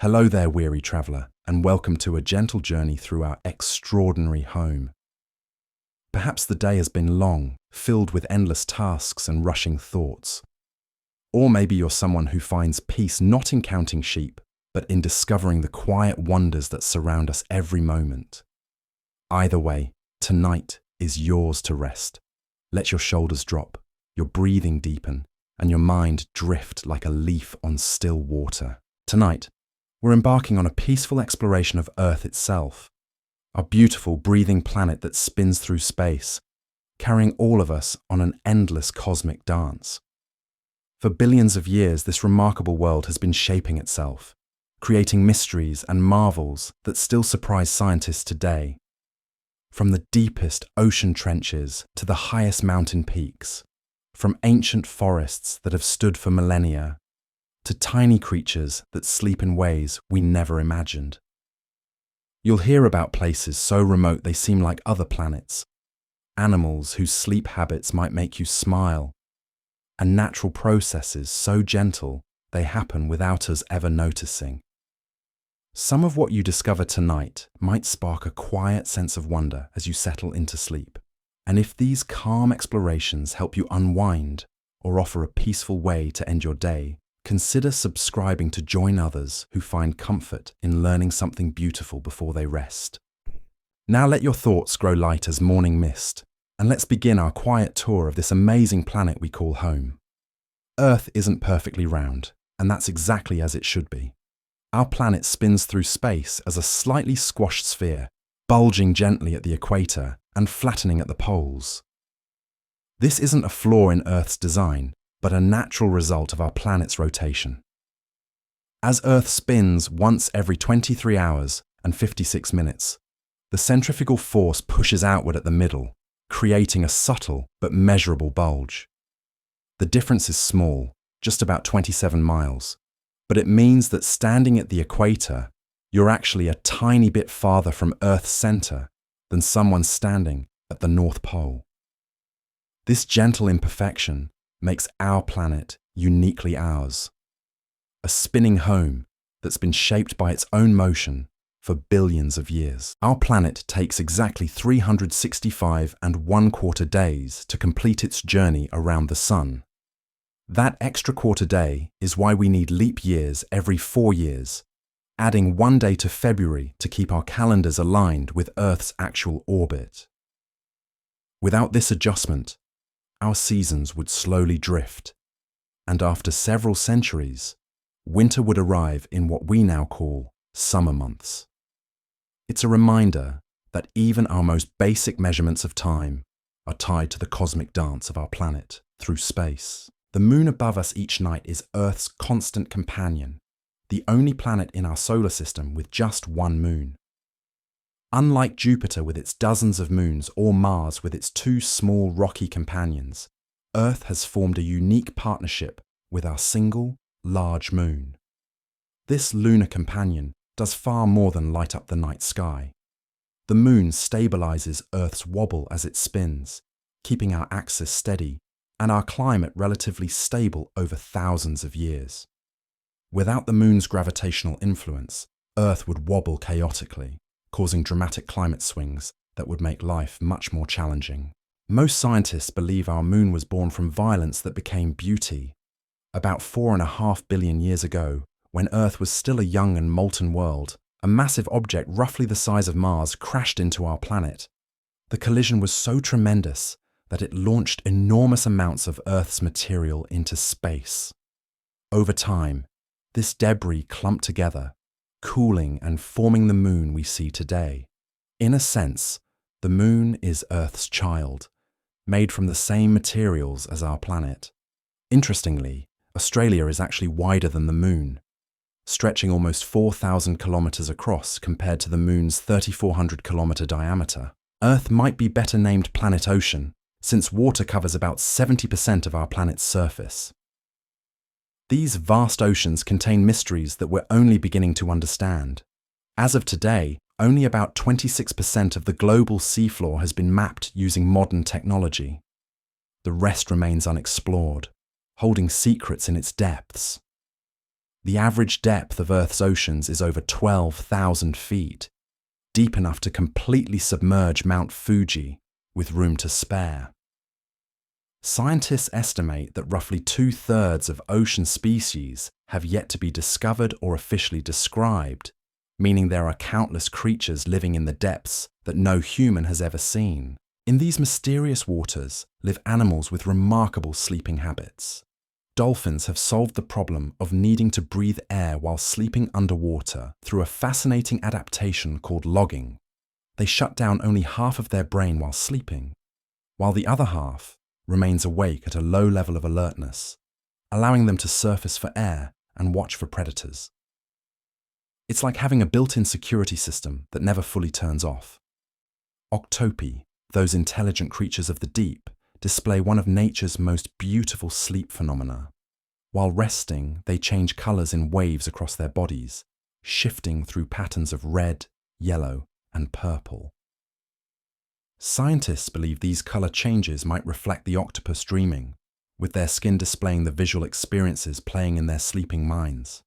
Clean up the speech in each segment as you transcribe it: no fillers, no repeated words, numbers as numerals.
Hello there, weary traveller, and welcome to a gentle journey through our extraordinary home. Perhaps the day has been long, filled with endless tasks and rushing thoughts. Or maybe you're someone who finds peace not in counting sheep, but in discovering the quiet wonders that surround us every moment. Either way, tonight is yours to rest. Let your shoulders drop, your breathing deepen, and your mind drift like a leaf on still water. Tonight, we're embarking on a peaceful exploration of Earth itself, our beautiful breathing planet that spins through space, carrying all of us on an endless cosmic dance. For billions of years, this remarkable world has been shaping itself, creating mysteries and marvels that still surprise scientists today. From the deepest ocean trenches to the highest mountain peaks, from ancient forests that have stood for millennia, to tiny creatures that sleep in ways we never imagined. You'll hear about places so remote they seem like other planets, animals whose sleep habits might make you smile, and natural processes so gentle they happen without us ever noticing. Some of what you discover tonight might spark a quiet sense of wonder as you settle into sleep. And if these calm explorations help you unwind or offer a peaceful way to end your day, consider subscribing to join others who find comfort in learning something beautiful before they rest. Now let your thoughts grow light as morning mist, and let's begin our quiet tour of this amazing planet we call home. Earth isn't perfectly round, and that's exactly as it should be. Our planet spins through space as a slightly squashed sphere, bulging gently at the equator and flattening at the poles. This isn't a flaw in Earth's design, but a natural result of our planet's rotation. As Earth spins once every 23 hours and 56 minutes, the centrifugal force pushes outward at the middle, creating a subtle but measurable bulge. The difference is small, just about 27 miles, but it means that standing at the equator, you're actually a tiny bit farther from Earth's center than someone standing at the North Pole. This gentle imperfection makes our planet uniquely ours, a spinning home that's been shaped by its own motion for billions of years. Our planet takes exactly 365 1/4 days to complete its journey around the sun. That extra quarter day is why we need leap years every 4 years, adding one day to February to keep our calendars aligned with Earth's actual orbit. Without this adjustment, our seasons would slowly drift, and after several centuries, winter would arrive in what we now call summer months. It's a reminder that even our most basic measurements of time are tied to the cosmic dance of our planet through space. The moon above us each night is Earth's constant companion, the only planet in our solar system with just one moon. Unlike Jupiter with its dozens of moons or Mars with its 2 small rocky companions, Earth has formed a unique partnership with our single, large moon. This lunar companion does far more than light up the night sky. The moon stabilizes Earth's wobble as it spins, keeping our axis steady and our climate relatively stable over thousands of years. Without the moon's gravitational influence, Earth would wobble chaotically, causing dramatic climate swings that would make life much more challenging. Most scientists believe our moon was born from violence that became beauty. About 4.5 billion years ago, when Earth was still a young and molten world, a massive object roughly the size of Mars crashed into our planet. The collision was so tremendous that it launched enormous amounts of Earth's material into space. Over time, this debris clumped together, cooling and forming the moon we see today. In a sense, the moon is Earth's child, made from the same materials as our planet. Interestingly, Australia is actually wider than the moon, stretching almost 4,000 kilometers across compared to the moon's 3,400 kilometer diameter. Earth might be better named Planet Ocean, since water covers about 70% of our planet's surface. These vast oceans contain mysteries that we're only beginning to understand. As of today, only about 26% of the global seafloor has been mapped using modern technology. The rest remains unexplored, holding secrets in its depths. The average depth of Earth's oceans is over 12,000 feet, deep enough to completely submerge Mount Fuji with room to spare. Scientists estimate that roughly 2/3 of ocean species have yet to be discovered or officially described, meaning there are countless creatures living in the depths that no human has ever seen. In these mysterious waters live animals with remarkable sleeping habits. Dolphins have solved the problem of needing to breathe air while sleeping underwater through a fascinating adaptation called logging. They shut down only half of their brain while sleeping, while the other half remains awake at a low level of alertness, allowing them to surface for air and watch for predators. It's like having a built-in security system that never fully turns off. Octopi, those intelligent creatures of the deep, display one of nature's most beautiful sleep phenomena. While resting, they change colors in waves across their bodies, shifting through patterns of red, yellow, and purple. Scientists believe these color changes might reflect the octopus dreaming, with their skin displaying the visual experiences playing in their sleeping minds.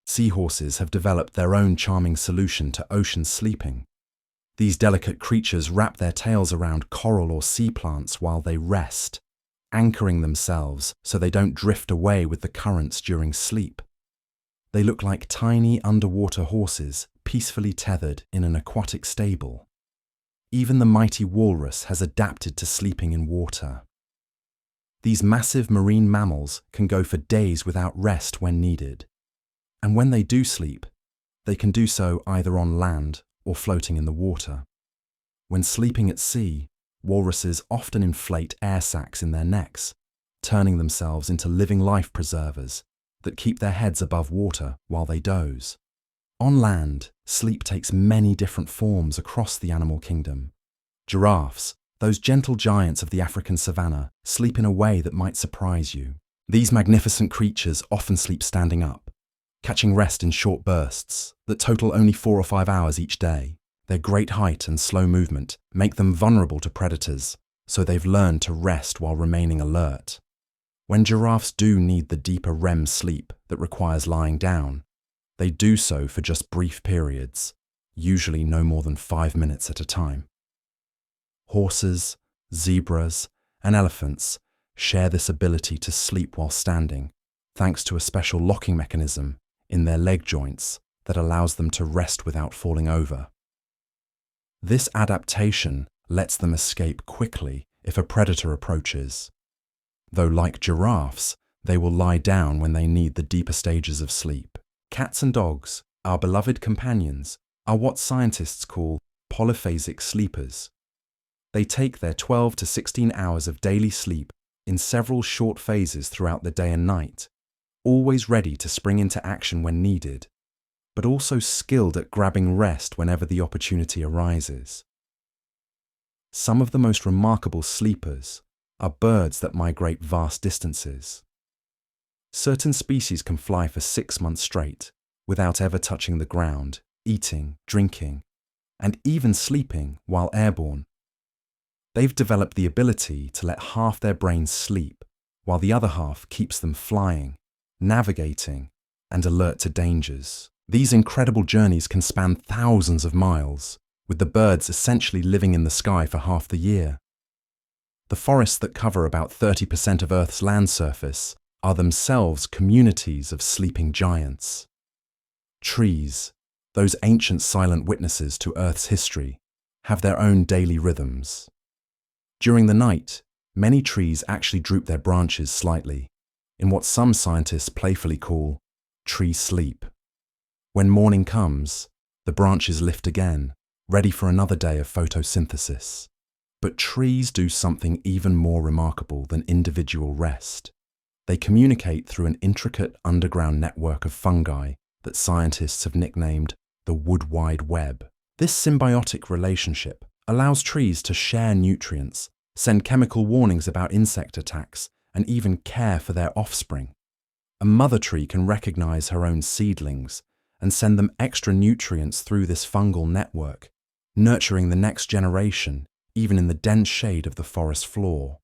Seahorses have developed their own charming solution to ocean sleeping. These delicate creatures wrap their tails around coral or sea plants while they rest, anchoring themselves so they don't drift away with the currents during sleep. They look like tiny underwater horses peacefully tethered in an aquatic stable. Even the mighty walrus has adapted to sleeping in water. These massive marine mammals can go for days without rest when needed. And when they do sleep, they can do so either on land or floating in the water. When sleeping at sea, walruses often inflate air sacs in their necks, turning themselves into living life preservers that keep their heads above water while they doze. On land, sleep takes many different forms across the animal kingdom. Giraffes, those gentle giants of the African savanna, sleep in a way that might surprise you. These magnificent creatures often sleep standing up, catching rest in short bursts that total only 4 or 5 hours each day. Their great height and slow movement make them vulnerable to predators, so they've learned to rest while remaining alert. When giraffes do need the deeper REM sleep that requires lying down, they do so for just brief periods, usually no more than 5 minutes at a time. Horses, zebras, and elephants share this ability to sleep while standing, thanks to a special locking mechanism in their leg joints that allows them to rest without falling over. This adaptation lets them escape quickly if a predator approaches. Though like giraffes, they will lie down when they need the deeper stages of sleep. Cats and dogs, our beloved companions, are what scientists call polyphasic sleepers. They take their 12 to 16 hours of daily sleep in several short phases throughout the day and night, always ready to spring into action when needed, but also skilled at grabbing rest whenever the opportunity arises. Some of the most remarkable sleepers are birds that migrate vast distances. Certain species can fly for 6 months straight without ever touching the ground, eating, drinking, and even sleeping while airborne. They've developed the ability to let half their brains sleep while the other half keeps them flying, navigating, and alert to dangers. These incredible journeys can span thousands of miles, with the birds essentially living in the sky for half the year. The forests that cover about 30% of Earth's land surface are themselves communities of sleeping giants. Trees, those ancient silent witnesses to Earth's history, have their own daily rhythms. During the night, many trees actually droop their branches slightly, in what some scientists playfully call tree sleep. When morning comes, the branches lift again, ready for another day of photosynthesis. But trees do something even more remarkable than individual rest. They communicate through an intricate underground network of fungi that scientists have nicknamed the Wood Wide Web. This symbiotic relationship allows trees to share nutrients, send chemical warnings about insect attacks, and even care for their offspring. A mother tree can recognize her own seedlings and send them extra nutrients through this fungal network, nurturing the next generation even in the dense shade of the forest floor.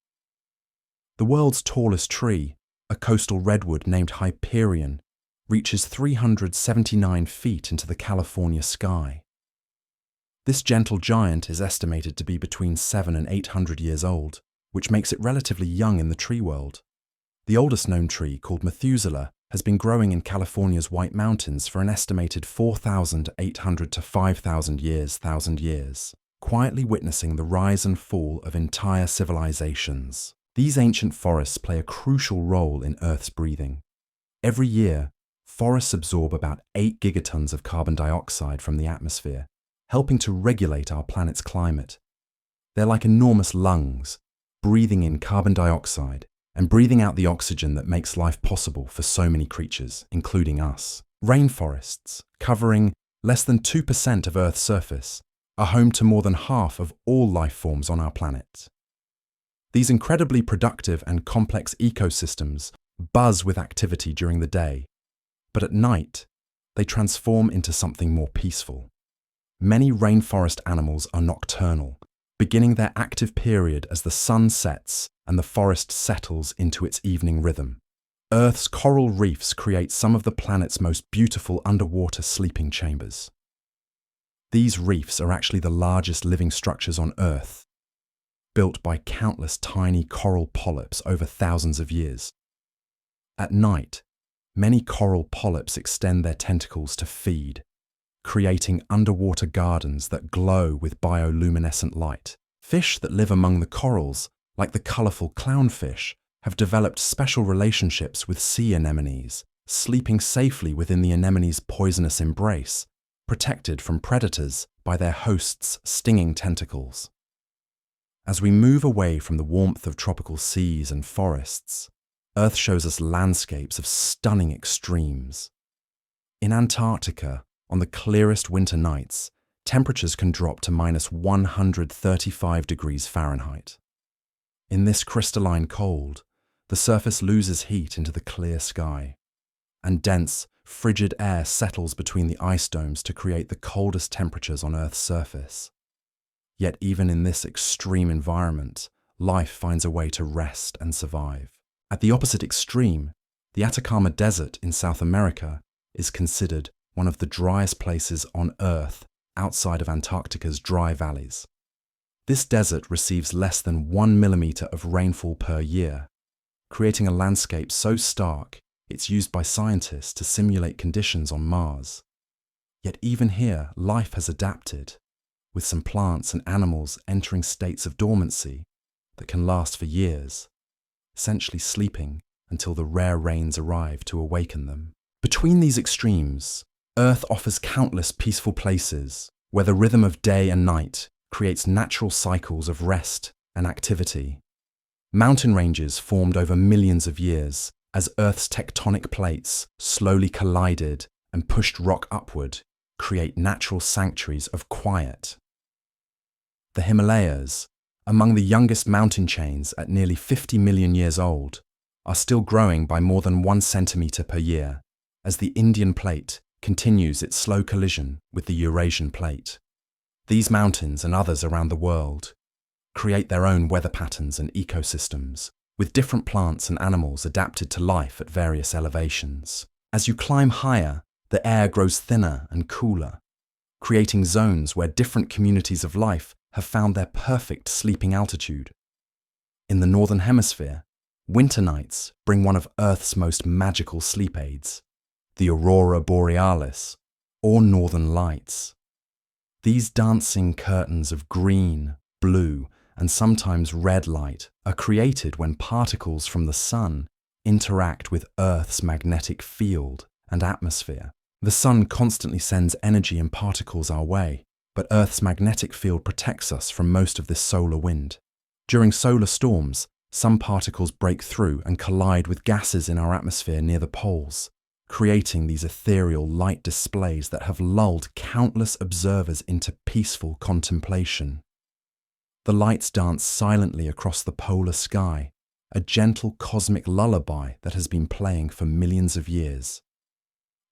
The world's tallest tree, a coastal redwood named Hyperion, reaches 379 feet into the California sky. This gentle giant is estimated to be between 700 and 800 years old, which makes it relatively young in the tree world. The oldest known tree, called Methuselah, has been growing in California's White Mountains for an estimated 4,800 to 5,000 years, quietly witnessing the rise and fall of entire civilizations. These ancient forests play a crucial role in Earth's breathing. Every year, forests absorb about 8 gigatons of carbon dioxide from the atmosphere, helping to regulate our planet's climate. They're like enormous lungs, breathing in carbon dioxide and breathing out the oxygen that makes life possible for so many creatures, including us. Rainforests, covering less than 2% of Earth's surface, are home to more than half of all life forms on our planet. These incredibly productive and complex ecosystems buzz with activity during the day, but at night, they transform into something more peaceful. Many rainforest animals are nocturnal, beginning their active period as the sun sets and the forest settles into its evening rhythm. Earth's coral reefs create some of the planet's most beautiful underwater sleeping chambers. These reefs are actually the largest living structures on Earth, built by countless tiny coral polyps over thousands of years. At night, many coral polyps extend their tentacles to feed, creating underwater gardens that glow with bioluminescent light. Fish that live among the corals, like the colourful clownfish, have developed special relationships with sea anemones, sleeping safely within the anemone's poisonous embrace, protected from predators by their host's stinging tentacles. As we move away from the warmth of tropical seas and forests, Earth shows us landscapes of stunning extremes. In Antarctica, on the clearest winter nights, temperatures can drop to minus 135 degrees Fahrenheit. In this crystalline cold, the surface loses heat into the clear sky, and dense, frigid air settles between the ice domes to create the coldest temperatures on Earth's surface. Yet even in this extreme environment, life finds a way to rest and survive. At the opposite extreme, the Atacama Desert in South America is considered one of the driest places on Earth outside of Antarctica's dry valleys. This desert receives less than 1 millimeter of rainfall per year, creating a landscape so stark it's used by scientists to simulate conditions on Mars. Yet even here, life has adapted, with some plants and animals entering states of dormancy that can last for years, essentially sleeping until the rare rains arrive to awaken them. Between these extremes, Earth offers countless peaceful places where the rhythm of day and night creates natural cycles of rest and activity. Mountain ranges formed over millions of years as Earth's tectonic plates slowly collided and pushed rock upward, create natural sanctuaries of quiet. The Himalayas, among the youngest mountain chains at nearly 50 million years old, are still growing by more than 1 centimeter per year as the Indian plate continues its slow collision with the Eurasian plate. These mountains and others around the world create their own weather patterns and ecosystems, with different plants and animals adapted to life at various elevations. As you climb higher, the air grows thinner and cooler, creating zones where different communities of life have found their perfect sleeping altitude. In the Northern Hemisphere, winter nights bring one of Earth's most magical sleep aids, the aurora borealis, or northern lights. These dancing curtains of green, blue, and sometimes red light are created when particles from the sun interact with Earth's magnetic field and atmosphere. The sun constantly sends energy and particles our way, but Earth's magnetic field protects us from most of this solar wind. During solar storms, some particles break through and collide with gases in our atmosphere near the poles, creating these ethereal light displays that have lulled countless observers into peaceful contemplation. The lights dance silently across the polar sky, a gentle cosmic lullaby that has been playing for millions of years.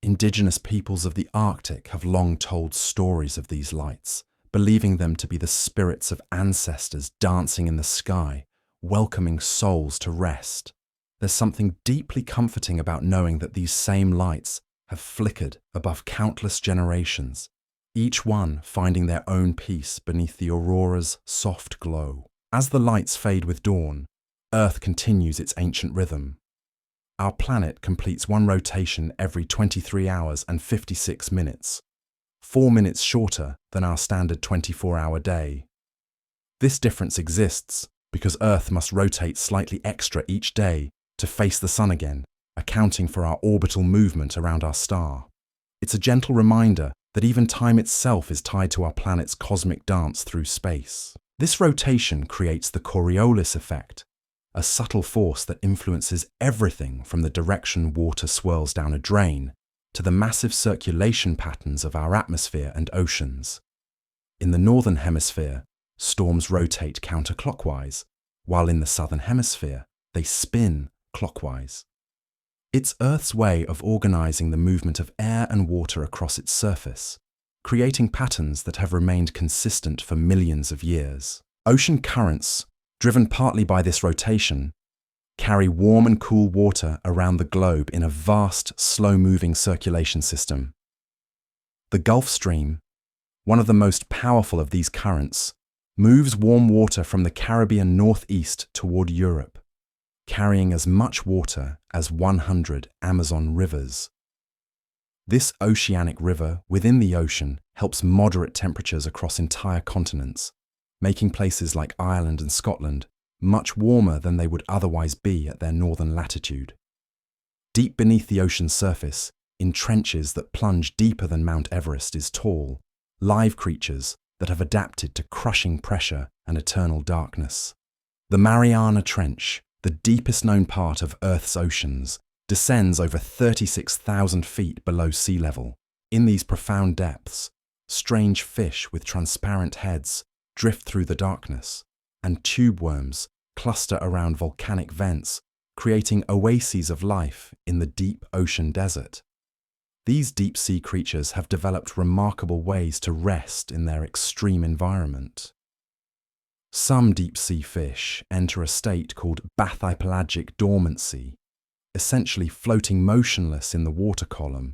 Indigenous peoples of the Arctic have long told stories of these lights, believing them to be the spirits of ancestors dancing in the sky, welcoming souls to rest. There's something deeply comforting about knowing that these same lights have flickered above countless generations, each one finding their own peace beneath the aurora's soft glow. As the lights fade with dawn, Earth continues its ancient rhythm. Our planet completes one rotation every 23 hours and 56 minutes, 4 minutes shorter than our standard 24-hour day. This difference exists because Earth must rotate slightly extra each day to face the sun again, accounting for our orbital movement around our star. It's a gentle reminder that even time itself is tied to our planet's cosmic dance through space. This rotation creates the Coriolis effect, a subtle force that influences everything from the direction water swirls down a drain to the massive circulation patterns of our atmosphere and oceans. In the northern hemisphere, storms rotate counterclockwise, while in the southern hemisphere, they spin clockwise. It's Earth's way of organizing the movement of air and water across its surface, creating patterns that have remained consistent for millions of years. Ocean currents, driven partly by this rotation, carry warm and cool water around the globe in a vast, slow-moving circulation system. The Gulf Stream, one of the most powerful of these currents, moves warm water from the Caribbean northeast toward Europe, carrying as much water as 100 Amazon rivers. This oceanic river within the ocean helps moderate temperatures across entire continents, making places like Ireland and Scotland much warmer than they would otherwise be at their northern latitude. Deep beneath the ocean's surface, in trenches that plunge deeper than Mount Everest, is tall, live creatures that have adapted to crushing pressure and eternal darkness. The Mariana Trench, the deepest known part of Earth's oceans, descends over 36,000 feet below sea level. In these profound depths, strange fish with transparent heads drift through the darkness, and tube worms cluster around volcanic vents, creating oases of life in the deep ocean desert. These deep-sea creatures have developed remarkable ways to rest in their extreme environment. Some deep-sea fish enter a state called bathypelagic dormancy, essentially floating motionless in the water column,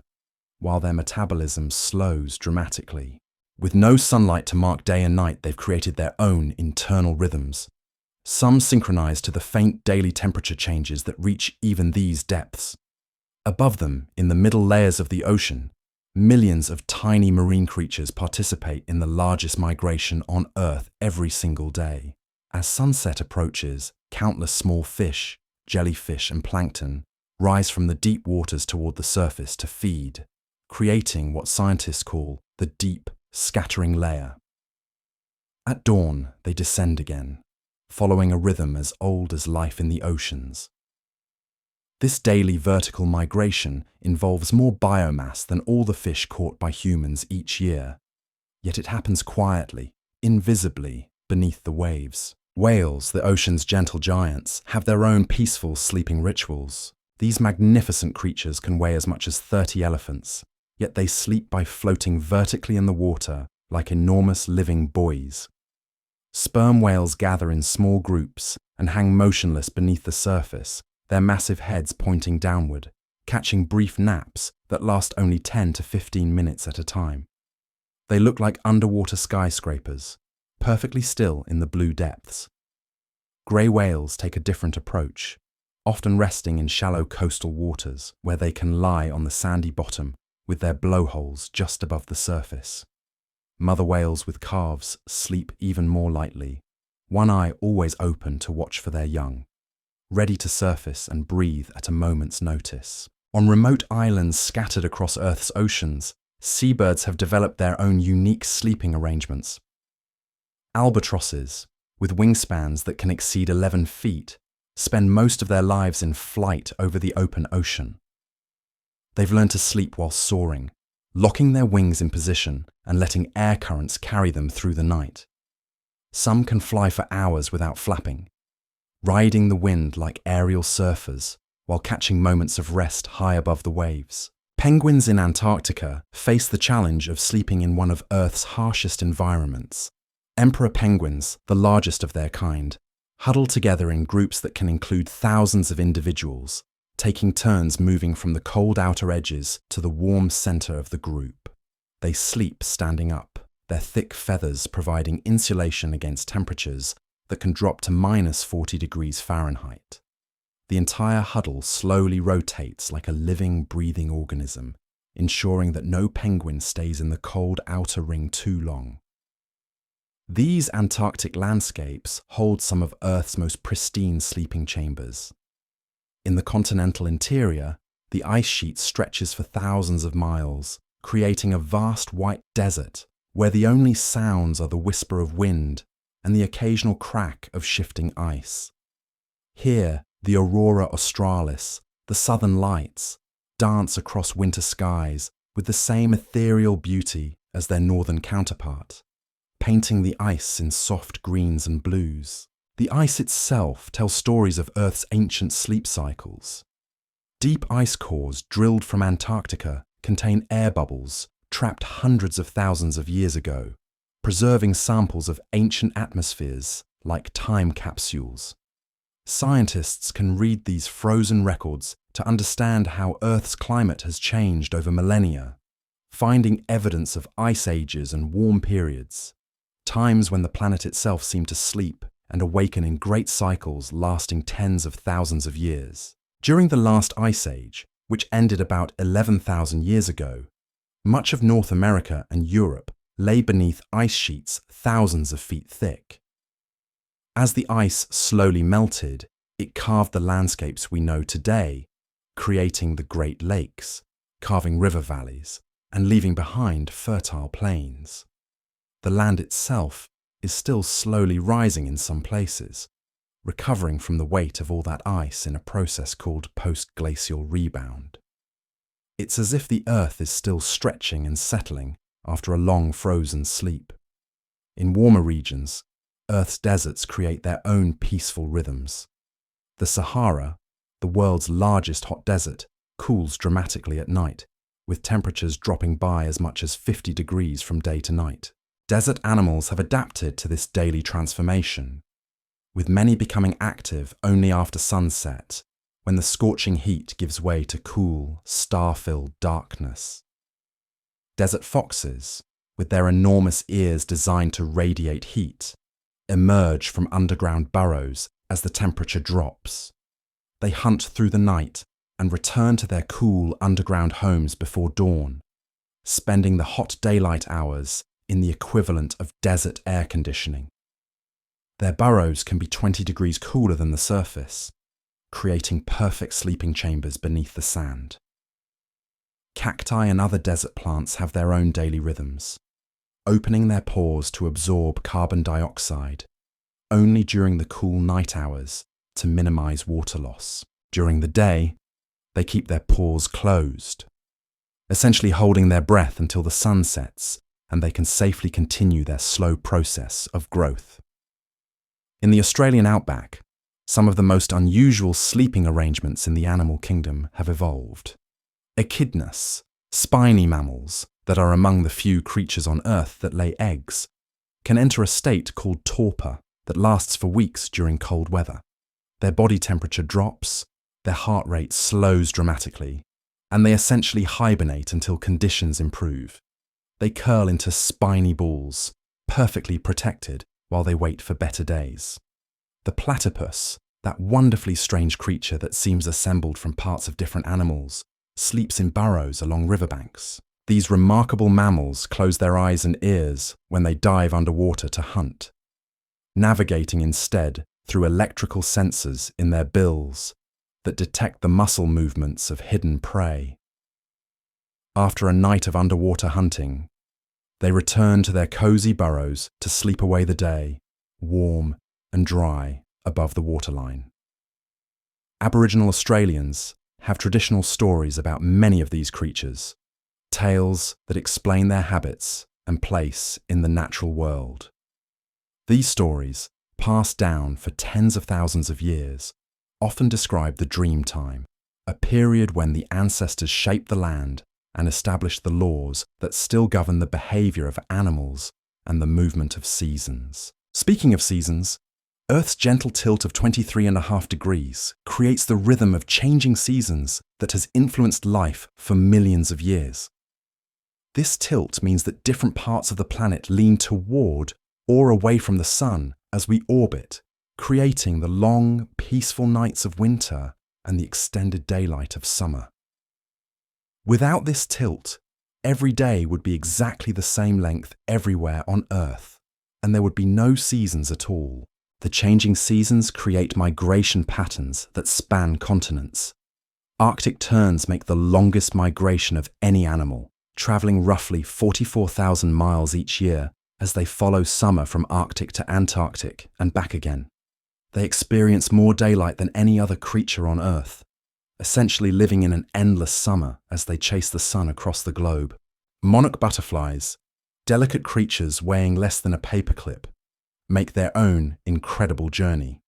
while their metabolism slows dramatically. With no sunlight to mark day and night, they've created their own internal rhythms, some synchronized to the faint daily temperature changes that reach even these depths. Above them, in the middle layers of the ocean, millions of tiny marine creatures participate in the largest migration on Earth every single day. As sunset approaches, countless small fish, jellyfish and plankton rise from the deep waters toward the surface to feed, creating what scientists call the deep scattering layer. At dawn, they descend again, following a rhythm as old as life in the oceans. This daily vertical migration involves more biomass than all the fish caught by humans each year, yet it happens quietly, invisibly, beneath the waves. Whales, the ocean's gentle giants, have their own peaceful sleeping rituals. These magnificent creatures can weigh as much as 30 elephants, yet they sleep by floating vertically in the water like enormous living buoys. Sperm whales gather in small groups and hang motionless beneath the surface, their massive heads pointing downward, catching brief naps that last only 10 to 15 minutes at a time. They look like underwater skyscrapers, perfectly still in the blue depths. Grey whales take a different approach, often resting in shallow coastal waters where they can lie on the sandy bottom with their blowholes just above the surface. Mother whales with calves sleep even more lightly, one eye always open to watch for their young, ready to surface and breathe at a moment's notice. On remote islands scattered across Earth's oceans, seabirds have developed their own unique sleeping arrangements. Albatrosses, with wingspans that can exceed 11 feet, spend most of their lives in flight over the open ocean. They've learned to sleep while soaring, locking their wings in position and letting air currents carry them through the night. Some can fly for hours without flapping, riding the wind like aerial surfers while catching moments of rest high above the waves. Penguins in Antarctica face the challenge of sleeping in one of Earth's harshest environments. Emperor penguins, the largest of their kind, huddle together in groups that can include thousands of individuals, taking turns moving from the cold outer edges to the warm center of the group. They sleep standing up, their thick feathers providing insulation against temperatures that can drop to -40 degrees Fahrenheit. The entire huddle slowly rotates like a living, breathing organism, ensuring that no penguin stays in the cold outer ring too long. These Antarctic landscapes hold some of Earth's most pristine sleeping chambers. In the continental interior, the ice sheet stretches for thousands of miles, creating a vast white desert where the only sounds are the whisper of wind and the occasional crack of shifting ice. Here, the aurora australis, the southern lights, dance across winter skies with the same ethereal beauty as their northern counterpart, painting the ice in soft greens and blues. The ice itself tells stories of Earth's ancient sleep cycles. Deep ice cores drilled from Antarctica contain air bubbles trapped hundreds of thousands of years ago, preserving samples of ancient atmospheres like time capsules. Scientists can read these frozen records to understand how Earth's climate has changed over millennia, finding evidence of ice ages and warm periods, times when the planet itself seemed to sleep and awaken in great cycles lasting tens of thousands of years. During the last ice age, which ended about 11,000 years ago, much of North America and Europe lay beneath ice sheets thousands of feet thick. As the ice slowly melted, it carved the landscapes we know today, creating the Great Lakes, carving river valleys, and leaving behind fertile plains. The land itself is still slowly rising in some places, recovering from the weight of all that ice in a process called post-glacial rebound. It's as if the Earth is still stretching and settling after a long frozen sleep. In warmer regions, Earth's deserts create their own peaceful rhythms. The Sahara, the world's largest hot desert, cools dramatically at night, with temperatures dropping by as much as 50 degrees from day to night. Desert animals have adapted to this daily transformation, with many becoming active only after sunset, when the scorching heat gives way to cool, star-filled darkness. Desert foxes, with their enormous ears designed to radiate heat, emerge from underground burrows as the temperature drops. They hunt through the night and return to their cool underground homes before dawn, spending the hot daylight hours in the equivalent of desert air conditioning. Their burrows can be 20 degrees cooler than the surface, creating perfect sleeping chambers beneath the sand. Cacti and other desert plants have their own daily rhythms, opening their pores to absorb carbon dioxide, only during the cool night hours to minimize water loss. During the day, they keep their pores closed, essentially holding their breath until the sun sets and they can safely continue their slow process of growth. In the Australian outback, some of the most unusual sleeping arrangements in the animal kingdom have evolved. Echidnas, spiny mammals that are among the few creatures on Earth that lay eggs, can enter a state called torpor that lasts for weeks during cold weather. Their body temperature drops, their heart rate slows dramatically, and they essentially hibernate until conditions improve. They curl into spiny balls, perfectly protected while they wait for better days. The platypus, that wonderfully strange creature that seems assembled from parts of different animals, sleeps in burrows along riverbanks. These remarkable mammals close their eyes and ears when they dive underwater to hunt, navigating instead through electrical sensors in their bills that detect the muscle movements of hidden prey. After a night of underwater hunting, they return to their cozy burrows to sleep away the day, warm and dry above the waterline. Aboriginal Australians have traditional stories about many of these creatures, tales that explain their habits and place in the natural world. These stories, passed down for tens of thousands of years, often describe the dream time, a period when the ancestors shaped the land and established the laws that still govern the behavior of animals and the movement of seasons. Speaking of seasons, Earth's gentle tilt of 23.5 degrees creates the rhythm of changing seasons that has influenced life for millions of years. This tilt means that different parts of the planet lean toward or away from the sun as we orbit, creating the long, peaceful nights of winter and the extended daylight of summer. Without this tilt, every day would be exactly the same length everywhere on Earth, and there would be no seasons at all. The changing seasons create migration patterns that span continents. Arctic terns make the longest migration of any animal, traveling roughly 44,000 miles each year as they follow summer from Arctic to Antarctic and back again. They experience more daylight than any other creature on Earth, essentially living in an endless summer as they chase the sun across the globe. Monarch butterflies, delicate creatures weighing less than a paperclip, make their own incredible journey.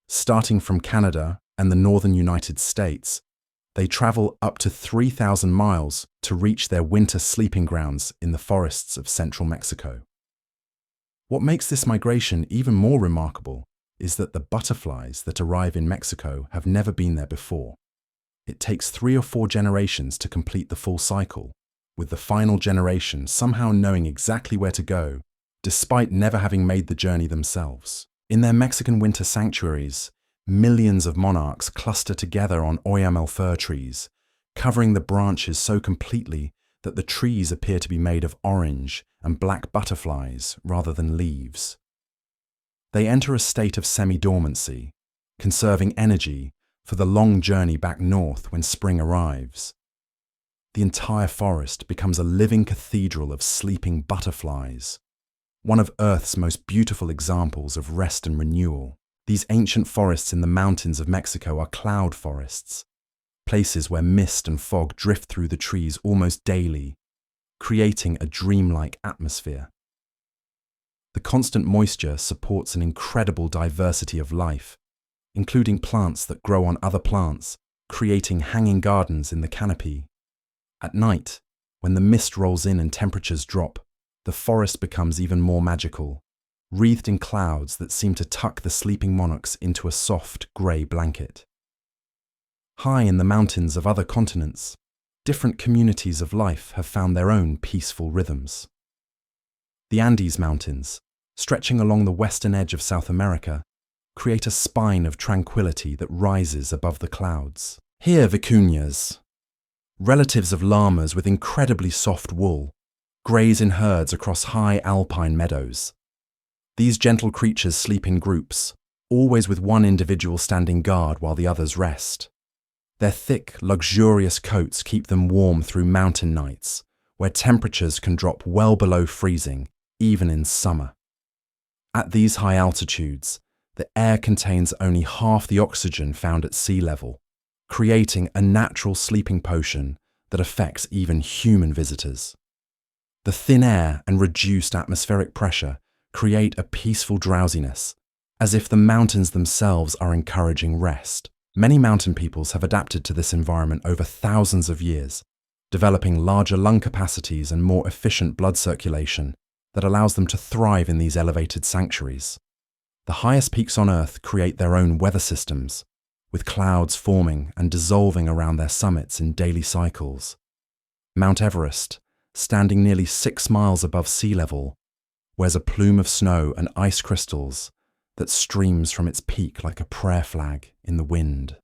Starting from Canada and the northern United States, they travel up to 3,000 miles to reach their winter sleeping grounds in the forests of central Mexico. What makes this migration even more remarkable is that the butterflies that arrive in Mexico have never been there before. It takes 3 or 4 generations to complete the full cycle, with the final generation somehow knowing exactly where to go, despite never having made the journey themselves. In their Mexican winter sanctuaries, millions of monarchs cluster together on oyamel fir trees, covering the branches so completely that the trees appear to be made of orange and black butterflies rather than leaves. They enter a state of semi-dormancy, conserving energy for the long journey back north when spring arrives. The entire forest becomes a living cathedral of sleeping butterflies, one of Earth's most beautiful examples of rest and renewal. These ancient forests in the mountains of Mexico are cloud forests, places where mist and fog drift through the trees almost daily, creating a dreamlike atmosphere. The constant moisture supports an incredible diversity of life, including plants that grow on other plants, creating hanging gardens in the canopy. At night, when the mist rolls in and temperatures drop, the forest becomes even more magical, wreathed in clouds that seem to tuck the sleeping monarchs into a soft, grey blanket. High in the mountains of other continents, different communities of life have found their own peaceful rhythms. The Andes Mountains, stretching along the western edge of South America, create a spine of tranquility that rises above the clouds. Here, vicuñas, relatives of llamas with incredibly soft wool, graze in herds across high alpine meadows. These gentle creatures sleep in groups, always with one individual standing guard while the others rest. Their thick, luxurious coats keep them warm through mountain nights, where temperatures can drop well below freezing, even in summer. At these high altitudes, the air contains only half the oxygen found at sea level, creating a natural sleeping potion that affects even human visitors. The thin air and reduced atmospheric pressure create a peaceful drowsiness, as if the mountains themselves are encouraging rest. Many mountain peoples have adapted to this environment over thousands of years, developing larger lung capacities and more efficient blood circulation that allows them to thrive in these elevated sanctuaries. The highest peaks on Earth create their own weather systems, with clouds forming and dissolving around their summits in daily cycles. Mount Everest, standing nearly 6 miles above sea level, wears a plume of snow and ice crystals that streams from its peak like a prayer flag in the wind.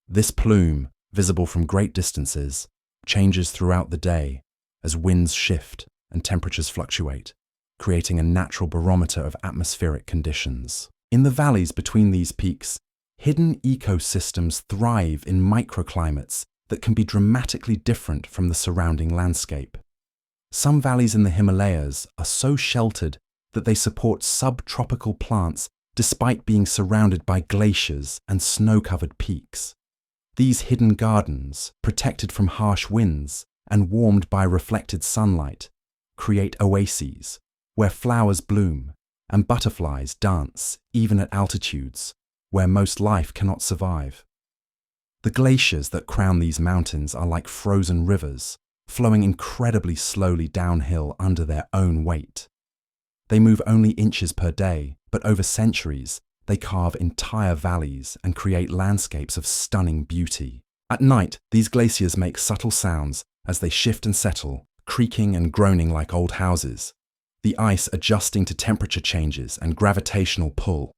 This plume, visible from great distances, changes throughout the day as winds shift and temperatures fluctuate, creating a natural barometer of atmospheric conditions. In the valleys between these peaks, hidden ecosystems thrive in microclimates that can be dramatically different from the surrounding landscape. Some valleys in the Himalayas are so sheltered that they support subtropical plants despite being surrounded by glaciers and snow-covered peaks. These hidden gardens, protected from harsh winds and warmed by reflected sunlight, create oases where flowers bloom and butterflies dance even at altitudes where most life cannot survive. The glaciers that crown these mountains are like frozen rivers, flowing incredibly slowly downhill under their own weight. They move only inches per day, but over centuries, they carve entire valleys and create landscapes of stunning beauty. At night, these glaciers make subtle sounds as they shift and settle, creaking and groaning like old houses, the ice adjusting to temperature changes and gravitational pull.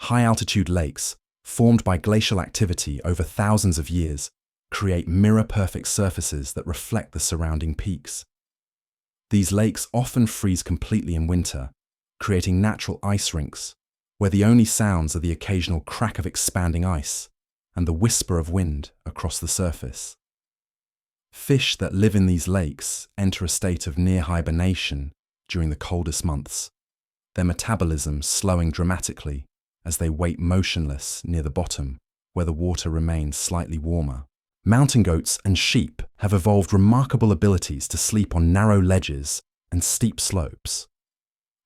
High-altitude lakes, formed by glacial activity over thousands of years, create mirror-perfect surfaces that reflect the surrounding peaks. These lakes often freeze completely in winter, creating natural ice rinks, where the only sounds are the occasional crack of expanding ice and the whisper of wind across the surface. Fish that live in these lakes enter a state of near hibernation during the coldest months, their metabolism slowing dramatically as they wait motionless near the bottom, where the water remains slightly warmer. Mountain goats and sheep have evolved remarkable abilities to sleep on narrow ledges and steep slopes.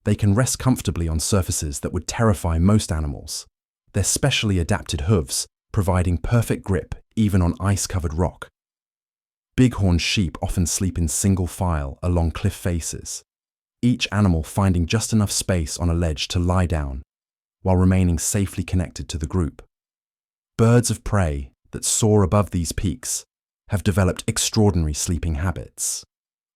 They can rest comfortably on surfaces that would terrify most animals, their specially adapted hooves providing perfect grip even on ice-covered rock. Bighorn sheep often sleep in single file along cliff faces, each animal finding just enough space on a ledge to lie down, while remaining safely connected to the group. Birds of prey that soar above these peaks have developed extraordinary sleeping habits.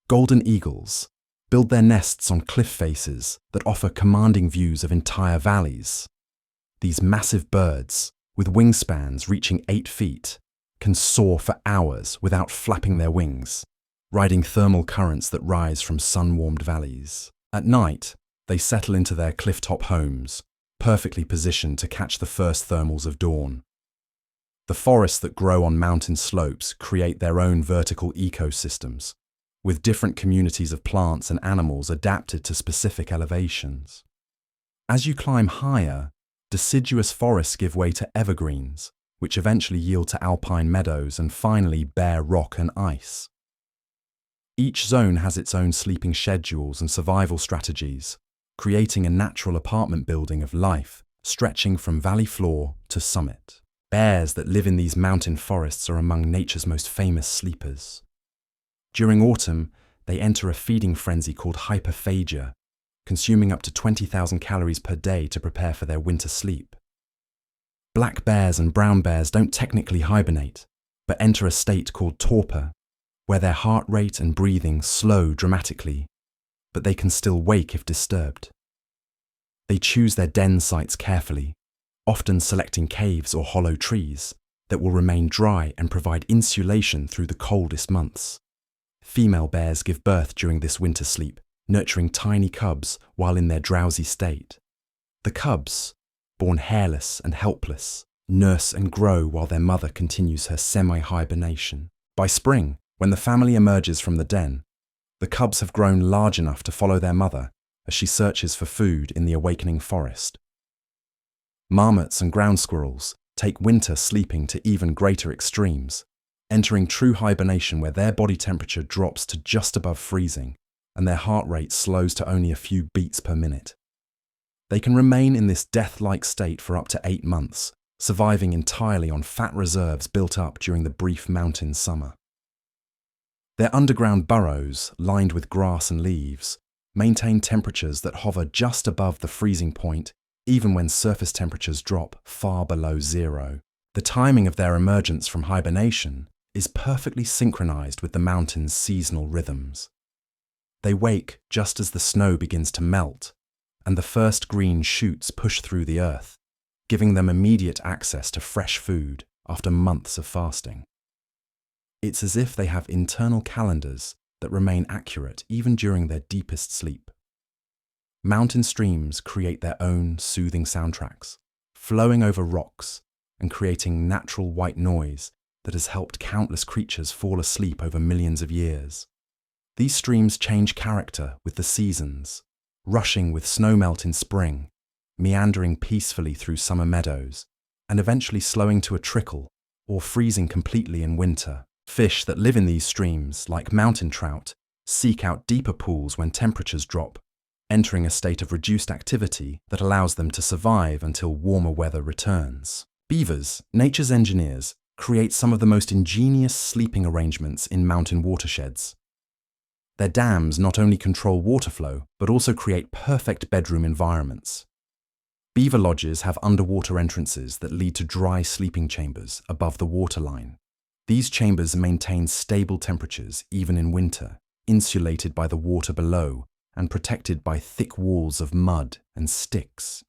Golden eagles build their nests on cliff faces that offer commanding views of entire valleys. These massive birds, with wingspans reaching 8 feet, can soar for hours without flapping their wings, riding thermal currents that rise from sun-warmed valleys. At night, they settle into their cliff-top homes, perfectly positioned to catch the first thermals of dawn. The forests that grow on mountain slopes create their own vertical ecosystems, with different communities of plants and animals adapted to specific elevations. As you climb higher, deciduous forests give way to evergreens, which eventually yield to alpine meadows and finally bare rock and ice. Each zone has its own sleeping schedules and survival strategies, creating a natural apartment building of life stretching from valley floor to summit. Bears that live in these mountain forests are among nature's most famous sleepers. During autumn, they enter a feeding frenzy called hyperphagia, consuming up to 20,000 calories per day to prepare for their winter sleep. Black bears and brown bears don't technically hibernate, but enter a state called torpor, where their heart rate and breathing slow dramatically, but they can still wake if disturbed. They choose their den sites carefully, often selecting caves or hollow trees that will remain dry and provide insulation through the coldest months. Female bears give birth during this winter sleep, nurturing tiny cubs while in their drowsy state. The cubs, born hairless and helpless, nurse and grow while their mother continues her semi-hibernation. By spring, when the family emerges from the den, the cubs have grown large enough to follow their mother as she searches for food in the awakening forest. Marmots and ground squirrels take winter sleeping to even greater extremes, entering true hibernation where their body temperature drops to just above freezing and their heart rate slows to only a few beats per minute. They can remain in this death-like state for up to 8 months, surviving entirely on fat reserves built up during the brief mountain summer. Their underground burrows, lined with grass and leaves, maintain temperatures that hover just above the freezing point even when surface temperatures drop far below zero. The timing of their emergence from hibernation is perfectly synchronized with the mountain's seasonal rhythms. They wake just as the snow begins to melt, and the first green shoots push through the earth, giving them immediate access to fresh food after months of fasting. It's as if they have internal calendars that remain accurate even during their deepest sleep. Mountain streams create their own soothing soundtracks, flowing over rocks and creating natural white noise that has helped countless creatures fall asleep over millions of years. These streams change character with the seasons, rushing with snowmelt in spring, meandering peacefully through summer meadows, and eventually slowing to a trickle or freezing completely in winter. Fish that live in these streams, like mountain trout, seek out deeper pools when temperatures drop, entering a state of reduced activity that allows them to survive until warmer weather returns. Beavers, nature's engineers, create some of the most ingenious sleeping arrangements in mountain watersheds. Their dams not only control water flow, but also create perfect bedroom environments. Beaver lodges have underwater entrances that lead to dry sleeping chambers above the waterline. These chambers maintain stable temperatures even in winter, insulated by the water below and protected by thick walls of mud and sticks.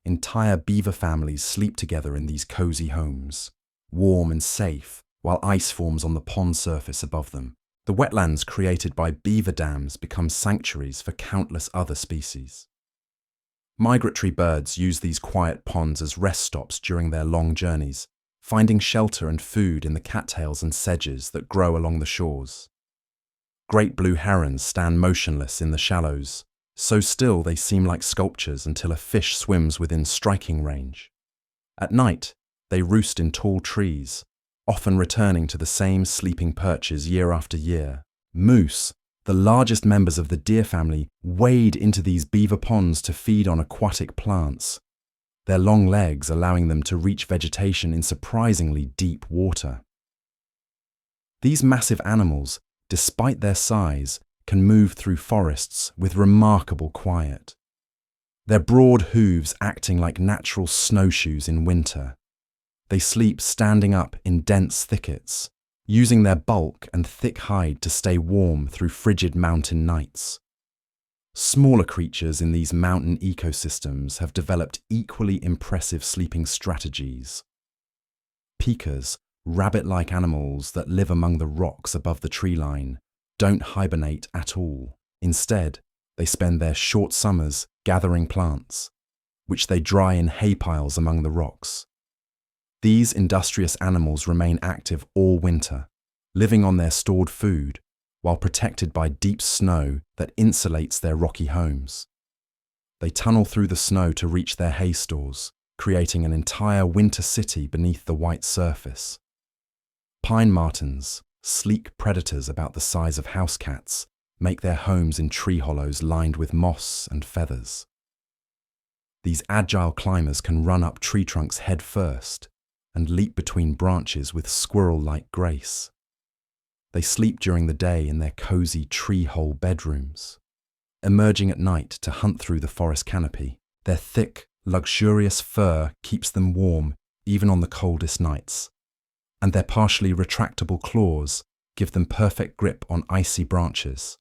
Entire beaver families sleep together in these cozy homes, warm and safe, while ice forms on the pond surface above them. The wetlands created by beaver dams become sanctuaries for countless other species. Migratory birds use these quiet ponds as rest stops during their long journeys, finding shelter and food in the cattails and sedges that grow along the shores. Great blue herons stand motionless in the shallows, so still they seem like sculptures until a fish swims within striking range. At night, they roost in tall trees, often returning to the same sleeping perches year after year. Moose, the largest members of the deer family, wade into these beaver ponds to feed on aquatic plants, their long legs allowing them to reach vegetation in surprisingly deep water. These massive animals, despite their size, can move through forests with remarkable quiet, their broad hooves acting like natural snowshoes in winter. They sleep standing up in dense thickets, using their bulk and thick hide to stay warm through frigid mountain nights. Smaller creatures in these mountain ecosystems have developed equally impressive sleeping strategies. Pikas, rabbit-like animals that live among the rocks above the tree line, don't hibernate at all. Instead, they spend their short summers gathering plants, which they dry in hay piles among the rocks. These industrious animals remain active all winter, living on their stored food, while protected by deep snow that insulates their rocky homes. They tunnel through the snow to reach their hay stores, creating an entire winter city beneath the white surface. Pine martens, sleek predators about the size of house cats, make their homes in tree hollows lined with moss and feathers. These agile climbers can run up tree trunks head first and leap between branches with squirrel-like grace. They sleep during the day in their cozy tree-hole bedrooms, emerging at night to hunt through the forest canopy. Their thick, luxurious fur keeps them warm even on the coldest nights, and their partially retractable claws give them perfect grip on icy branches.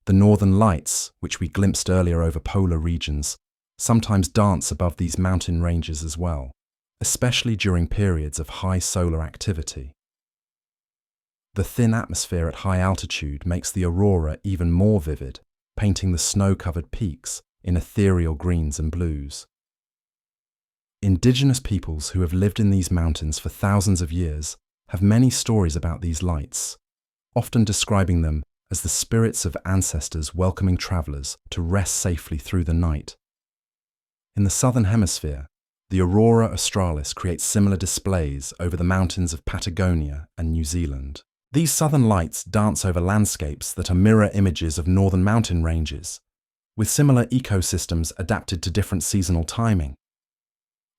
The northern lights, which we glimpsed earlier over polar regions, sometimes dance above these mountain ranges as well, especially during periods of high solar activity. The thin atmosphere at high altitude makes the aurora even more vivid, painting the snow-covered peaks in ethereal greens and blues. Indigenous peoples who have lived in these mountains for thousands of years have many stories about these lights, often describing them as the spirits of ancestors welcoming travelers to rest safely through the night. In the southern hemisphere, the aurora australis creates similar displays over the mountains of Patagonia and New Zealand. These southern lights dance over landscapes that are mirror images of northern mountain ranges, with similar ecosystems adapted to different seasonal timing.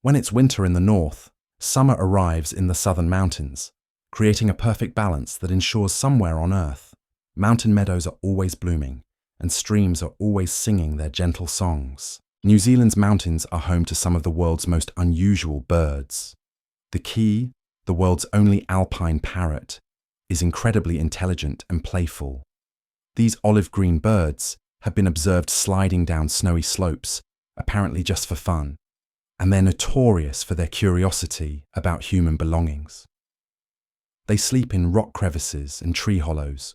When it's winter in the north, summer arrives in the southern mountains, creating a perfect balance that ensures somewhere on Earth, mountain meadows are always blooming and streams are always singing their gentle songs. New Zealand's mountains are home to some of the world's most unusual birds. The key, the world's only alpine parrot, is incredibly intelligent and playful. These olive-green birds have been observed sliding down snowy slopes, apparently just for fun, and they're notorious for their curiosity about human belongings. They sleep in rock crevices and tree hollows,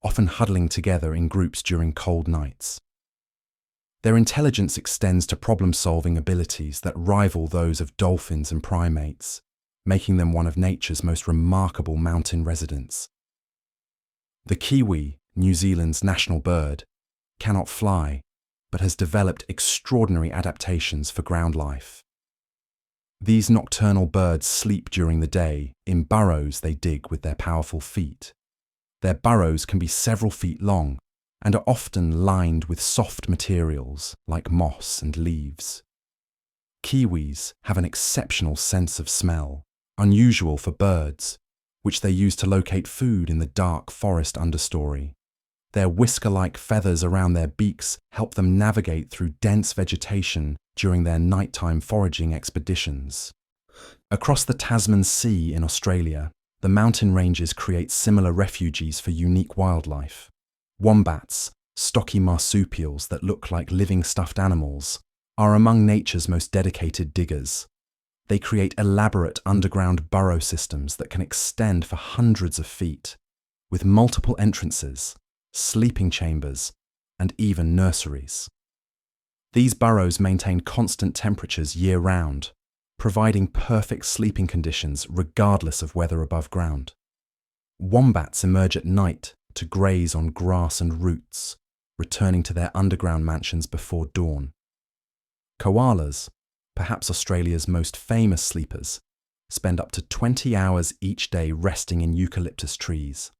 often huddling together in groups during cold nights. Their intelligence extends to problem-solving abilities that rival those of dolphins and primates, making them one of nature's most remarkable mountain residents. The kiwi, New Zealand's national bird, cannot fly, but has developed extraordinary adaptations for ground life. These nocturnal birds sleep during the day in burrows they dig with their powerful feet. Their burrows can be several feet long and are often lined with soft materials like moss and leaves. Kiwis have an exceptional sense of smell, unusual for birds, which they use to locate food in the dark forest understory. Their whisker-like feathers around their beaks help them navigate through dense vegetation during their nighttime foraging expeditions. Across the Tasman Sea in Australia, the mountain ranges create similar refuges for unique wildlife. Wombats, stocky marsupials that look like living stuffed animals, are among nature's most dedicated diggers. They create elaborate underground burrow systems that can extend for hundreds of feet, with multiple entrances, sleeping chambers, and even nurseries. These burrows maintain constant temperatures year-round, providing perfect sleeping conditions regardless of weather above ground. Wombats emerge at night to graze on grass and roots, returning to their underground mansions before dawn. Koalas, perhaps Australia's most famous sleepers, spend up to 20 hours each day resting in eucalyptus trees.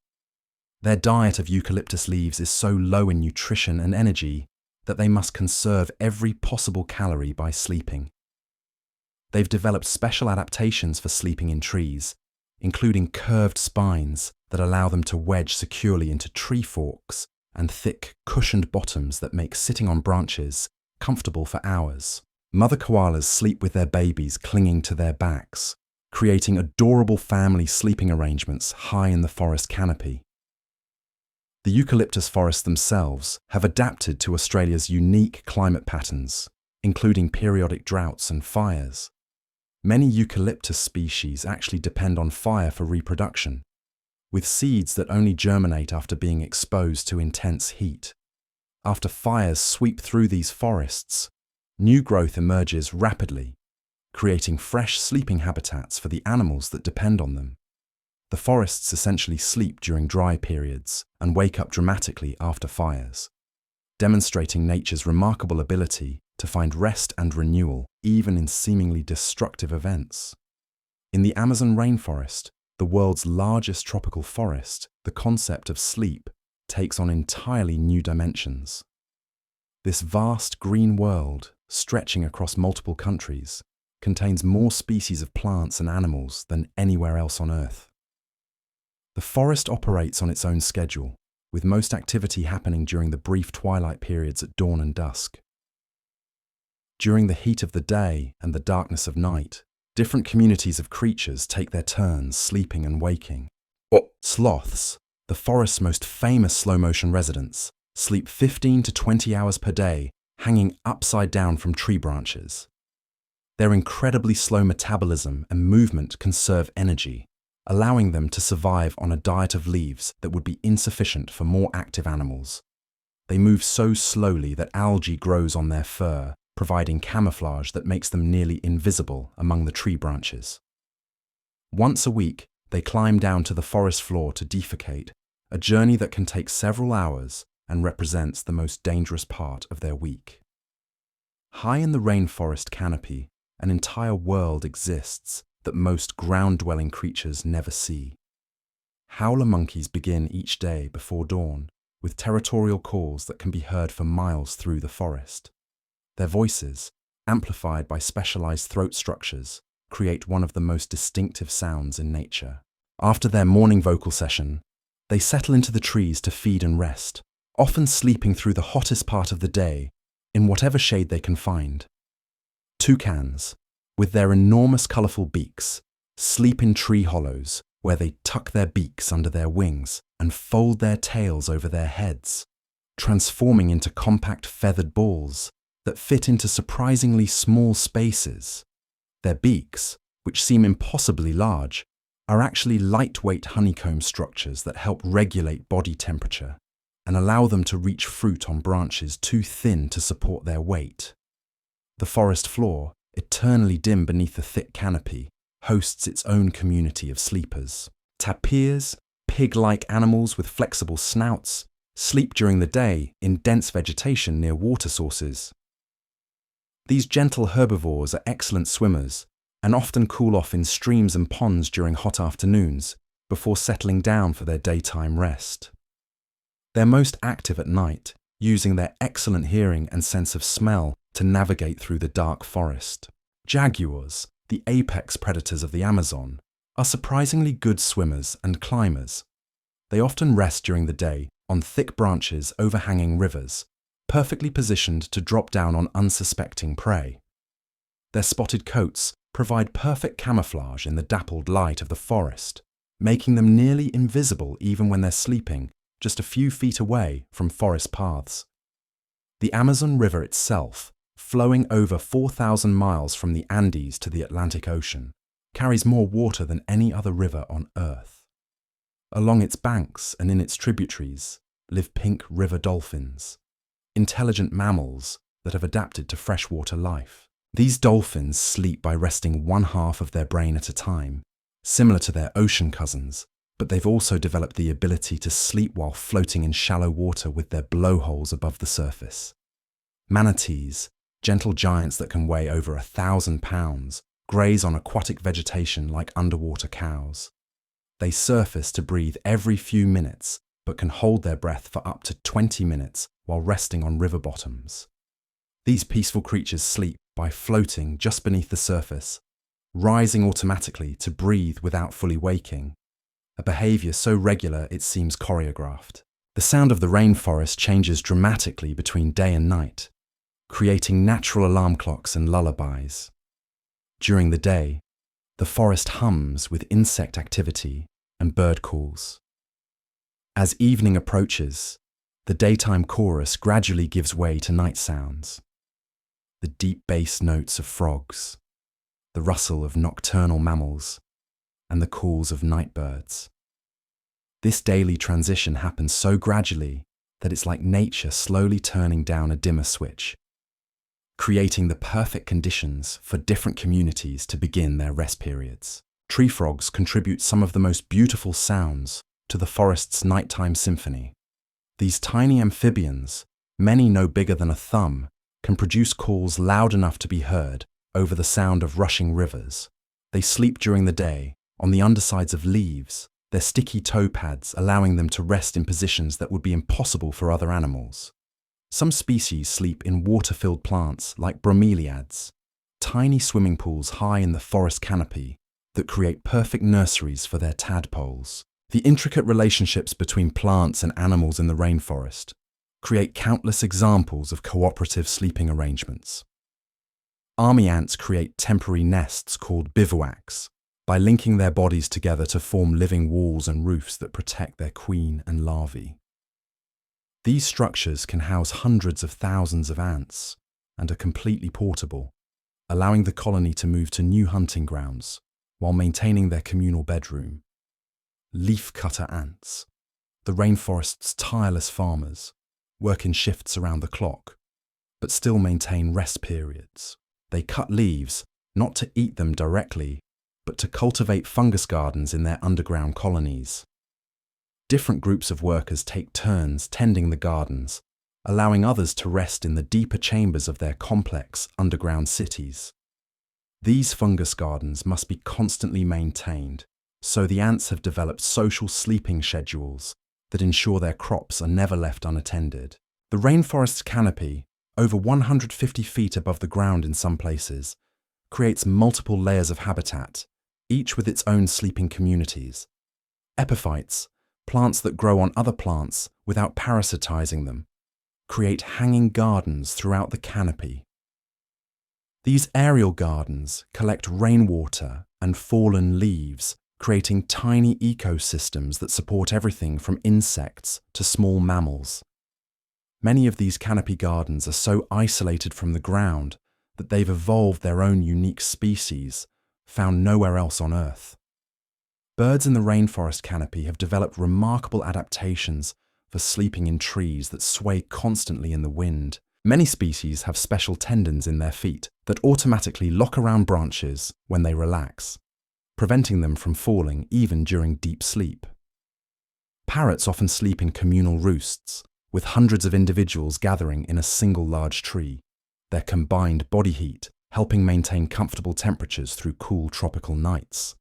Their diet of eucalyptus leaves is so low in nutrition and energy that they must conserve every possible calorie by sleeping. They've developed special adaptations for sleeping in trees, including curved spines that allow them to wedge securely into tree forks and thick, cushioned bottoms that make sitting on branches comfortable for hours. Mother koalas sleep with their babies clinging to their backs, creating adorable family sleeping arrangements high in the forest canopy. The eucalyptus forests themselves have adapted to Australia's unique climate patterns, including periodic droughts and fires. Many eucalyptus species actually depend on fire for reproduction, with seeds that only germinate after being exposed to intense heat. After fires sweep through these forests, new growth emerges rapidly, creating fresh sleeping habitats for the animals that depend on them. The forests essentially sleep during dry periods and wake up dramatically after fires, demonstrating nature's remarkable ability to find rest and renewal even in seemingly destructive events. In the Amazon rainforest, the world's largest tropical forest, the concept of sleep takes on entirely new dimensions. This vast green world, stretching across multiple countries, contains more species of plants and animals than anywhere else on Earth. The forest operates on its own schedule, with most activity happening during the brief twilight periods at dawn and dusk. During the heat of the day and the darkness of night, different communities of creatures take their turns sleeping and waking. Sloths, the forest's most famous slow-motion residents, sleep 15 to 20 hours per day, hanging upside down from tree branches. Their incredibly slow metabolism and movement conserve energy, allowing them to survive on a diet of leaves that would be insufficient for more active animals. They move so slowly that algae grows on their fur, providing camouflage that makes them nearly invisible among the tree branches. Once a week, they climb down to the forest floor to defecate, a journey that can take several hours and represents the most dangerous part of their week. High in the rainforest canopy, an entire world exists that most ground-dwelling creatures never see. Howler monkeys begin each day before dawn with territorial calls that can be heard for miles through the forest. Their voices, amplified by specialized throat structures, create one of the most distinctive sounds in nature. After their morning vocal session, they settle into the trees to feed and rest, often sleeping through the hottest part of the day in whatever shade they can find. Toucans, with their enormous colorful beaks, sleep in tree hollows where they tuck their beaks under their wings and fold their tails over their heads, transforming into compact feathered balls that fit into surprisingly small spaces. Their beaks, which seem impossibly large, are actually lightweight honeycomb structures that help regulate body temperature and allow them to reach fruit on branches too thin to support their weight. The forest floor, eternally dim beneath the thick canopy, hosts its own community of sleepers. Tapirs, pig-like animals with flexible snouts, sleep during the day in dense vegetation near water sources. These gentle herbivores are excellent swimmers and often cool off in streams and ponds during hot afternoons before settling down for their daytime rest. They're most active at night, using their excellent hearing and sense of smell to navigate through the dark forest. Jaguars, the apex predators of the Amazon, are surprisingly good swimmers and climbers. They often rest during the day on thick branches overhanging rivers, perfectly positioned to drop down on unsuspecting prey. Their spotted coats provide perfect camouflage in the dappled light of the forest, making them nearly invisible even when they're sleeping just a few feet away from forest paths. The Amazon River itself, flowing over 4,000 miles from the Andes to the Atlantic Ocean, carries more water than any other river on Earth. Along its banks and in its tributaries live pink river dolphins, intelligent mammals that have adapted to freshwater life. These dolphins sleep by resting one half of their brain at a time, similar to their ocean cousins, but they've also developed the ability to sleep while floating in shallow water with their blowholes above the surface. Manatees, gentle giants that can weigh over 1,000 pounds, graze on aquatic vegetation like underwater cows. They surface to breathe every few minutes, but can hold their breath for up to 20 minutes while resting on river bottoms. These peaceful creatures sleep by floating just beneath the surface, rising automatically to breathe without fully waking, a behavior so regular it seems choreographed. The sound of the rainforest changes dramatically between day and night, creating natural alarm clocks and lullabies. During the day, the forest hums with insect activity and bird calls. As evening approaches, the daytime chorus gradually gives way to night sounds. The deep bass notes of frogs, the rustle of nocturnal mammals, and the calls of night birds. This daily transition happens so gradually that it's like nature slowly turning down a dimmer switch, creating the perfect conditions for different communities to begin their rest periods. Tree frogs contribute some of the most beautiful sounds to the forest's nighttime symphony. These tiny amphibians, many no bigger than a thumb, can produce calls loud enough to be heard over the sound of rushing rivers. They sleep during the day on the undersides of leaves, their sticky toe pads allowing them to rest in positions that would be impossible for other animals. Some species sleep in water-filled plants like bromeliads, tiny swimming pools high in the forest canopy that create perfect nurseries for their tadpoles. The intricate relationships between plants and animals in the rainforest create countless examples of cooperative sleeping arrangements. Army ants create temporary nests called bivouacs by linking their bodies together to form living walls and roofs that protect their queen and larvae. These structures can house hundreds of thousands of ants and are completely portable, allowing the colony to move to new hunting grounds while maintaining their communal bedroom. Leafcutter ants, the rainforest's tireless farmers, work in shifts around the clock, but still maintain rest periods. They cut leaves, not to eat them directly, but to cultivate fungus gardens in their underground colonies. Different groups of workers take turns tending the gardens, allowing others to rest in the deeper chambers of their complex underground cities. These fungus gardens must be constantly maintained, so the ants have developed social sleeping schedules that ensure their crops are never left unattended. The rainforest's canopy, over 150 feet above the ground in some places, creates multiple layers of habitat, each with its own sleeping communities. Epiphytes, plants that grow on other plants without parasitizing them, create hanging gardens throughout the canopy. These aerial gardens collect rainwater and fallen leaves, creating tiny ecosystems that support everything from insects to small mammals. Many of these canopy gardens are so isolated from the ground that they've evolved their own unique species, found nowhere else on Earth. Birds in the rainforest canopy have developed remarkable adaptations for sleeping in trees that sway constantly in the wind. Many species have special tendons in their feet that automatically lock around branches when they relax, preventing them from falling even during deep sleep. Parrots often sleep in communal roosts, with hundreds of individuals gathering in a single large tree, their combined body heat helping maintain comfortable temperatures through cool tropical nights.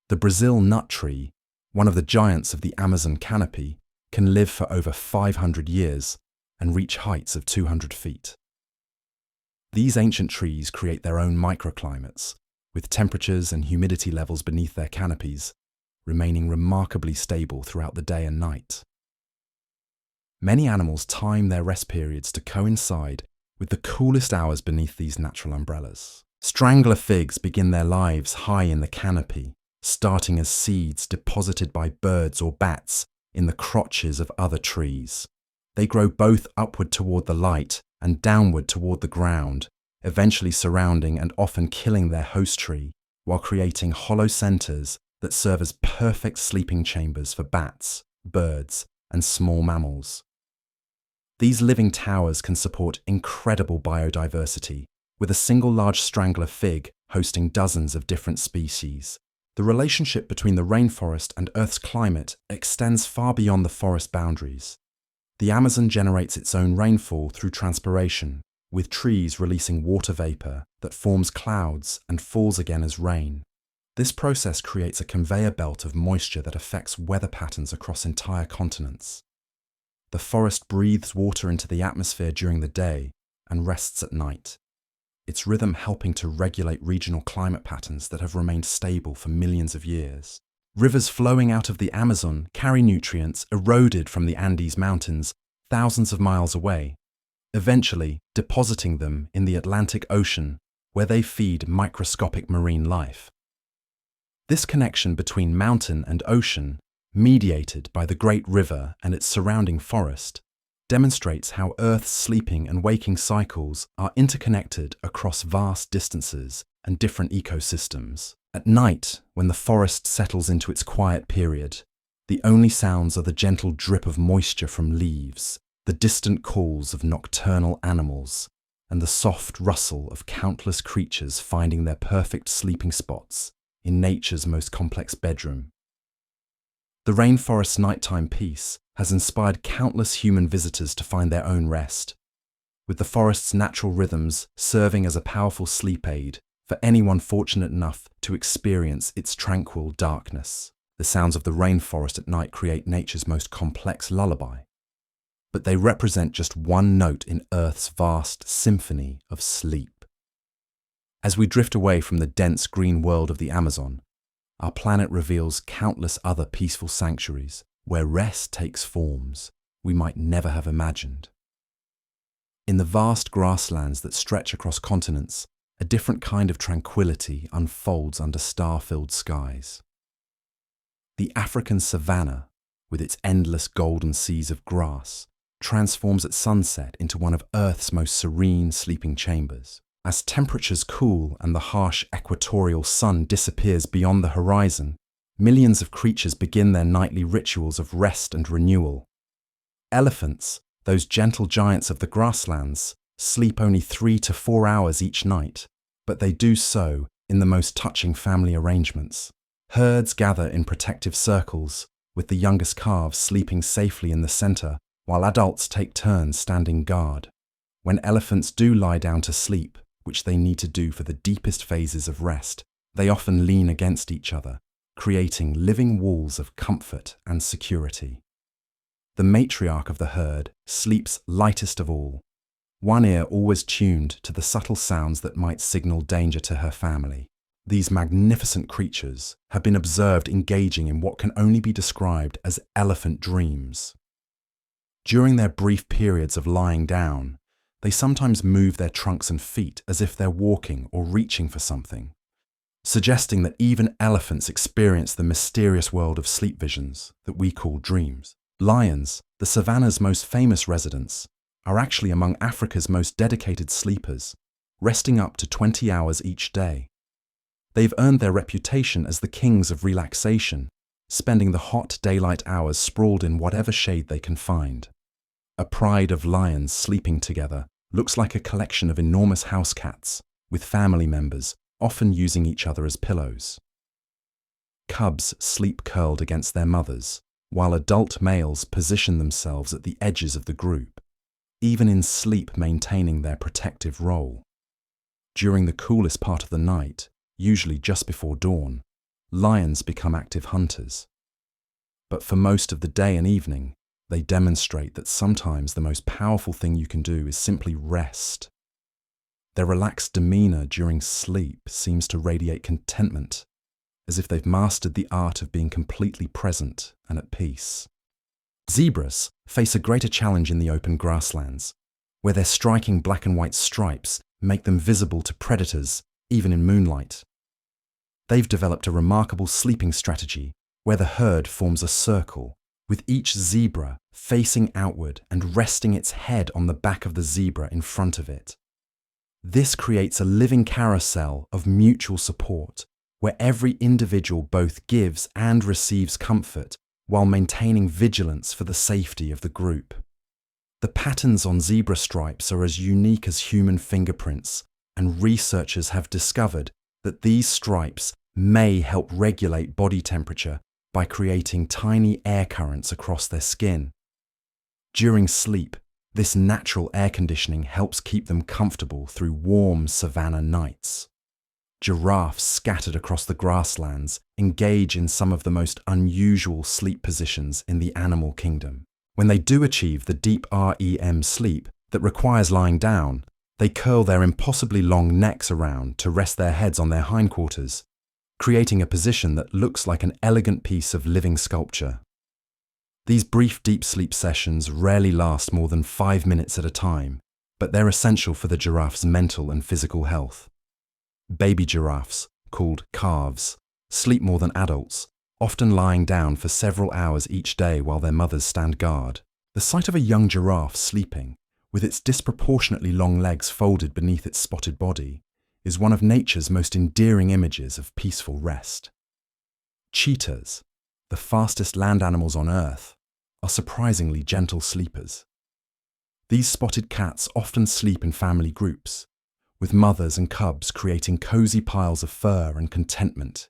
The Brazil nut tree, one of the giants of the Amazon canopy, can live for over 500 years and reach heights of 200 feet. These ancient trees create their own microclimates, with temperatures and humidity levels beneath their canopies remaining remarkably stable throughout the day and night. Many animals time their rest periods to coincide with the coolest hours beneath these natural umbrellas. Strangler figs begin their lives high in the canopy, starting as seeds deposited by birds or bats in the crotches of other trees. They grow both upward toward the light and downward toward the ground, eventually surrounding and often killing their host tree, while creating hollow centers that serve as perfect sleeping chambers for bats, birds, and small mammals. These living towers can support incredible biodiversity, with a single large strangler fig hosting dozens of different species. The relationship between the rainforest and Earth's climate extends far beyond the forest boundaries. The Amazon generates its own rainfall through transpiration, with trees releasing water vapor that forms clouds and falls again as rain. This process creates a conveyor belt of moisture that affects weather patterns across entire continents. The forest breathes water into the atmosphere during the day and rests at night, its rhythm helping to regulate regional climate patterns that have remained stable for millions of years. Rivers flowing out of the Amazon carry nutrients eroded from the Andes Mountains thousands of miles away, eventually depositing them in the Atlantic Ocean, where they feed microscopic marine life. This connection between mountain and ocean, mediated by the Great River and its surrounding forest, demonstrates how Earth's sleeping and waking cycles are interconnected across vast distances and different ecosystems. At night, when the forest settles into its quiet period, the only sounds are the gentle drip of moisture from leaves, the distant calls of nocturnal animals, and the soft rustle of countless creatures finding their perfect sleeping spots in nature's most complex bedroom. The rainforest's nighttime peace has inspired countless human visitors to find their own rest, with the forest's natural rhythms serving as a powerful sleep aid for anyone fortunate enough to experience its tranquil darkness. The sounds of the rainforest at night create nature's most complex lullaby, but they represent just one note in Earth's vast symphony of sleep. As we drift away from the dense green world of the Amazon, our planet reveals countless other peaceful sanctuaries where rest takes forms we might never have imagined. In the vast grasslands that stretch across continents, a different kind of tranquility unfolds under star-filled skies. The African savanna, with its endless golden seas of grass, transforms at sunset into one of Earth's most serene sleeping chambers. As temperatures cool and the harsh equatorial sun disappears beyond the horizon, millions of creatures begin their nightly rituals of rest and renewal. Elephants, those gentle giants of the grasslands, sleep only 3 to 4 hours each night, but they do so in the most touching family arrangements. Herds gather in protective circles, with the youngest calves sleeping safely in the center, while adults take turns standing guard. When elephants do lie down to sleep, which they need to do for the deepest phases of rest, they often lean against each other, creating living walls of comfort and security. The matriarch of the herd sleeps lightest of all, one ear always tuned to the subtle sounds that might signal danger to her family. These magnificent creatures have been observed engaging in what can only be described as elephant dreams. During their brief periods of lying down, they sometimes move their trunks and feet as if they're walking or reaching for something, suggesting that even elephants experience the mysterious world of sleep visions that we call dreams. Lions, the savanna's most famous residents, are actually among Africa's most dedicated sleepers, resting up to 20 hours each day. They've earned their reputation as the kings of relaxation, spending the hot daylight hours sprawled in whatever shade they can find. A pride of lions sleeping together looks like a collection of enormous house cats, with family members often using each other as pillows. Cubs sleep curled against their mothers, while adult males position themselves at the edges of the group, even in sleep maintaining their protective role. During the coolest part of the night, usually just before dawn, lions become active hunters. But for most of the day and evening, they demonstrate that sometimes the most powerful thing you can do is simply rest. Their relaxed demeanor during sleep seems to radiate contentment, as if they've mastered the art of being completely present and at peace. Zebras face a greater challenge in the open grasslands, where their striking black and white stripes make them visible to predators, even in moonlight. They've developed a remarkable sleeping strategy where the herd forms a circle, with each zebra facing outward and resting its head on the back of the zebra in front of it. This creates a living carousel of mutual support, where every individual both gives and receives comfort while maintaining vigilance for the safety of the group. The patterns on zebra stripes are as unique as human fingerprints, and researchers have discovered that these stripes may help regulate body temperature by creating tiny air currents across their skin. During sleep, this natural air conditioning helps keep them comfortable through warm savanna nights. Giraffes scattered across the grasslands engage in some of the most unusual sleep positions in the animal kingdom. When they do achieve the deep REM sleep that requires lying down, they curl their impossibly long necks around to rest their heads on their hindquarters, creating a position that looks like an elegant piece of living sculpture. These brief deep sleep sessions rarely last more than 5 minutes at a time, but they're essential for the giraffe's mental and physical health. Baby giraffes, called calves, sleep more than adults, often lying down for several hours each day while their mothers stand guard. The sight of a young giraffe sleeping, with its disproportionately long legs folded beneath its spotted body, is one of nature's most endearing images of peaceful rest. Cheetahs, the fastest land animals on Earth, are surprisingly gentle sleepers. These spotted cats often sleep in family groups, with mothers and cubs creating cozy piles of fur and contentment.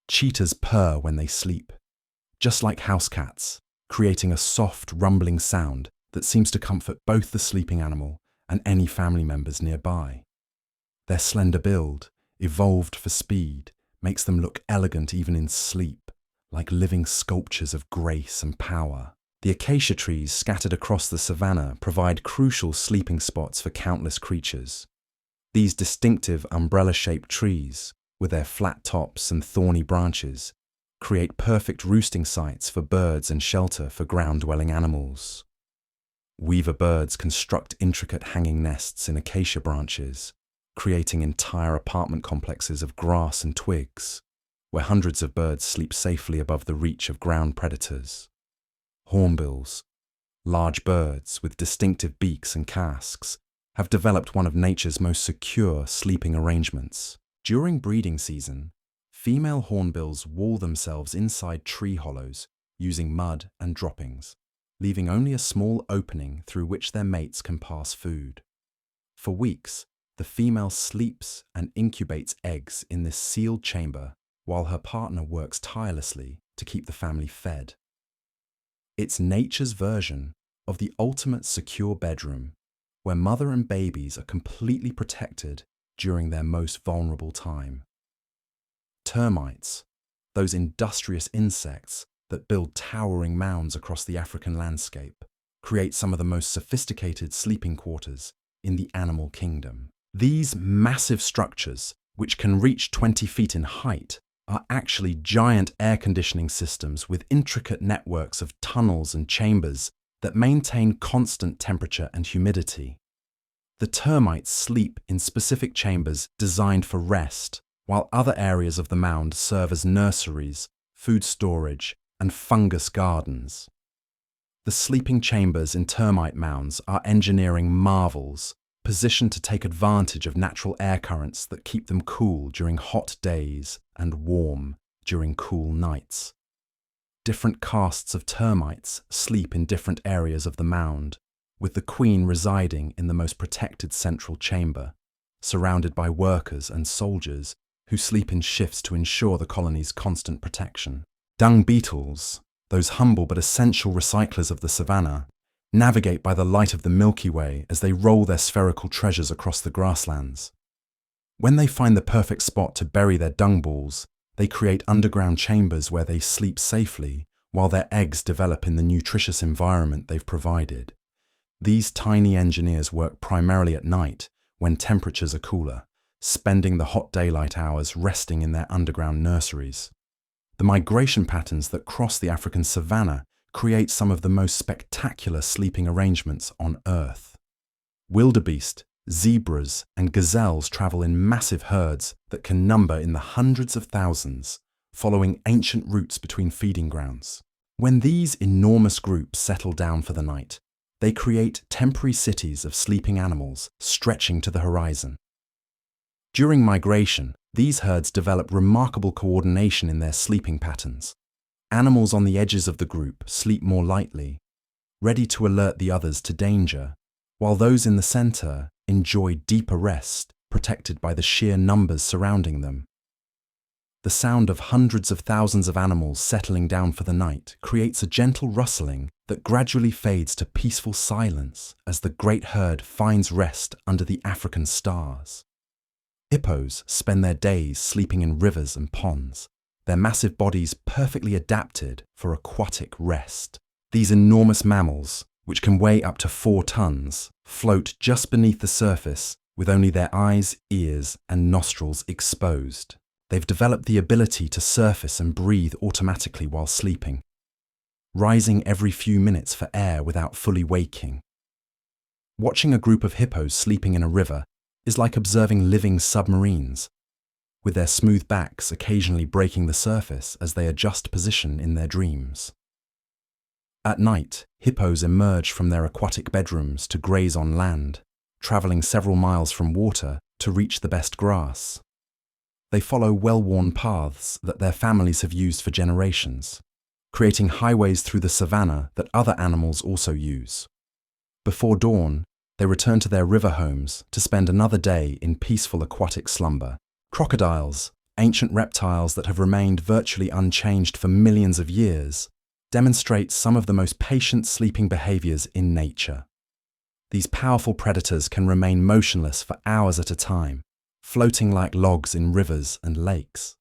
Cheetahs purr when they sleep, just like house cats, creating a soft, rumbling sound that seems to comfort both the sleeping animal and any family members nearby. Their slender build, evolved for speed, makes them look elegant even in sleep, like living sculptures of grace and power. The acacia trees scattered across the savanna provide crucial sleeping spots for countless creatures. These distinctive umbrella-shaped trees, with their flat tops and thorny branches, create perfect roosting sites for birds and shelter for ground-dwelling animals. Weaver birds construct intricate hanging nests in acacia branches, creating entire apartment complexes of grass and twigs, where hundreds of birds sleep safely above the reach of ground predators. Hornbills, large birds with distinctive beaks and casques, have developed one of nature's most secure sleeping arrangements. During breeding season, female hornbills wall themselves inside tree hollows using mud and droppings, leaving only a small opening through which their mates can pass food. For weeks, the female sleeps and incubates eggs in this sealed chamber while her partner works tirelessly to keep the family fed. It's nature's version of the ultimate secure bedroom, where mother and babies are completely protected during their most vulnerable time. Termites, those industrious insects that build towering mounds across the African landscape, create some of the most sophisticated sleeping quarters in the animal kingdom. These massive structures, which can reach 20 feet in height, are actually giant air conditioning systems with intricate networks of tunnels and chambers that maintain constant temperature and humidity. The termites sleep in specific chambers designed for rest, while other areas of the mound serve as nurseries, food storage, and fungus gardens. The sleeping chambers in termite mounds are engineering marvels, positioned to take advantage of natural air currents that keep them cool during hot days and warm during cool nights. Different castes of termites sleep in different areas of the mound, with the queen residing in the most protected central chamber, surrounded by workers and soldiers who sleep in shifts to ensure the colony's constant protection. Dung beetles, those humble but essential recyclers of the savanna, navigate by the light of the Milky Way as they roll their spherical treasures across the grasslands. When they find the perfect spot to bury their dung balls, they create underground chambers where they sleep safely while their eggs develop in the nutritious environment they've provided. These tiny engineers work primarily at night when temperatures are cooler, spending the hot daylight hours resting in their underground nurseries. The migration patterns that cross the African savanna create some of the most spectacular sleeping arrangements on Earth. Wildebeest, zebras, and gazelles travel in massive herds that can number in the hundreds of thousands, following ancient routes between feeding grounds. When these enormous groups settle down for the night, they create temporary cities of sleeping animals stretching to the horizon. During migration, these herds develop remarkable coordination in their sleeping patterns. Animals on the edges of the group sleep more lightly, ready to alert the others to danger, while those in the center enjoy deeper rest, protected by the sheer numbers surrounding them. The sound of hundreds of thousands of animals settling down for the night creates a gentle rustling that gradually fades to peaceful silence as the great herd finds rest under the African stars. Hippos spend their days sleeping in rivers and ponds, their massive bodies perfectly adapted for aquatic rest. These enormous mammals, which can weigh up to 4 tons, float just beneath the surface with only their eyes, ears, and nostrils exposed. They've developed the ability to surface and breathe automatically while sleeping, rising every few minutes for air without fully waking. Watching a group of hippos sleeping in a river is like observing living submarines, with their smooth backs occasionally breaking the surface as they adjust position in their dreams. At night, hippos emerge from their aquatic bedrooms to graze on land, traveling several miles from water to reach the best grass. They follow well-worn paths that their families have used for generations, creating highways through the savanna that other animals also use. Before dawn, they return to their river homes to spend another day in peaceful aquatic slumber. Crocodiles, ancient reptiles that have remained virtually unchanged for millions of years, demonstrate some of the most patient sleeping behaviors in nature. These powerful predators can remain motionless for hours at a time, floating like logs in rivers and lakes.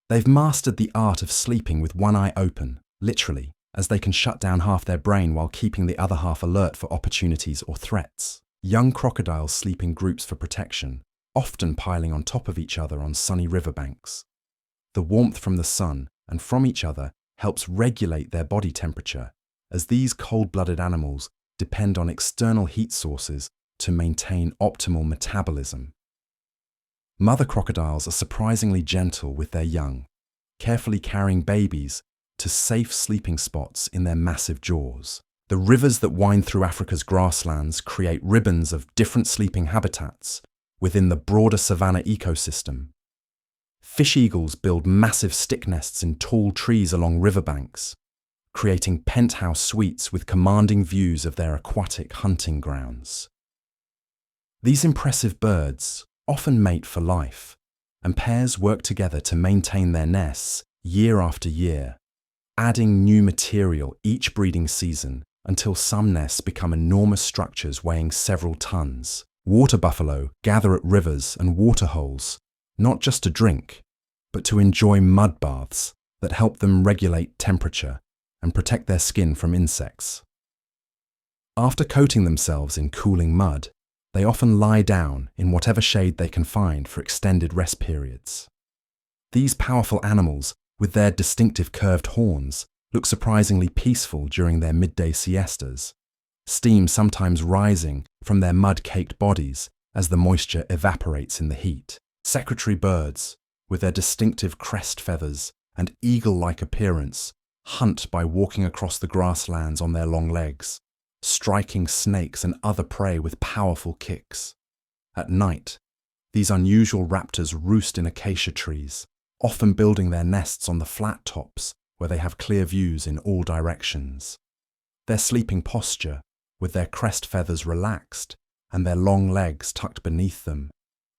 They've mastered the art of sleeping with one eye open, literally, as they can shut down half their brain while keeping the other half alert for opportunities or threats. Young crocodiles sleep in groups for protection, often piling on top of each other on sunny riverbanks. The warmth from the sun and from each other helps regulate their body temperature, as these cold-blooded animals depend on external heat sources to maintain optimal metabolism. Mother crocodiles are surprisingly gentle with their young, carefully carrying babies to safe sleeping spots in their massive jaws. The rivers that wind through Africa's grasslands create ribbons of different sleeping habitats within the broader savanna ecosystem. Fish eagles build massive stick nests in tall trees along riverbanks, creating penthouse suites with commanding views of their aquatic hunting grounds. These impressive birds often mate for life, and pairs work together to maintain their nests year after year, adding new material each breeding season until some nests become enormous structures weighing several tons. Water buffalo gather at rivers and waterholes, not just to drink, but to enjoy mud baths that help them regulate temperature and protect their skin from insects. After coating themselves in cooling mud, they often lie down in whatever shade they can find for extended rest periods. These powerful animals, with their distinctive curved horns, look surprisingly peaceful during their midday siestas, steam sometimes rising from their mud-caked bodies as the moisture evaporates in the heat. Secretary birds, with their distinctive crest feathers and eagle-like appearance, hunt by walking across the grasslands on their long legs, striking snakes and other prey with powerful kicks. At night, these unusual raptors roost in acacia trees, often building their nests on the flat tops where they have clear views in all directions. Their sleeping posture, with their crest feathers relaxed and their long legs tucked beneath them,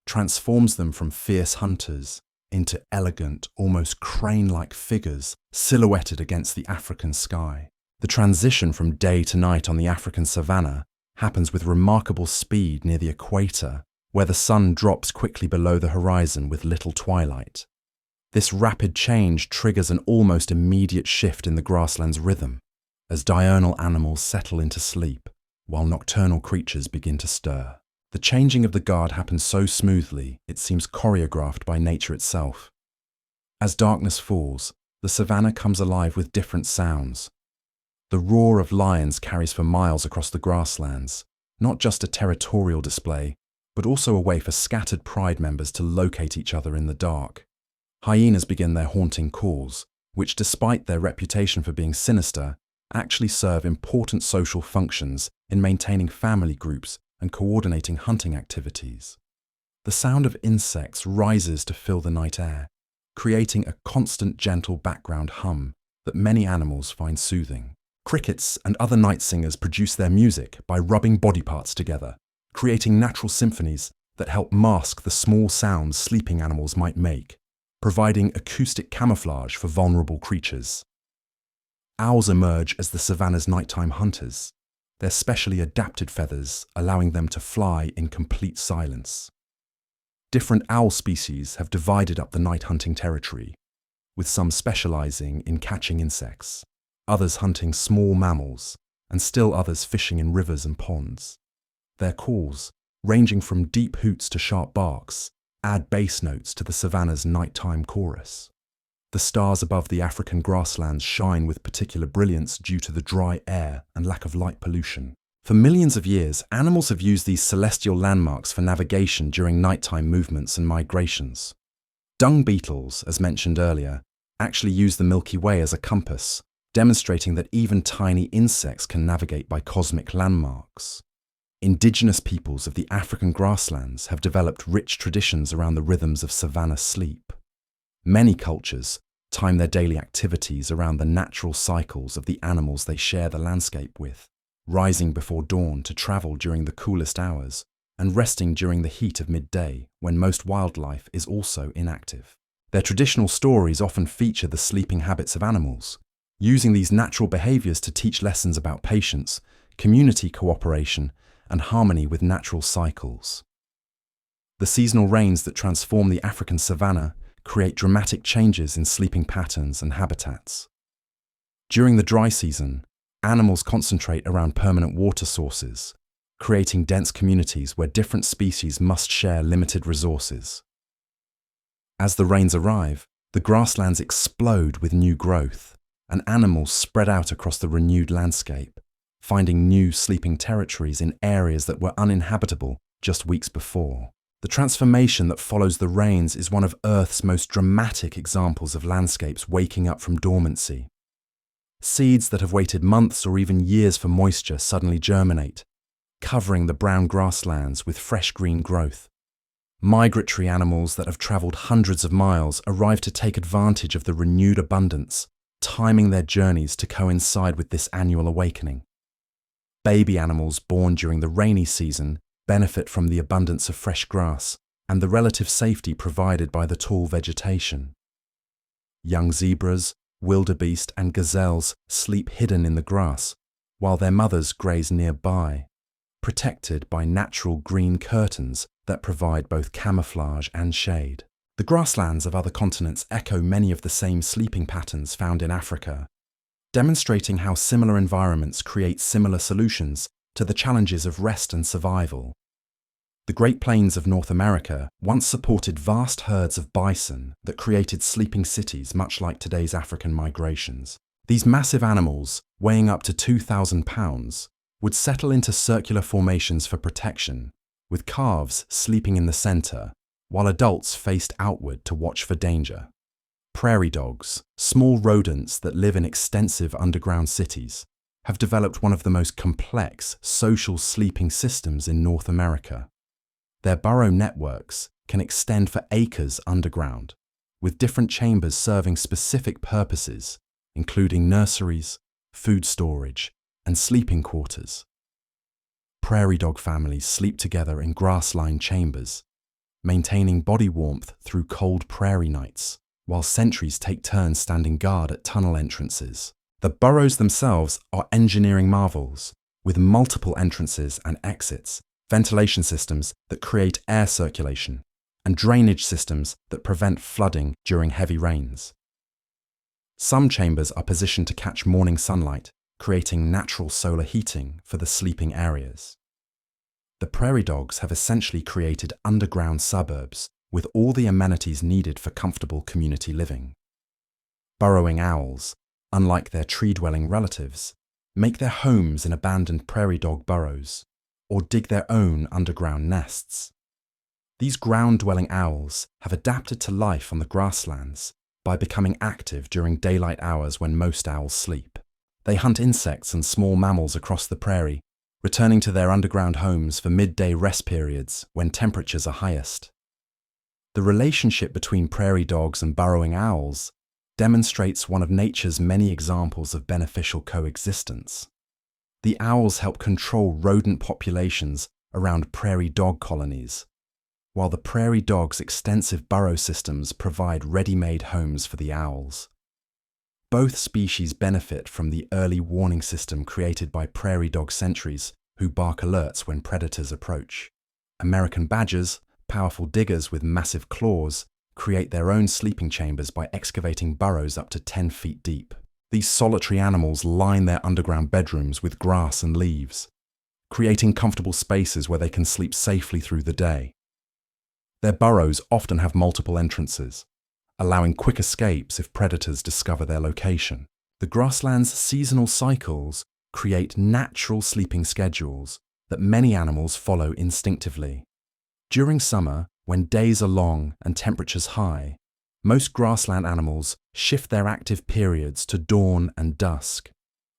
transforms them from fierce hunters into elegant, almost crane-like figures silhouetted against the African sky. The transition from day to night on the African savanna happens with remarkable speed near the equator, where the sun drops quickly below the horizon with little twilight. This rapid change triggers an almost immediate shift in the grassland's rhythm, as diurnal animals settle into sleep, while nocturnal creatures begin to stir. The changing of the guard happens so smoothly, it seems choreographed by nature itself. As darkness falls, the savanna comes alive with different sounds. The roar of lions carries for miles across the grasslands, not just a territorial display, but also a way for scattered pride members to locate each other in the dark. Hyenas begin their haunting calls, which, despite their reputation for being sinister, actually serve important social functions in maintaining family groups and coordinating hunting activities. The sound of insects rises to fill the night air, creating a constant gentle background hum that many animals find soothing. Crickets and other night singers produce their music by rubbing body parts together, creating natural symphonies that help mask the small sounds sleeping animals might make, providing acoustic camouflage for vulnerable creatures. Owls emerge as the savanna's nighttime hunters, their specially adapted feathers allowing them to fly in complete silence. Different owl species have divided up the night hunting territory, with some specializing in catching insects, others hunting small mammals, and still others fishing in rivers and ponds. Their calls, ranging from deep hoots to sharp barks, add bass notes to the savanna's nighttime chorus. The stars above the African grasslands shine with particular brilliance due to the dry air and lack of light pollution. For millions of years, animals have used these celestial landmarks for navigation during nighttime movements and migrations. Dung beetles, as mentioned earlier, actually use the Milky Way as a compass, demonstrating that even tiny insects can navigate by cosmic landmarks. Indigenous peoples of the African grasslands have developed rich traditions around the rhythms of savanna sleep. Many cultures time their daily activities around the natural cycles of the animals they share the landscape with, rising before dawn to travel during the coolest hours, and resting during the heat of midday when most wildlife is also inactive. Their traditional stories often feature the sleeping habits of animals, using these natural behaviors to teach lessons about patience, community cooperation, and harmony with natural cycles. The seasonal rains that transform the African savanna create dramatic changes in sleeping patterns and habitats. During the dry season, animals concentrate around permanent water sources, creating dense communities where different species must share limited resources. As the rains arrive, the grasslands explode with new growth, and animals spread out across the renewed landscape, finding new sleeping territories in areas that were uninhabitable just weeks before. The transformation that follows the rains is one of Earth's most dramatic examples of landscapes waking up from dormancy. Seeds that have waited months or even years for moisture suddenly germinate, covering the brown grasslands with fresh green growth. Migratory animals that have travelled hundreds of miles arrive to take advantage of the renewed abundance, timing their journeys to coincide with this annual awakening. Baby animals born during the rainy season benefit from the abundance of fresh grass and the relative safety provided by the tall vegetation. Young zebras, wildebeest, and gazelles sleep hidden in the grass, while their mothers graze nearby, protected by natural green curtains that provide both camouflage and shade. The grasslands of other continents echo many of the same sleeping patterns found in Africa, demonstrating how similar environments create similar solutions to the challenges of rest and survival. The Great Plains of North America once supported vast herds of bison that created sleeping cities much like today's African migrations. These massive animals, weighing up to 2,000 pounds, would settle into circular formations for protection, with calves sleeping in the center, while adults faced outward to watch for danger. Prairie dogs, small rodents that live in extensive underground cities, have developed one of the most complex social sleeping systems in North America. Their burrow networks can extend for acres underground, with different chambers serving specific purposes, including nurseries, food storage, and sleeping quarters. Prairie dog families sleep together in grass-lined chambers, maintaining body warmth through cold prairie nights, while sentries take turns standing guard at tunnel entrances. The burrows themselves are engineering marvels, with multiple entrances and exits, ventilation systems that create air circulation, and drainage systems that prevent flooding during heavy rains. Some chambers are positioned to catch morning sunlight, creating natural solar heating for the sleeping areas. The prairie dogs have essentially created underground suburbs with all the amenities needed for comfortable community living. Burrowing owls, unlike their tree-dwelling relatives, make their homes in abandoned prairie dog burrows, or dig their own underground nests. These ground-dwelling owls have adapted to life on the grasslands by becoming active during daylight hours when most owls sleep. They hunt insects and small mammals across the prairie, returning to their underground homes for midday rest periods when temperatures are highest. The relationship between prairie dogs and burrowing owls demonstrates one of nature's many examples of beneficial coexistence. The owls help control rodent populations around prairie dog colonies, while the prairie dog's extensive burrow systems provide ready-made homes for the owls. Both species benefit from the early warning system created by prairie dog sentries who bark alerts when predators approach. American badgers, powerful diggers with massive claws, create their own sleeping chambers by excavating burrows up to 10 feet deep. These solitary animals line their underground bedrooms with grass and leaves, creating comfortable spaces where they can sleep safely through the day. Their burrows often have multiple entrances, allowing quick escapes if predators discover their location. The grassland's seasonal cycles create natural sleeping schedules that many animals follow instinctively. During summer, when days are long and temperatures high, most grassland animals shift their active periods to dawn and dusk,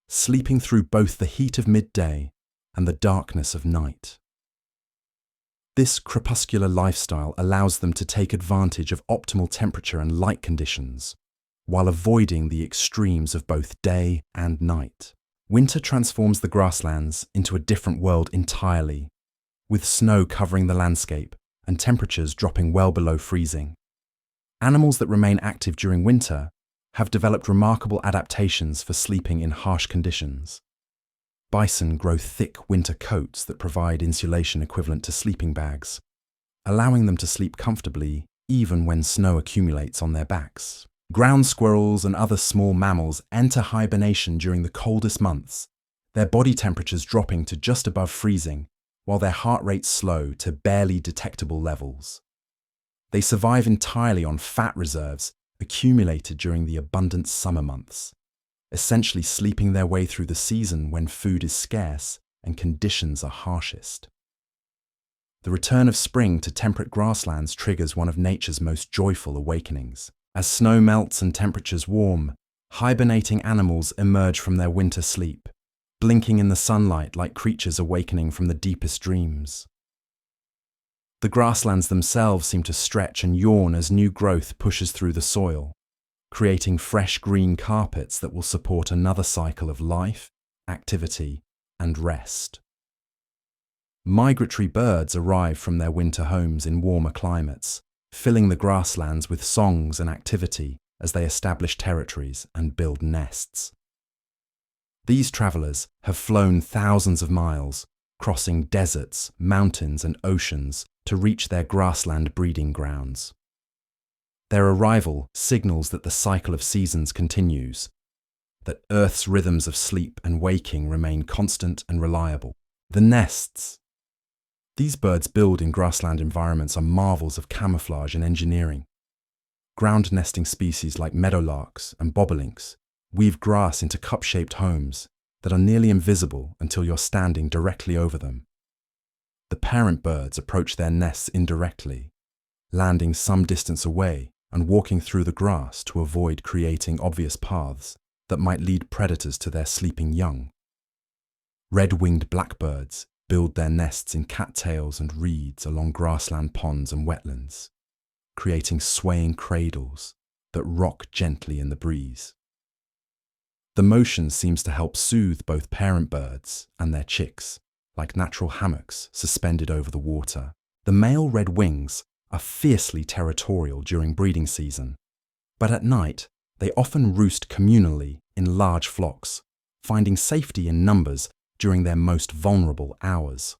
sleeping through both the heat of midday and the darkness of night. This crepuscular lifestyle allows them to take advantage of optimal temperature and light conditions, while avoiding the extremes of both day and night. Winter transforms the grasslands into a different world entirely, with snow covering the landscape and temperatures dropping well below freezing. Animals that remain active during winter have developed remarkable adaptations for sleeping in harsh conditions. Bison grow thick winter coats that provide insulation equivalent to sleeping bags, allowing them to sleep comfortably even when snow accumulates on their backs. Ground squirrels and other small mammals enter hibernation during the coldest months, their body temperatures dropping to just above freezing, while their heart rates slow to barely detectable levels. They survive entirely on fat reserves accumulated during the abundant summer months, essentially sleeping their way through the season when food is scarce and conditions are harshest. The return of spring to temperate grasslands triggers one of nature's most joyful awakenings. As snow melts and temperatures warm, hibernating animals emerge from their winter sleep, blinking in the sunlight like creatures awakening from the deepest dreams. The grasslands themselves seem to stretch and yawn as new growth pushes through the soil, creating fresh green carpets that will support another cycle of life, activity, and rest. Migratory birds arrive from their winter homes in warmer climates, filling the grasslands with songs and activity as they establish territories and build nests. These travelers have flown thousands of miles, crossing deserts, mountains, and oceans to reach their grassland breeding grounds. Their arrival signals that the cycle of seasons continues, that Earth's rhythms of sleep and waking remain constant and reliable. The nests. These birds build in grassland environments are marvels of camouflage and engineering. Ground nesting species like meadowlarks and bobolinks weave grass into cup-shaped homes that are nearly invisible until you're standing directly over them. The parent birds approach their nests indirectly, landing some distance away and walking through the grass to avoid creating obvious paths that might lead predators to their sleeping young. Red-winged blackbirds build their nests in cattails and reeds along grassland ponds and wetlands, creating swaying cradles that rock gently in the breeze. The motion seems to help soothe both parent birds and their chicks, like natural hammocks suspended over the water. The male red-wings are fiercely territorial during breeding season, but at night they often roost communally in large flocks, finding safety in numbers during their most vulnerable hours.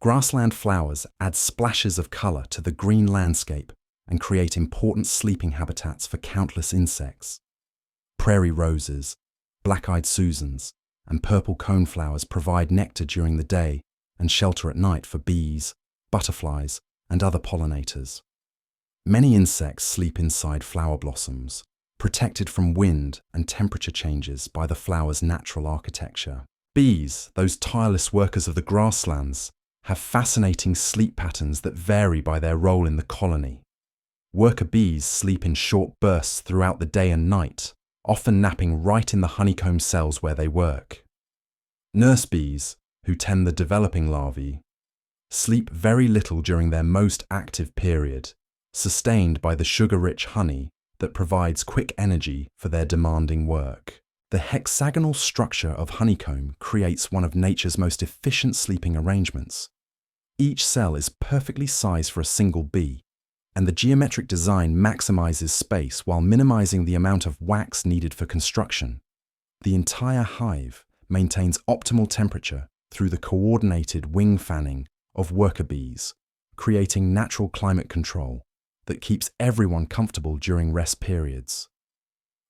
Grassland flowers add splashes of colour to the green landscape and create important sleeping habitats for countless insects. Prairie roses, black-eyed Susans, and purple coneflowers provide nectar during the day and shelter at night for bees, butterflies, and other pollinators. Many insects sleep inside flower blossoms, protected from wind and temperature changes by the flower's natural architecture. Bees, those tireless workers of the grasslands, have fascinating sleep patterns that vary by their role in the colony. Worker bees sleep in short bursts throughout the day and night, often napping right in the honeycomb cells where they work. Nurse bees, who tend the developing larvae, sleep very little during their most active period, sustained by the sugar-rich honey that provides quick energy for their demanding work. The hexagonal structure of honeycomb creates one of nature's most efficient sleeping arrangements. Each cell is perfectly sized for a single bee, and the geometric design maximizes space while minimizing the amount of wax needed for construction. The entire hive maintains optimal temperature through the coordinated wing fanning of worker bees, creating natural climate control that keeps everyone comfortable during rest periods.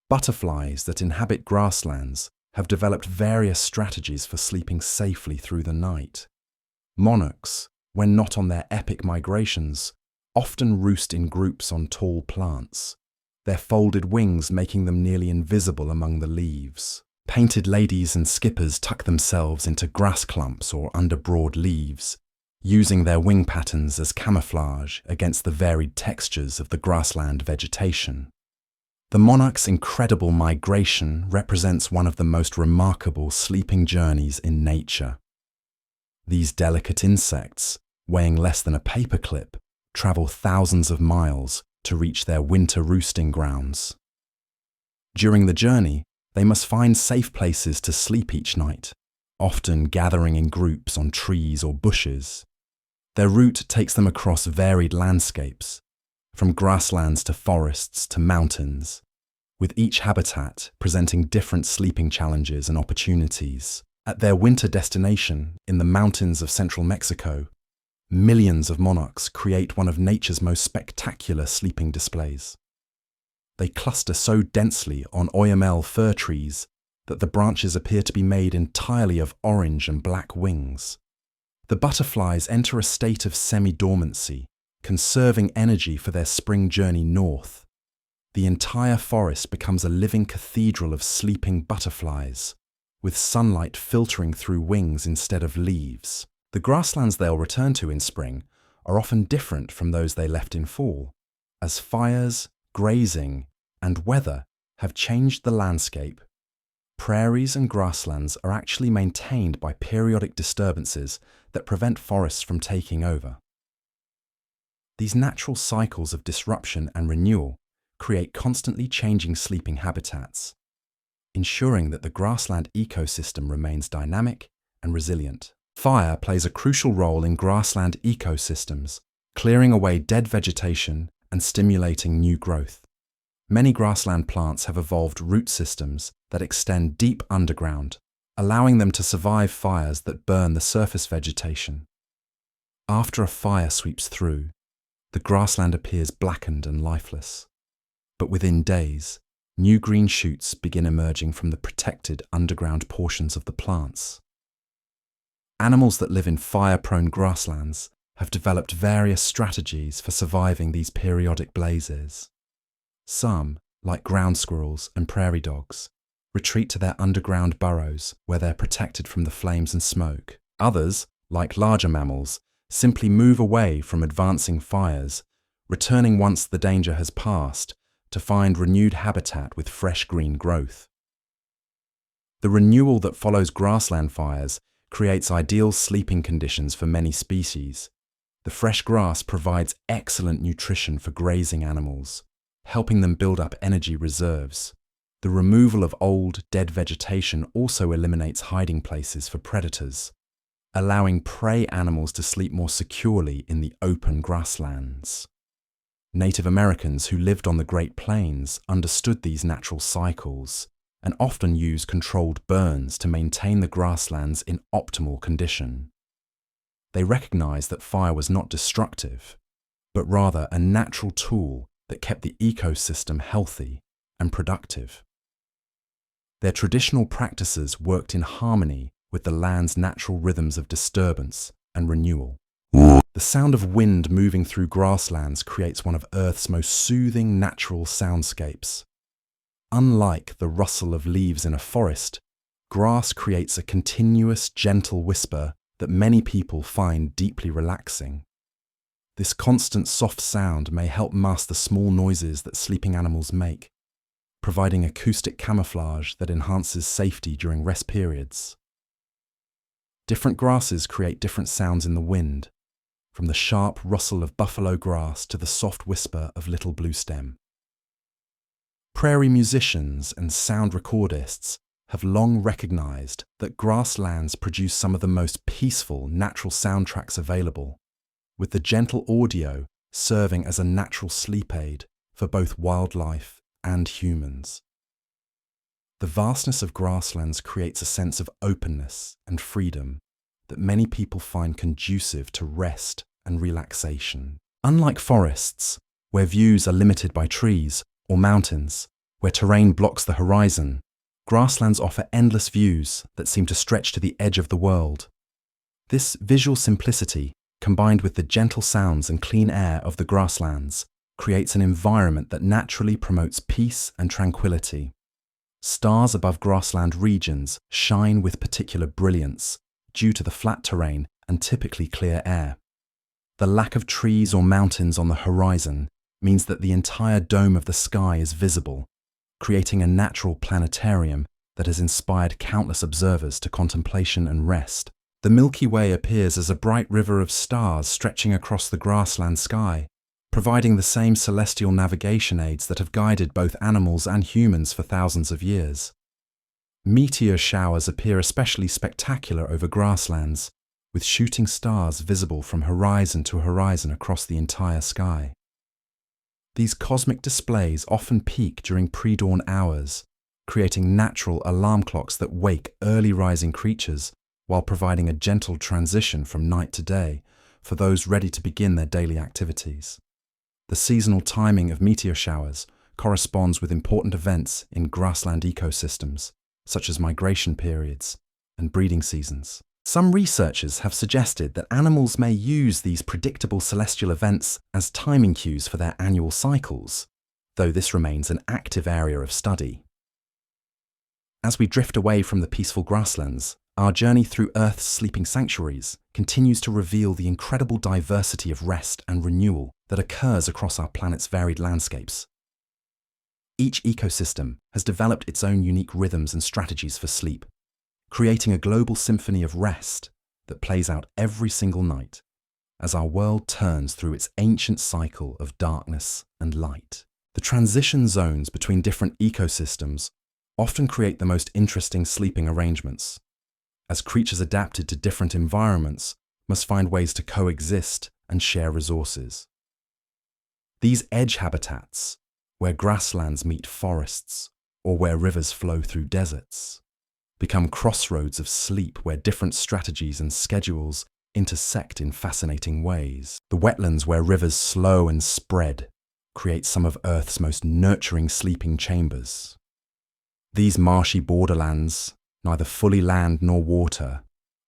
Butterflies that inhabit grasslands have developed various strategies for sleeping safely through the night. Monarchs, when not on their epic migrations, often roost in groups on tall plants, their folded wings making them nearly invisible among the leaves. Painted ladies and skippers tuck themselves into grass clumps or under broad leaves, using their wing patterns as camouflage against the varied textures of the grassland vegetation. The monarch's incredible migration represents one of the most remarkable sleeping journeys in nature. These delicate insects, weighing less than a paperclip, travel thousands of miles to reach their winter roosting grounds. During the journey, they must find safe places to sleep each night, often gathering in groups on trees or bushes. Their route takes them across varied landscapes, from grasslands to forests to mountains, with each habitat presenting different sleeping challenges and opportunities. At their winter destination in the mountains of central Mexico, millions of monarchs create one of nature's most spectacular sleeping displays. They cluster so densely on Oyamel fir trees that the branches appear to be made entirely of orange and black wings. The butterflies enter a state of semi-dormancy, conserving energy for their spring journey north. The entire forest becomes a living cathedral of sleeping butterflies, with sunlight filtering through wings instead of leaves. The grasslands they'll return to in spring are often different from those they left in fall, as fires, grazing, and weather have changed the landscape. Prairies and grasslands are actually maintained by periodic disturbances that prevent forests from taking over. These natural cycles of disruption and renewal create constantly changing sleeping habitats, ensuring that the grassland ecosystem remains dynamic and resilient. Fire plays a crucial role in grassland ecosystems, clearing away dead vegetation and stimulating new growth. Many grassland plants have evolved root systems that extend deep underground, allowing them to survive fires that burn the surface vegetation. After a fire sweeps through, the grassland appears blackened and lifeless. But within days, new green shoots begin emerging from the protected underground portions of the plants. Animals that live in fire-prone grasslands have developed various strategies for surviving these periodic blazes. Some, like ground squirrels and prairie dogs, retreat to their underground burrows where they're protected from the flames and smoke. Others, like larger mammals, simply move away from advancing fires, returning once the danger has passed to find renewed habitat with fresh green growth. The renewal that follows grassland fires creates ideal sleeping conditions for many species. The fresh grass provides excellent nutrition for grazing animals, helping them build up energy reserves. The removal of old, dead vegetation also eliminates hiding places for predators, allowing prey animals to sleep more securely in the open grasslands. Native Americans who lived on the Great Plains understood these natural cycles and often used controlled burns to maintain the grasslands in optimal condition. They recognized that fire was not destructive, but rather a natural tool that kept the ecosystem healthy and productive. Their traditional practices worked in harmony with the land's natural rhythms of disturbance and renewal. The sound of wind moving through grasslands creates one of Earth's most soothing natural soundscapes. Unlike the rustle of leaves in a forest, grass creates a continuous, gentle whisper that many people find deeply relaxing. This constant soft sound may help mask the small noises that sleeping animals make, providing acoustic camouflage that enhances safety during rest periods. Different grasses create different sounds in the wind, from the sharp rustle of buffalo grass to the soft whisper of little bluestem. Prairie musicians and sound recordists have long recognized that grasslands produce some of the most peaceful natural soundtracks available, with the gentle audio serving as a natural sleep aid for both wildlife and humans. The vastness of grasslands creates a sense of openness and freedom that many people find conducive to rest and relaxation. Unlike forests, where views are limited by trees, or mountains, where terrain blocks the horizon, grasslands offer endless views that seem to stretch to the edge of the world. This visual simplicity, combined with the gentle sounds and clean air of the grasslands, creates an environment that naturally promotes peace and tranquility. Stars above grassland regions shine with particular brilliance due to the flat terrain and typically clear air. The lack of trees or mountains on the horizon means that the entire dome of the sky is visible, creating a natural planetarium that has inspired countless observers to contemplation and rest. The Milky Way appears as a bright river of stars stretching across the grassland sky, providing the same celestial navigation aids that have guided both animals and humans for thousands of years. Meteor showers appear especially spectacular over grasslands, with shooting stars visible from horizon to horizon across the entire sky. These cosmic displays often peak during pre-dawn hours, creating natural alarm clocks that wake early rising creatures while providing a gentle transition from night to day for those ready to begin their daily activities. The seasonal timing of meteor showers corresponds with important events in grassland ecosystems, such as migration periods and breeding seasons. Some researchers have suggested that animals may use these predictable celestial events as timing cues for their annual cycles, though this remains an active area of study. As we drift away from the peaceful grasslands, our journey through Earth's sleeping sanctuaries continues to reveal the incredible diversity of rest and renewal that occurs across our planet's varied landscapes. Each ecosystem has developed its own unique rhythms and strategies for sleep, creating a global symphony of rest that plays out every single night as our world turns through its ancient cycle of darkness and light. The transition zones between different ecosystems often create the most interesting sleeping arrangements, as creatures adapted to different environments must find ways to coexist and share resources. These edge habitats, where grasslands meet forests or where rivers flow through deserts, become crossroads of sleep where different strategies and schedules intersect in fascinating ways. The wetlands where rivers slow and spread create some of Earth's most nurturing sleeping chambers. These marshy borderlands, neither fully land nor water,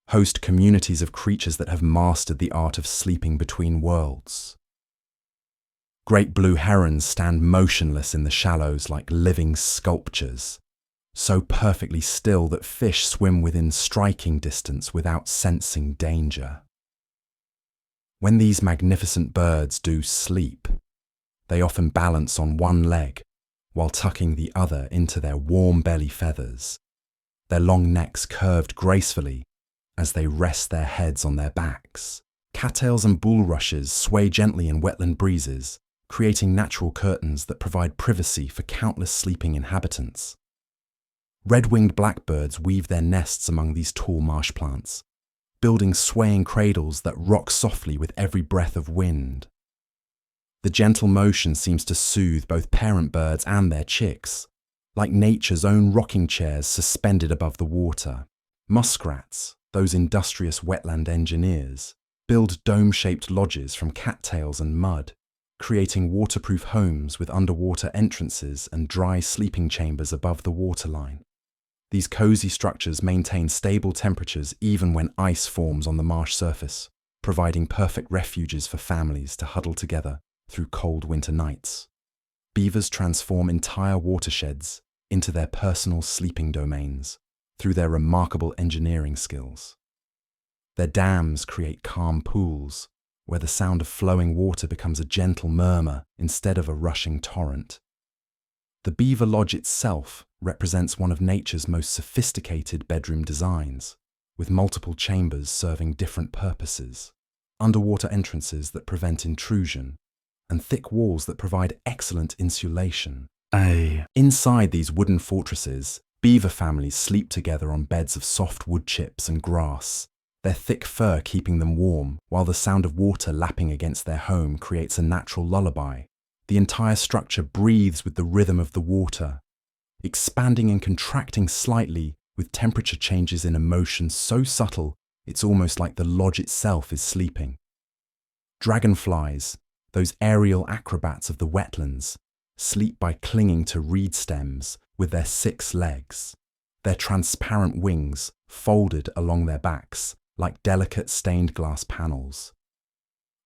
host communities of creatures that have mastered the art of sleeping between worlds. Great blue herons stand motionless in the shallows like living sculptures, so perfectly still that fish swim within striking distance without sensing danger. When these magnificent birds do sleep, they often balance on one leg while tucking the other into their warm belly feathers, their long necks curved gracefully as they rest their heads on their backs. Cattails and bulrushes sway gently in wetland breezes, creating natural curtains that provide privacy for countless sleeping inhabitants. Red-winged blackbirds weave their nests among these tall marsh plants, building swaying cradles that rock softly with every breath of wind. The gentle motion seems to soothe both parent birds and their chicks, like nature's own rocking chairs suspended above the water. Muskrats, those industrious wetland engineers, build dome-shaped lodges from cattails and mud, creating waterproof homes with underwater entrances and dry sleeping chambers above the waterline. These cozy structures maintain stable temperatures even when ice forms on the marsh surface, providing perfect refuges for families to huddle together through cold winter nights. Beavers transform entire watersheds into their personal sleeping domains through their remarkable engineering skills. Their dams create calm pools, where the sound of flowing water becomes a gentle murmur instead of a rushing torrent. The beaver lodge itself represents one of nature's most sophisticated bedroom designs, with multiple chambers serving different purposes, underwater entrances that prevent intrusion, and thick walls that provide excellent insulation. Inside these wooden fortresses, beaver families sleep together on beds of soft wood chips and grass, their thick fur keeping them warm, while the sound of water lapping against their home creates a natural lullaby. The entire structure breathes with the rhythm of the water, expanding and contracting slightly with temperature changes in a motion so subtle it's almost like the lodge itself is sleeping. Dragonflies, those aerial acrobats of the wetlands, sleep by clinging to reed stems with their 6 legs, their transparent wings folded along their backs like delicate stained glass panels.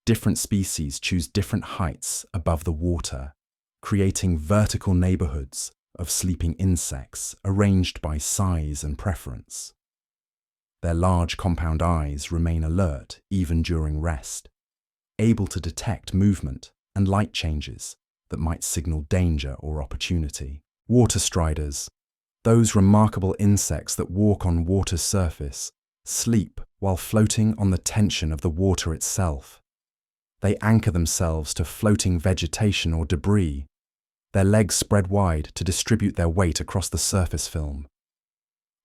Different species choose different heights above the water, creating vertical neighborhoods of sleeping insects arranged by size and preference. Their large compound eyes remain alert even during rest, able to detect movement and light changes that might signal danger or opportunity. Water striders, those remarkable insects that walk on water's surface, sleep while floating on the tension of the water itself. They anchor themselves to floating vegetation or debris, their legs spread wide to distribute their weight across the surface film.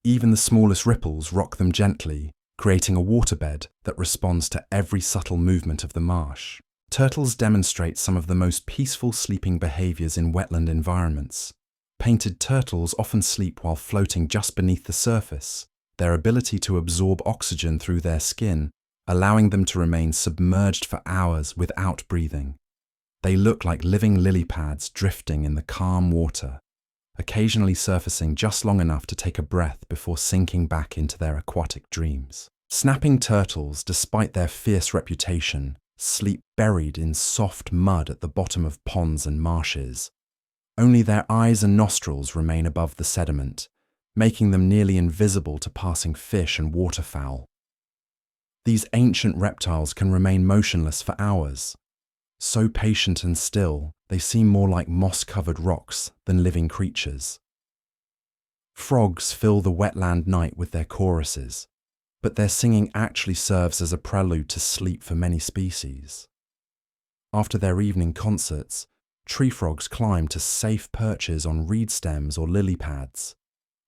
Even the smallest ripples rock them gently, creating a waterbed that responds to every subtle movement of the marsh. Turtles demonstrate some of the most peaceful sleeping behaviors in wetland environments. Painted turtles often sleep while floating just beneath the surface, their ability to absorb oxygen through their skin, allowing them to remain submerged for hours without breathing. They look like living lily pads drifting in the calm water, occasionally surfacing just long enough to take a breath before sinking back into their aquatic dreams. Snapping turtles, despite their fierce reputation, sleep buried in soft mud at the bottom of ponds and marshes. Only their eyes and nostrils remain above the sediment, making them nearly invisible to passing fish and waterfowl. These ancient reptiles can remain motionless for hours. So patient and still, they seem more like moss-covered rocks than living creatures. Frogs fill the wetland night with their choruses, but their singing actually serves as a prelude to sleep for many species. After their evening concerts, tree frogs climb to safe perches on reed stems or lily pads,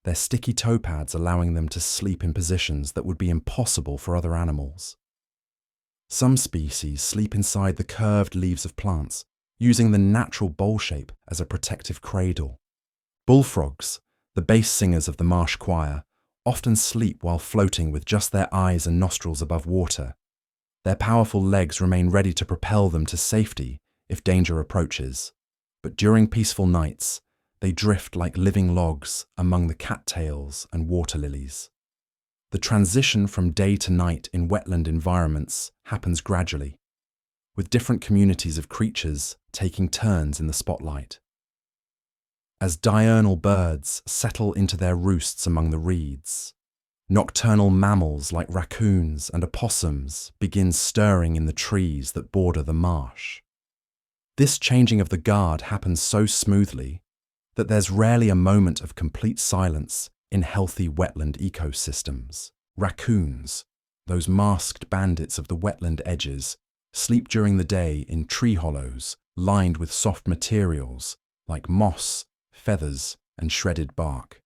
their sticky toe pads allowing them to sleep in positions that would be impossible for other animals. Some species sleep inside the curved leaves of plants, using the natural bowl shape as a protective cradle. Bullfrogs, the bass singers of the marsh choir, often sleep while floating with just their eyes and nostrils above water. Their powerful legs remain ready to propel them to safety if danger approaches, but during peaceful nights, they drift like living logs among the cattails and water lilies. The transition from day to night in wetland environments happens gradually, with different communities of creatures taking turns in the spotlight. As diurnal birds settle into their roosts among the reeds, nocturnal mammals like raccoons and opossums begin stirring in the trees that border the marsh. This changing of the guard happens so smoothly that there's rarely a moment of complete silence in healthy wetland ecosystems. Raccoons, those masked bandits of the wetland edges, sleep during the day in tree hollows lined with soft materials like moss, feathers, and shredded bark.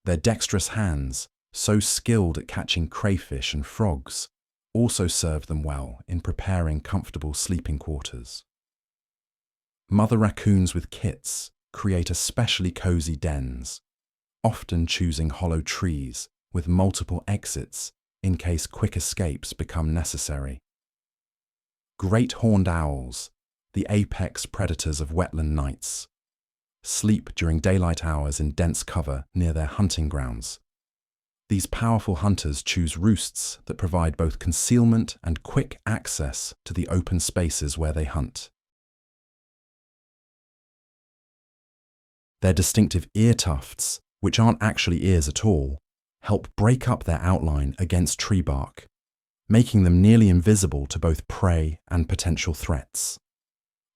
Their dexterous hands, so skilled at catching crayfish and frogs, also serve them well in preparing comfortable sleeping quarters. Mother raccoons with kits create especially cozy dens, often choosing hollow trees with multiple exits in case quick escapes become necessary. Great horned owls, the apex predators of wetland nights, sleep during daylight hours in dense cover near their hunting grounds. These powerful hunters choose roosts that provide both concealment and quick access to the open spaces where they hunt. Their distinctive ear tufts, which aren't actually ears at all, help break up their outline against tree bark, making them nearly invisible to both prey and potential threats.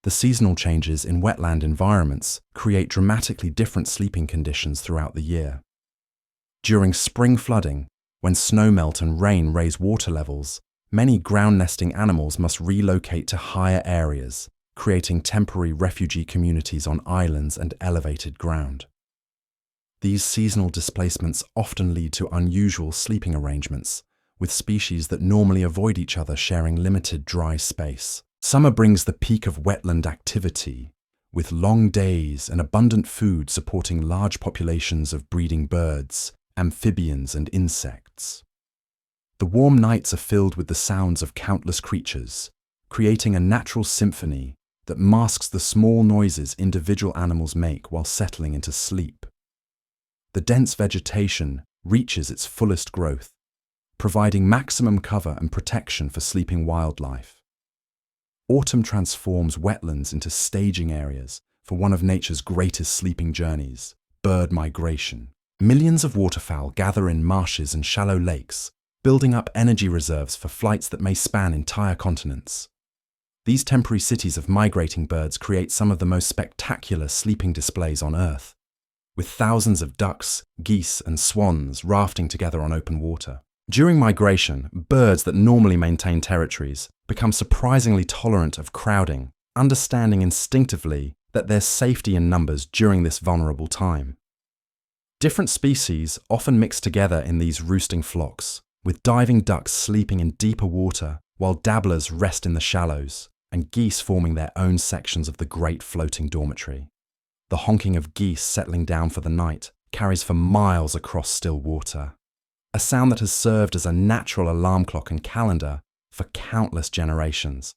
The seasonal changes in wetland environments create dramatically different sleeping conditions throughout the year. During spring flooding, when snowmelt and rain raise water levels, many ground-nesting animals must relocate to higher areas, creating temporary refugee communities on islands and elevated ground. These seasonal displacements often lead to unusual sleeping arrangements, with species that normally avoid each other sharing limited dry space. Summer brings the peak of wetland activity, with long days and abundant food supporting large populations of breeding birds, amphibians, and insects. The warm nights are filled with the sounds of countless creatures, creating a natural symphony that masks the small noises individual animals make while settling into sleep. The dense vegetation reaches its fullest growth, providing maximum cover and protection for sleeping wildlife. Autumn transforms wetlands into staging areas for one of nature's greatest sleeping journeys, bird migration. Millions of waterfowl gather in marshes and shallow lakes, building up energy reserves for flights that may span entire continents. These temporary cities of migrating birds create some of the most spectacular sleeping displays on Earth, with thousands of ducks, geese, and swans rafting together on open water. During migration, birds that normally maintain territories become surprisingly tolerant of crowding, understanding instinctively that there's safety in numbers during this vulnerable time. Different species often mix together in these roosting flocks, with diving ducks sleeping in deeper water while dabblers rest in the shallows, and geese forming their own sections of the great floating dormitory. The honking of geese settling down for the night carries for miles across still water, a sound that has served as a natural alarm clock and calendar for countless generations.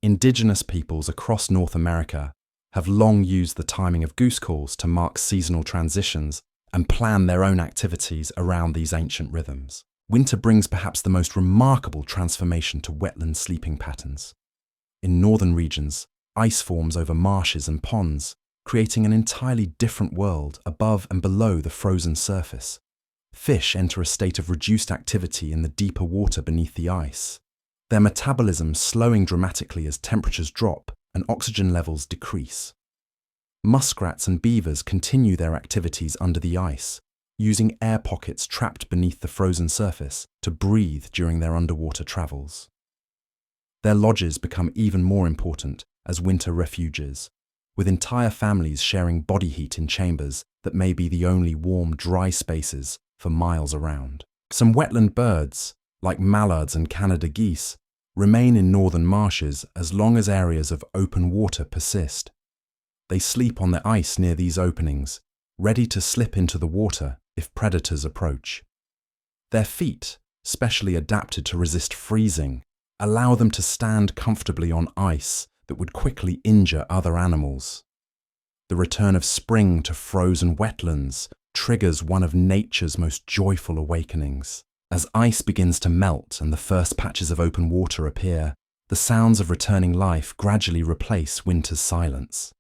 Indigenous peoples across North America have long used the timing of goose calls to mark seasonal transitions and plan their own activities around these ancient rhythms. Winter brings perhaps the most remarkable transformation to wetland sleeping patterns. In northern regions, ice forms over marshes and ponds, creating an entirely different world above and below the frozen surface. Fish enter a state of reduced activity in the deeper water beneath the ice, their metabolism slowing dramatically as temperatures drop and oxygen levels decrease. Muskrats and beavers continue their activities under the ice, using air pockets trapped beneath the frozen surface to breathe during their underwater travels. Their lodges become even more important as winter refuges, with entire families sharing body heat in chambers that may be the only warm, dry spaces for miles around. Some wetland birds, like mallards and Canada geese, remain in northern marshes as long as areas of open water persist. They sleep on the ice near these openings, ready to slip into the water if predators approach. Their feet, specially adapted to resist freezing, allow them to stand comfortably on ice that would quickly injure other animals. The return of spring to frozen wetlands triggers one of nature's most joyful awakenings. As ice begins to melt and the first patches of open water appear, the sounds of returning life gradually replace winter's silence.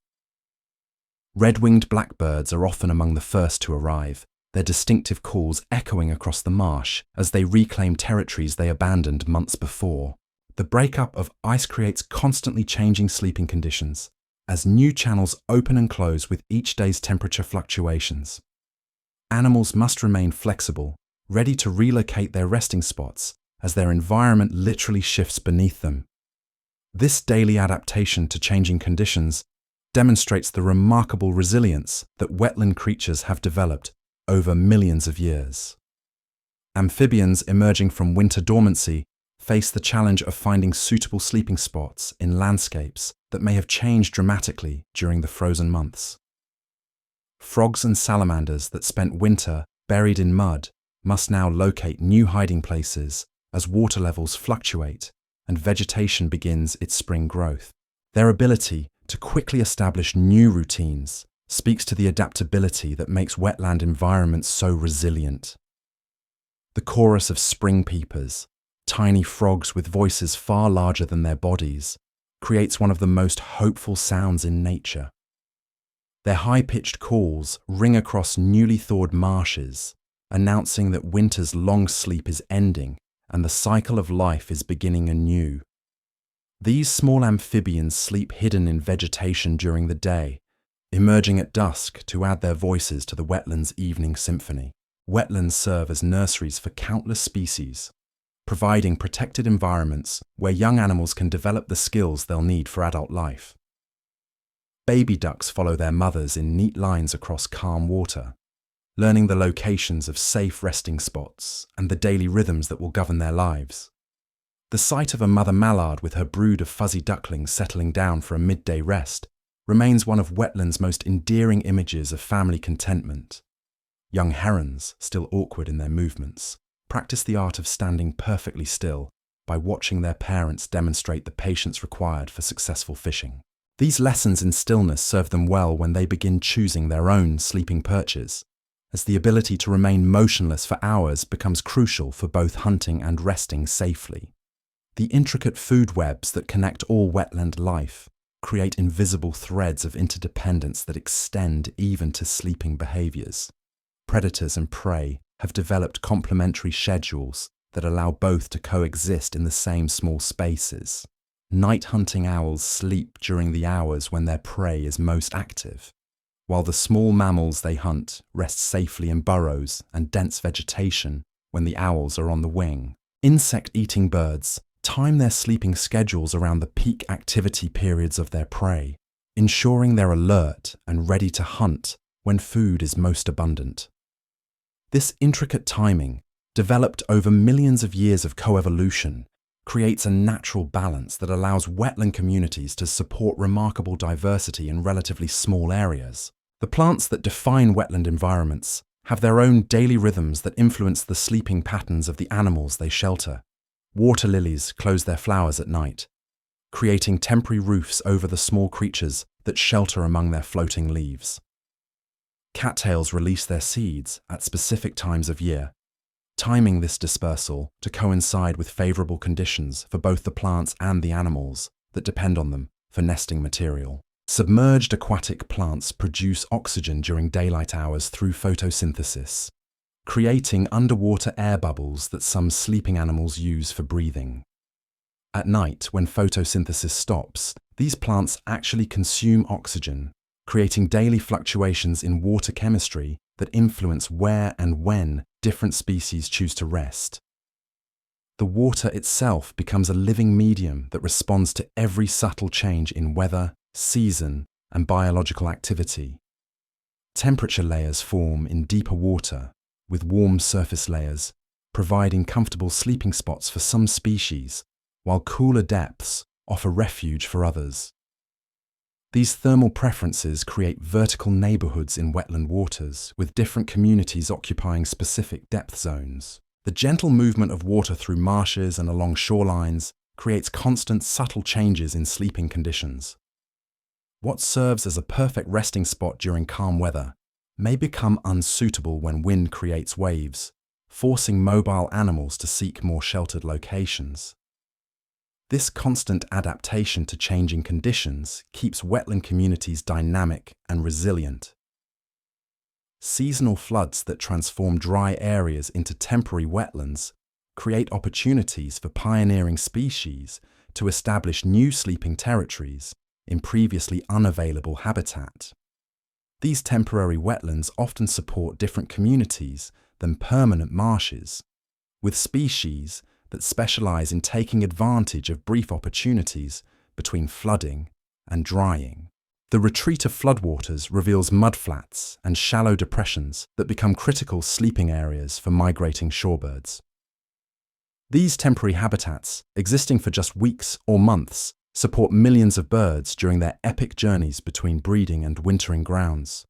Red-winged blackbirds are often among the first to arrive, their distinctive calls echoing across the marsh as they reclaim territories they abandoned months before. The breakup of ice creates constantly changing sleeping conditions, as new channels open and close with each day's temperature fluctuations. Animals must remain flexible, ready to relocate their resting spots as their environment literally shifts beneath them. This daily adaptation to changing conditions demonstrates the remarkable resilience that wetland creatures have developed over millions of years. Amphibians emerging from winter dormancy face the challenge of finding suitable sleeping spots in landscapes that may have changed dramatically during the frozen months. Frogs and salamanders that spent winter buried in mud must now locate new hiding places as water levels fluctuate and vegetation begins its spring growth. Their ability to quickly establish new routines speaks to the adaptability that makes wetland environments so resilient. The chorus of spring peepers, tiny frogs with voices far larger than their bodies, creates one of the most hopeful sounds in nature. Their high-pitched calls ring across newly thawed marshes, announcing that winter's long sleep is ending and the cycle of life is beginning anew. These small amphibians sleep hidden in vegetation during the day, emerging at dusk to add their voices to the wetlands' evening symphony. Wetlands serve as nurseries for countless species, providing protected environments where young animals can develop the skills they'll need for adult life. Baby ducks follow their mothers in neat lines across calm water, learning the locations of safe resting spots and the daily rhythms that will govern their lives. The sight of a mother mallard with her brood of fuzzy ducklings settling down for a midday rest remains one of wetlands' most endearing images of family contentment. Young herons, still awkward in their movements, practice the art of standing perfectly still by watching their parents demonstrate the patience required for successful fishing. These lessons in stillness serve them well when they begin choosing their own sleeping perches, as the ability to remain motionless for hours becomes crucial for both hunting and resting safely. The intricate food webs that connect all wetland life create invisible threads of interdependence that extend even to sleeping behaviors. Predators and prey have developed complementary schedules that allow both to coexist in the same small spaces. Night hunting owls sleep during the hours when their prey is most active, while the small mammals they hunt rest safely in burrows and dense vegetation when the owls are on the wing. Insect-eating birds time their sleeping schedules around the peak activity periods of their prey, ensuring they're alert and ready to hunt when food is most abundant. This intricate timing, developed over millions of years of coevolution, creates a natural balance that allows wetland communities to support remarkable diversity in relatively small areas. The plants that define wetland environments have their own daily rhythms that influence the sleeping patterns of the animals they shelter. Water lilies close their flowers at night, creating temporary roofs over the small creatures that shelter among their floating leaves. Cattails release their seeds at specific times of year, timing this dispersal to coincide with favorable conditions for both the plants and the animals that depend on them for nesting material. Submerged aquatic plants produce oxygen during daylight hours through photosynthesis, creating underwater air bubbles that some sleeping animals use for breathing. At night, when photosynthesis stops, these plants actually consume oxygen, creating daily fluctuations in water chemistry that influence where and when different species choose to rest. The water itself becomes a living medium that responds to every subtle change in weather, season, and biological activity. Temperature layers form in deeper water, with warm surface layers, providing comfortable sleeping spots for some species, while cooler depths offer refuge for others. These thermal preferences create vertical neighborhoods in wetland waters, with different communities occupying specific depth zones. The gentle movement of water through marshes and along shorelines creates constant, subtle changes in sleeping conditions. What serves as a perfect resting spot during calm weather may become unsuitable when wind creates waves, forcing mobile animals to seek more sheltered locations. This constant adaptation to changing conditions keeps wetland communities dynamic and resilient. Seasonal floods that transform dry areas into temporary wetlands create opportunities for pioneering species to establish new sleeping territories in previously unavailable habitat. These temporary wetlands often support different communities than permanent marshes, with species that specialize in taking advantage of brief opportunities between flooding and drying. The retreat of floodwaters reveals mudflats and shallow depressions that become critical sleeping areas for migrating shorebirds. These temporary habitats, existing for just weeks or months, support millions of birds during their epic journeys between breeding and wintering grounds.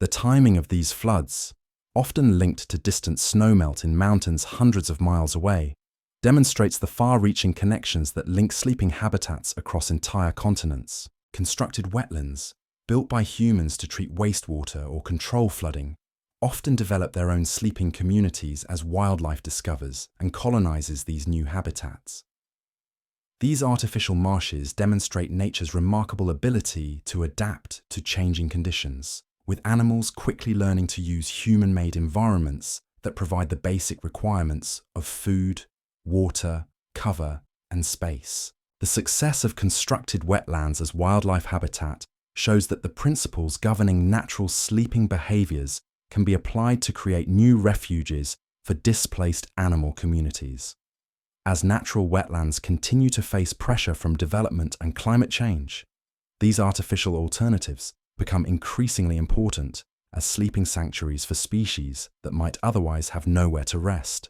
The timing of these floods, often linked to distant snowmelt in mountains hundreds of miles away, demonstrates the far-reaching connections that link sleeping habitats across entire continents. Constructed wetlands, built by humans to treat wastewater or control flooding, often develop their own sleeping communities as wildlife discovers and colonizes these new habitats. These artificial marshes demonstrate nature's remarkable ability to adapt to changing conditions, with animals quickly learning to use human-made environments that provide the basic requirements of food, water, cover, and space. The success of constructed wetlands as wildlife habitat shows that the principles governing natural sleeping behaviors can be applied to create new refuges for displaced animal communities. As natural wetlands continue to face pressure from development and climate change, these artificial alternatives become increasingly important as sleeping sanctuaries for species that might otherwise have nowhere to rest.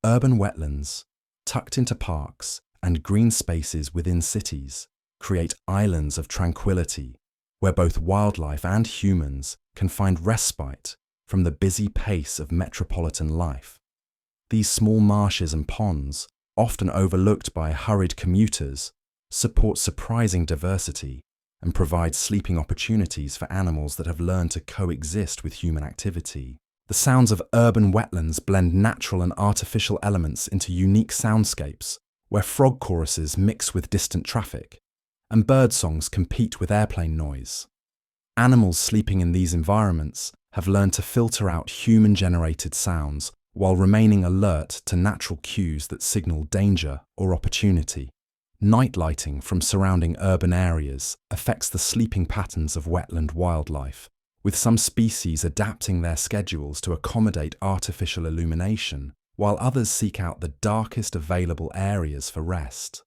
Urban wetlands, tucked into parks and green spaces within cities, create islands of tranquility where both wildlife and humans can find respite from the busy pace of metropolitan life. These small marshes and ponds, often overlooked by hurried commuters, support surprising diversity and provide sleeping opportunities for animals that have learned to coexist with human activity. The sounds of urban wetlands blend natural and artificial elements into unique soundscapes, where frog choruses mix with distant traffic, and bird songs compete with airplane noise. Animals sleeping in these environments have learned to filter out human-generated sounds while remaining alert to natural cues that signal danger or opportunity. Night lighting from surrounding urban areas affects the sleeping patterns of wetland wildlife, with some species adapting their schedules to accommodate artificial illumination, while others seek out the darkest available areas for rest.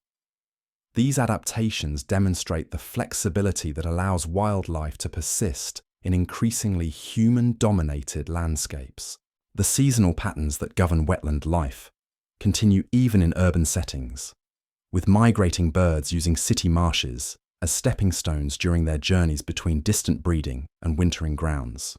These adaptations demonstrate the flexibility that allows wildlife to persist in increasingly human-dominated landscapes. The seasonal patterns that govern wetland life continue even in urban settings, with migrating birds using city marshes as stepping stones during their journeys between distant breeding and wintering grounds.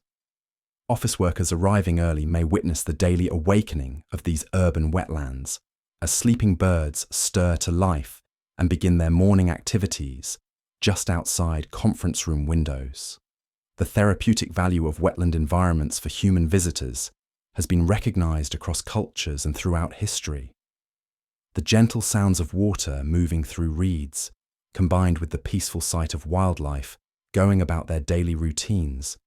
Office workers arriving early may witness the daily awakening of these urban wetlands as sleeping birds stir to life and begin their morning activities just outside conference room windows. The therapeutic value of wetland environments for human visitors has been recognized across cultures and throughout history. The gentle sounds of water moving through reeds, combined with the peaceful sight of wildlife going about their daily routines,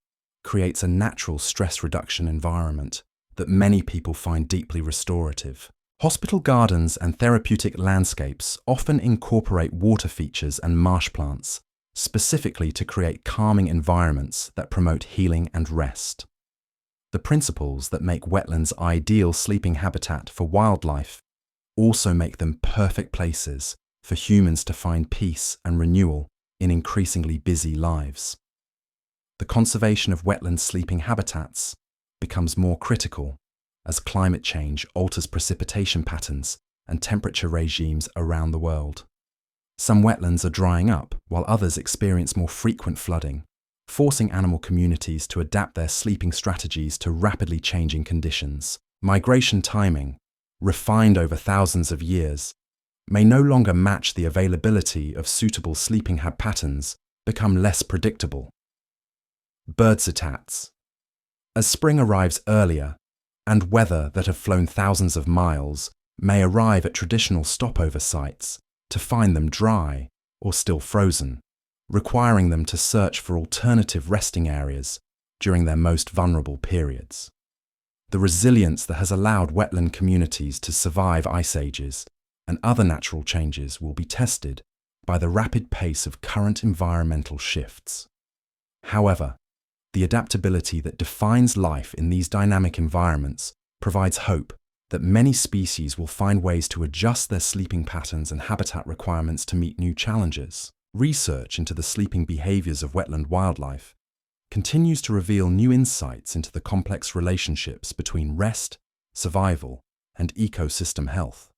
creates a natural stress reduction environment that many people find deeply restorative. Hospital gardens and therapeutic landscapes often incorporate water features and marsh plants, specifically to create calming environments that promote healing and rest. The principles that make wetlands ideal sleeping habitat for wildlife also make them perfect places for humans to find peace and renewal in increasingly busy lives. The conservation of wetland sleeping habitats becomes more critical as climate change alters precipitation patterns and temperature regimes around the world. Some wetlands are drying up, while others experience more frequent flooding, forcing animal communities to adapt their sleeping strategies to rapidly changing conditions. Migration timing, refined over thousands of years, may no longer match the availability of suitable sleeping patterns, become less predictable. Bird habitats. As spring arrives earlier, and weather that have flown thousands of miles may arrive at traditional stopover sites to find them dry or still frozen, requiring them to search for alternative resting areas during their most vulnerable periods. The resilience that has allowed wetland communities to survive ice ages and other natural changes will be tested by the rapid pace of current environmental shifts. However, the adaptability that defines life in these dynamic environments provides hope that many species will find ways to adjust their sleeping patterns and habitat requirements to meet new challenges. Research into the sleeping behaviors of wetland wildlife continues to reveal new insights into the complex relationships between rest, survival, and ecosystem health.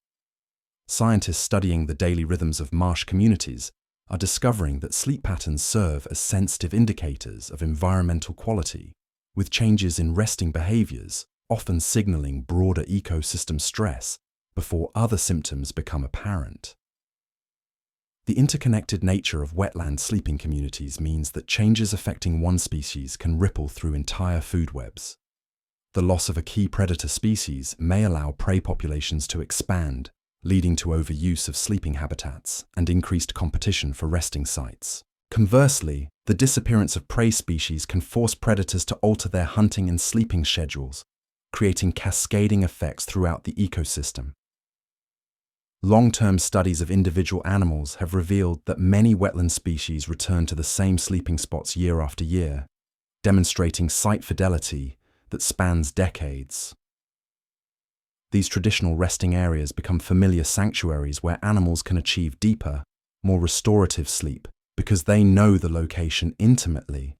Scientists studying the daily rhythms of marsh communities are discovering that sleep patterns serve as sensitive indicators of environmental quality, with changes in resting behaviors often signaling broader ecosystem stress before other symptoms become apparent. The interconnected nature of wetland sleeping communities means that changes affecting one species can ripple through entire food webs. The loss of a key predator species may allow prey populations to expand, leading to overuse of sleeping habitats and increased competition for resting sites. Conversely, the disappearance of prey species can force predators to alter their hunting and sleeping schedules, creating cascading effects throughout the ecosystem. Long-term studies of individual animals have revealed that many wetland species return to the same sleeping spots year after year, demonstrating site fidelity that spans decades. These traditional resting areas become familiar sanctuaries where animals can achieve deeper, more restorative sleep because they know the location intimately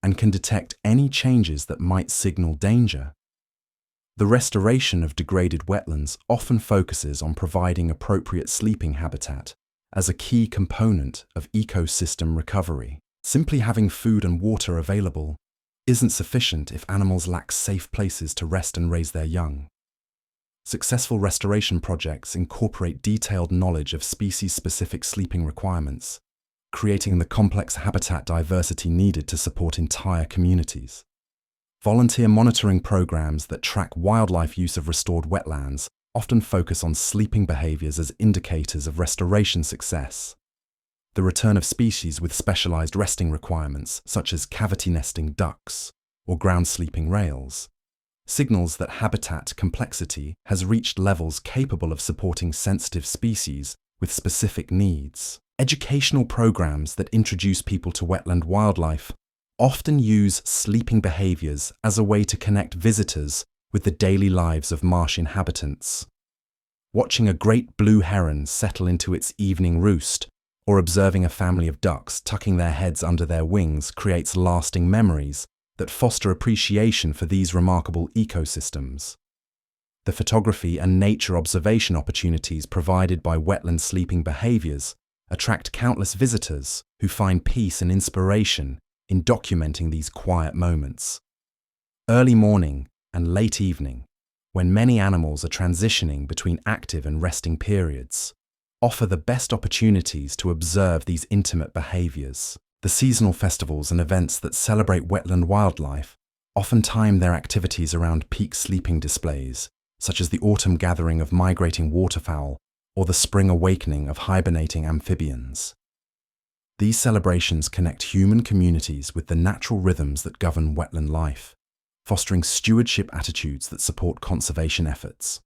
and can detect any changes that might signal danger. The restoration of degraded wetlands often focuses on providing appropriate sleeping habitat as a key component of ecosystem recovery. Simply having food and water available isn't sufficient if animals lack safe places to rest and raise their young. Successful restoration projects incorporate detailed knowledge of species-specific sleeping requirements, creating the complex habitat diversity needed to support entire communities. Volunteer monitoring programs that track wildlife use of restored wetlands often focus on sleeping behaviors as indicators of restoration success. The return of species with specialized resting requirements, such as cavity nesting ducks or ground sleeping rails, signals that habitat complexity has reached levels capable of supporting sensitive species with specific needs. Educational programs that introduce people to wetland wildlife often use sleeping behaviors as a way to connect visitors with the daily lives of marsh inhabitants. Watching a great blue heron settle into its evening roost or observing a family of ducks tucking their heads under their wings creates lasting memories that foster appreciation for these remarkable ecosystems. The photography and nature observation opportunities provided by wetland sleeping behaviors attract countless visitors who find peace and inspiration in documenting these quiet moments. Early morning and late evening, when many animals are transitioning between active and resting periods, offer the best opportunities to observe these intimate behaviors. The seasonal festivals and events that celebrate wetland wildlife often time their activities around peak sleeping displays, such as the autumn gathering of migrating waterfowl or the spring awakening of hibernating amphibians. These celebrations connect human communities with the natural rhythms that govern wetland life, fostering stewardship attitudes that support conservation efforts.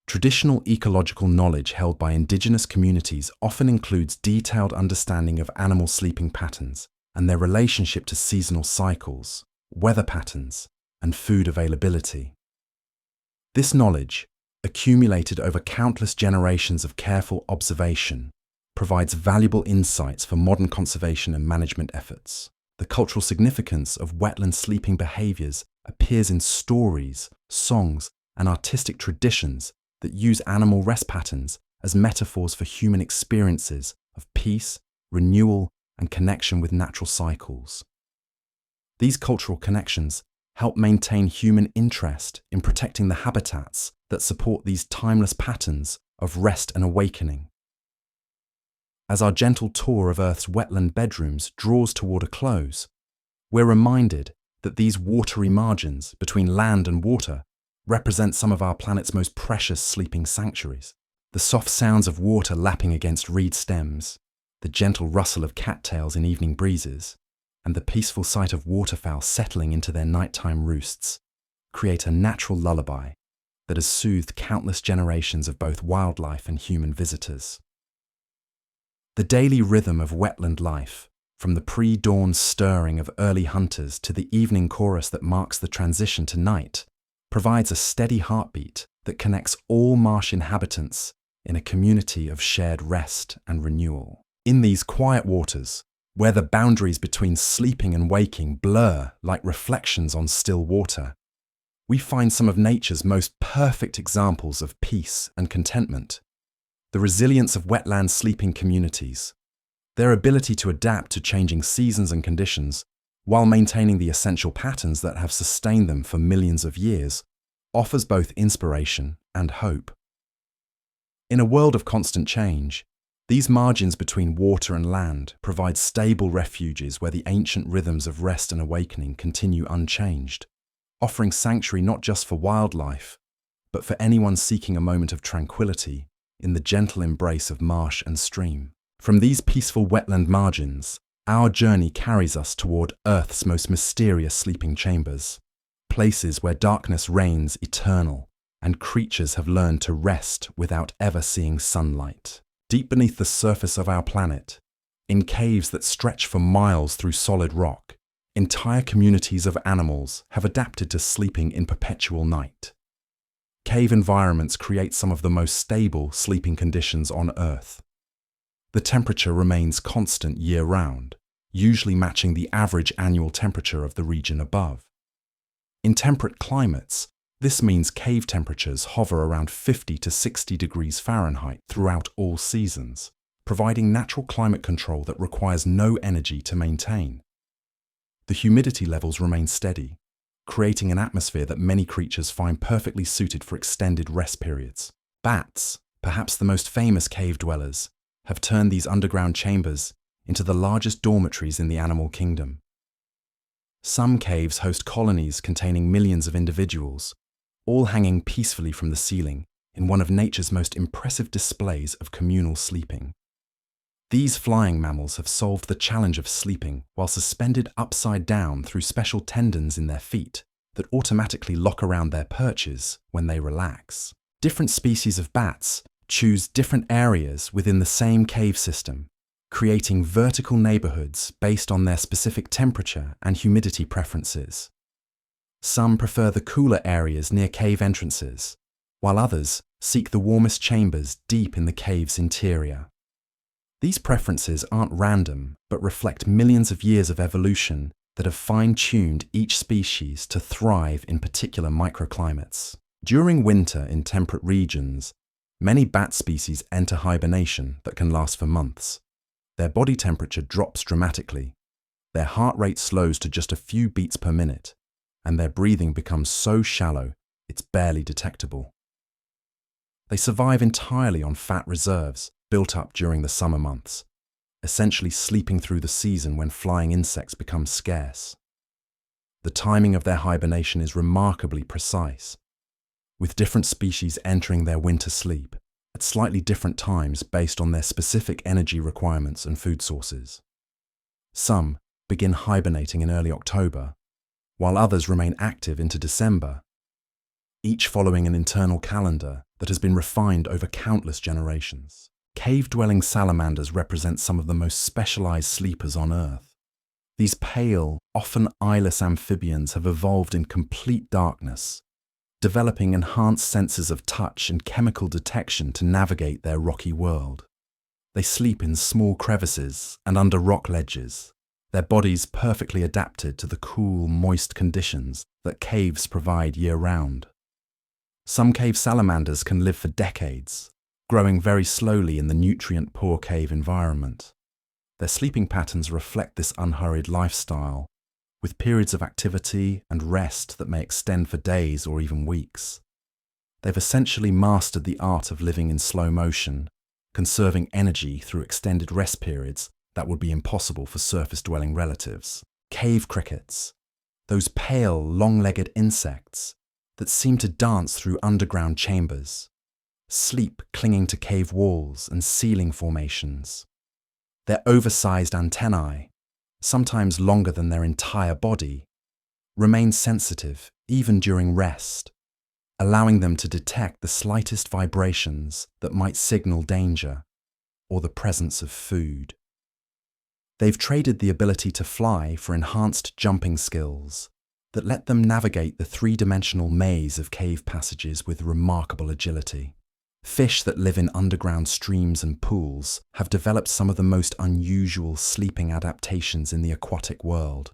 Traditional ecological knowledge held by indigenous communities often includes detailed understanding of animal sleeping patterns and their relationship to seasonal cycles, weather patterns, and food availability. This knowledge, accumulated over countless generations of careful observation, provides valuable insights for modern conservation and management efforts. The cultural significance of wetland sleeping behaviors appears in stories, songs, and artistic traditions that use animal rest patterns as metaphors for human experiences of peace, renewal, and connection with natural cycles. These cultural connections help maintain human interest in protecting the habitats that support these timeless patterns of rest and awakening. As our gentle tour of Earth's wetland bedrooms draws toward a close, we're reminded that these watery margins between land and water represent some of our planet's most precious sleeping sanctuaries. The soft sounds of water lapping against reed stems, the gentle rustle of cattails in evening breezes, and the peaceful sight of waterfowl settling into their nighttime roosts create a natural lullaby that has soothed countless generations of both wildlife and human visitors. The daily rhythm of wetland life, from the pre-dawn stirring of early hunters to the evening chorus that marks the transition to night, provides a steady heartbeat that connects all marsh inhabitants in a community of shared rest and renewal. In these quiet waters, where the boundaries between sleeping and waking blur like reflections on still water, we find some of nature's most perfect examples of peace and contentment. The resilience of wetland sleeping communities, their ability to adapt to changing seasons and conditions while maintaining the essential patterns that have sustained them for millions of years, offers both inspiration and hope. In a world of constant change, these margins between water and land provide stable refuges where the ancient rhythms of rest and awakening continue unchanged, offering sanctuary not just for wildlife, but for anyone seeking a moment of tranquility in the gentle embrace of marsh and stream. From these peaceful wetland margins, our journey carries us toward Earth's most mysterious sleeping chambers, places where darkness reigns eternal and creatures have learned to rest without ever seeing sunlight. Deep beneath the surface of our planet, in caves that stretch for miles through solid rock, entire communities of animals have adapted to sleeping in perpetual night. Cave environments create some of the most stable sleeping conditions on Earth. The temperature remains constant year-round, usually matching the average annual temperature of the region above. In temperate climates, this means cave temperatures hover around 50 to 60 degrees Fahrenheit throughout all seasons, providing natural climate control that requires no energy to maintain. The humidity levels remain steady, creating an atmosphere that many creatures find perfectly suited for extended rest periods. Bats, perhaps the most famous cave dwellers, have turned these underground chambers into the largest dormitories in the animal kingdom. Some caves host colonies containing millions of individuals, all hanging peacefully from the ceiling in one of nature's most impressive displays of communal sleeping. These flying mammals have solved the challenge of sleeping while suspended upside down through special tendons in their feet that automatically lock around their perches when they relax. Different species of bats choose different areas within the same cave system, creating vertical neighborhoods based on their specific temperature and humidity preferences. Some prefer the cooler areas near cave entrances, while others seek the warmest chambers deep in the cave's interior. These preferences aren't random, but reflect millions of years of evolution that have fine-tuned each species to thrive in particular microclimates. During winter in temperate regions, many bat species enter hibernation that can last for months. Their body temperature drops dramatically, their heart rate slows to just a few beats per minute, and their breathing becomes so shallow it's barely detectable. They survive entirely on fat reserves built up during the summer months, essentially sleeping through the season when flying insects become scarce. The timing of their hibernation is remarkably precise, with different species entering their winter sleep at slightly different times based on their specific energy requirements and food sources. Some begin hibernating in early October, while others remain active into December, each following an internal calendar that has been refined over countless generations. Cave-dwelling salamanders represent some of the most specialized sleepers on Earth. These pale, often eyeless amphibians have evolved in complete darkness, developing enhanced senses of touch and chemical detection to navigate their rocky world. They sleep in small crevices and under rock ledges, their bodies perfectly adapted to the cool, moist conditions that caves provide year-round. Some cave salamanders can live for decades, growing very slowly in the nutrient-poor cave environment. Their sleeping patterns reflect this unhurried lifestyle, with periods of activity and rest that may extend for days or even weeks. They've essentially mastered the art of living in slow motion, conserving energy through extended rest periods that would be impossible for surface-dwelling relatives. Cave crickets, those pale, long-legged insects that seem to dance through underground chambers, sleep clinging to cave walls and ceiling formations. Their oversized antennae, sometimes longer than their entire body, remain sensitive even during rest, allowing them to detect the slightest vibrations that might signal danger or the presence of food. They've traded the ability to fly for enhanced jumping skills that let them navigate the three-dimensional maze of cave passages with remarkable agility. Fish that live in underground streams and pools have developed some of the most unusual sleeping adaptations in the aquatic world.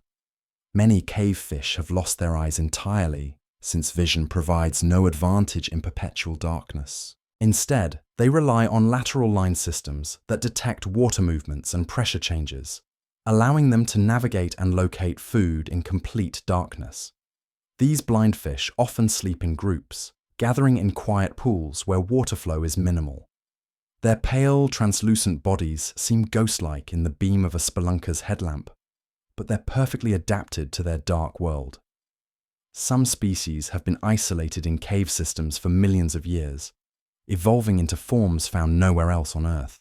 Many cave fish have lost their eyes entirely, since vision provides no advantage in perpetual darkness. Instead, they rely on lateral line systems that detect water movements and pressure changes, allowing them to navigate and locate food in complete darkness. These blind fish often sleep in groups, gathering in quiet pools where water flow is minimal. Their pale, translucent bodies seem ghost-like in the beam of a spelunker's headlamp, but they're perfectly adapted to their dark world. Some species have been isolated in cave systems for millions of years, evolving into forms found nowhere else on Earth.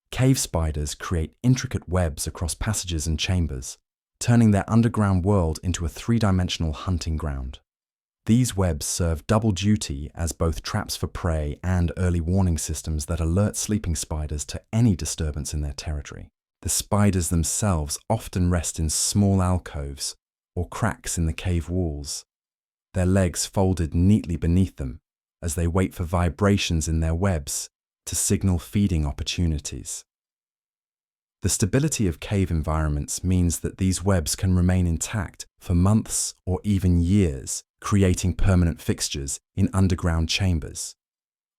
Cave spiders create intricate webs across passages and chambers, turning their underground world into a three-dimensional hunting ground. These webs serve double duty as both traps for prey and early warning systems that alert sleeping spiders to any disturbance in their territory. The spiders themselves often rest in small alcoves or cracks in the cave walls, their legs folded neatly beneath them as they wait for vibrations in their webs to signal feeding opportunities. The stability of cave environments means that these webs can remain intact for months or even years, creating permanent fixtures in underground chambers.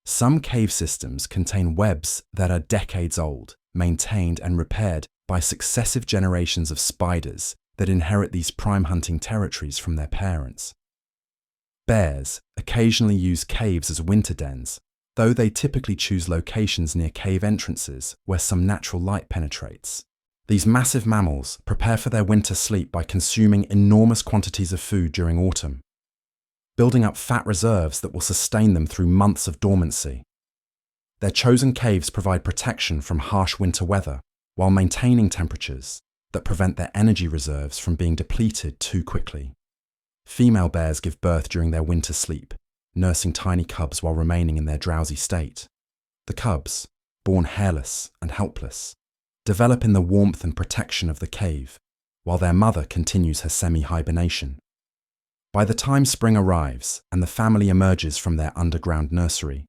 Some cave systems contain webs that are decades old, maintained and repaired by successive generations of spiders that inherit these prime hunting territories from their parents. Bears occasionally use caves as winter dens, though they typically choose locations near cave entrances where some natural light penetrates. These massive mammals prepare for their winter sleep by consuming enormous quantities of food during autumn, building up fat reserves that will sustain them through months of dormancy. Their chosen caves provide protection from harsh winter weather while maintaining temperatures that prevent their energy reserves from being depleted too quickly. Female bears give birth during their winter sleep, nursing tiny cubs while remaining in their drowsy state. The cubs, born hairless and helpless, develop in the warmth and protection of the cave, while their mother continues her semi-hibernation. By the time spring arrives and the family emerges from their underground nursery,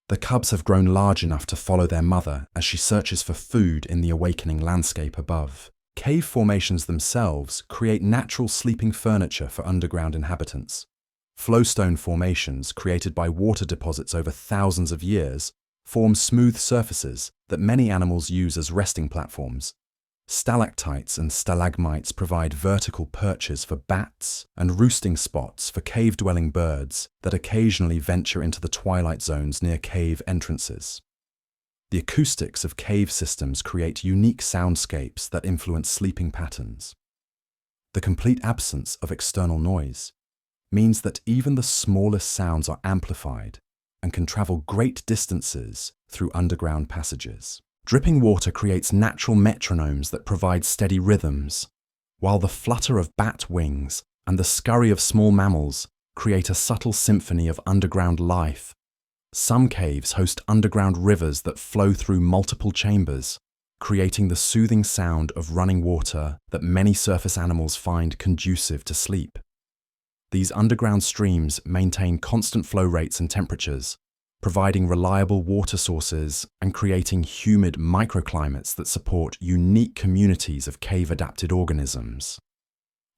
the cubs have grown large enough to follow their mother as she searches for food in the awakening landscape above. Cave formations themselves create natural sleeping furniture for underground inhabitants. Flowstone formations created by water deposits over thousands of years form smooth surfaces that many animals use as resting platforms. Stalactites and stalagmites provide vertical perches for bats and roosting spots for cave-dwelling birds that occasionally venture into the twilight zones near cave entrances. The acoustics of cave systems create unique soundscapes that influence sleeping patterns. The complete absence of external noise means that even the smallest sounds are amplified and can travel great distances through underground passages. Dripping water creates natural metronomes that provide steady rhythms, while the flutter of bat wings and the scurry of small mammals create a subtle symphony of underground life. Some caves host underground rivers that flow through multiple chambers, creating the soothing sound of running water that many surface animals find conducive to sleep. These underground streams maintain constant flow rates and temperatures, providing reliable water sources and creating humid microclimates that support unique communities of cave-adapted organisms.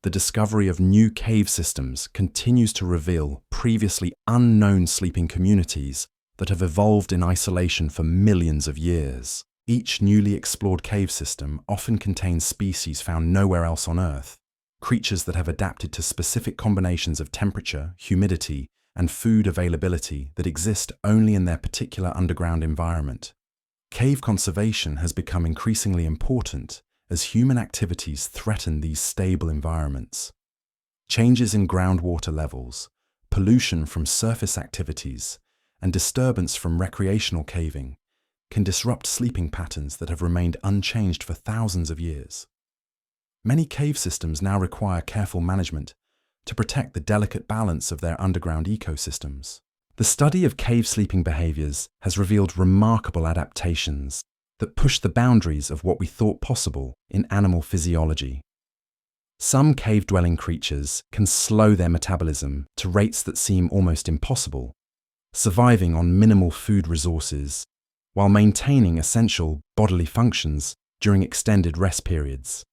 The discovery of new cave systems continues to reveal previously unknown sleeping communities that have evolved in isolation for millions of years. Each newly explored cave system often contains species found nowhere else on Earth, creatures that have adapted to specific combinations of temperature, humidity, and food availability that exist only in their particular underground environment. Cave conservation has become increasingly important as human activities threaten these stable environments. Changes in groundwater levels, pollution from surface activities, and disturbance from recreational caving can disrupt sleeping patterns that have remained unchanged for thousands of years. Many cave systems now require careful management to protect the delicate balance of their underground ecosystems. The study of cave sleeping behaviors has revealed remarkable adaptations that push the boundaries of what we thought possible in animal physiology. Some cave-dwelling creatures can slow their metabolism to rates that seem almost impossible, surviving on minimal food resources while maintaining essential bodily functions during extended rest periods.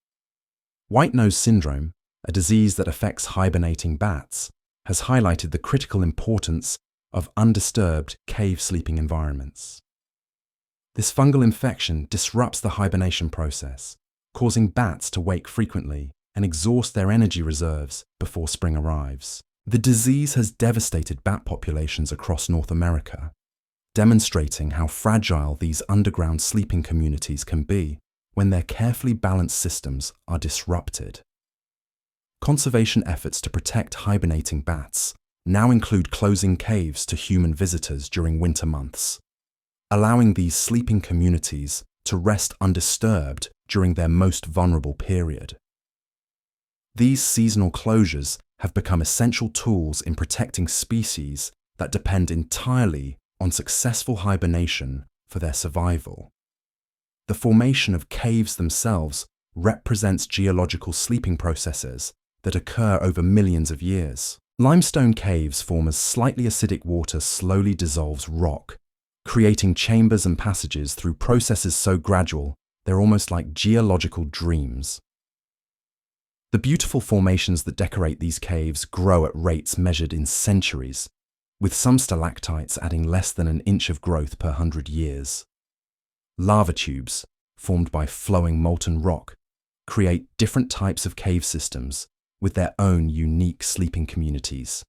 White nose syndrome, a disease that affects hibernating bats, has highlighted the critical importance of undisturbed cave sleeping environments. This fungal infection disrupts the hibernation process, causing bats to wake frequently and exhaust their energy reserves before spring arrives. The disease has devastated bat populations across North America, demonstrating how fragile these underground sleeping communities can be when their carefully balanced systems are disrupted. Conservation efforts to protect hibernating bats now include closing caves to human visitors during winter months, allowing these sleeping communities to rest undisturbed during their most vulnerable period. These seasonal closures have become essential tools in protecting species that depend entirely on successful hibernation for their survival. The formation of caves themselves represents geological sleeping processes that occur over millions of years. Limestone caves form as slightly acidic water slowly dissolves rock, creating chambers and passages through processes so gradual they're almost like geological dreams. The beautiful formations that decorate these caves grow at rates measured in centuries, with some stalactites adding less than an inch of growth per 100 years. Lava tubes, formed by flowing molten rock, create different types of cave systems with their own unique sleeping communities.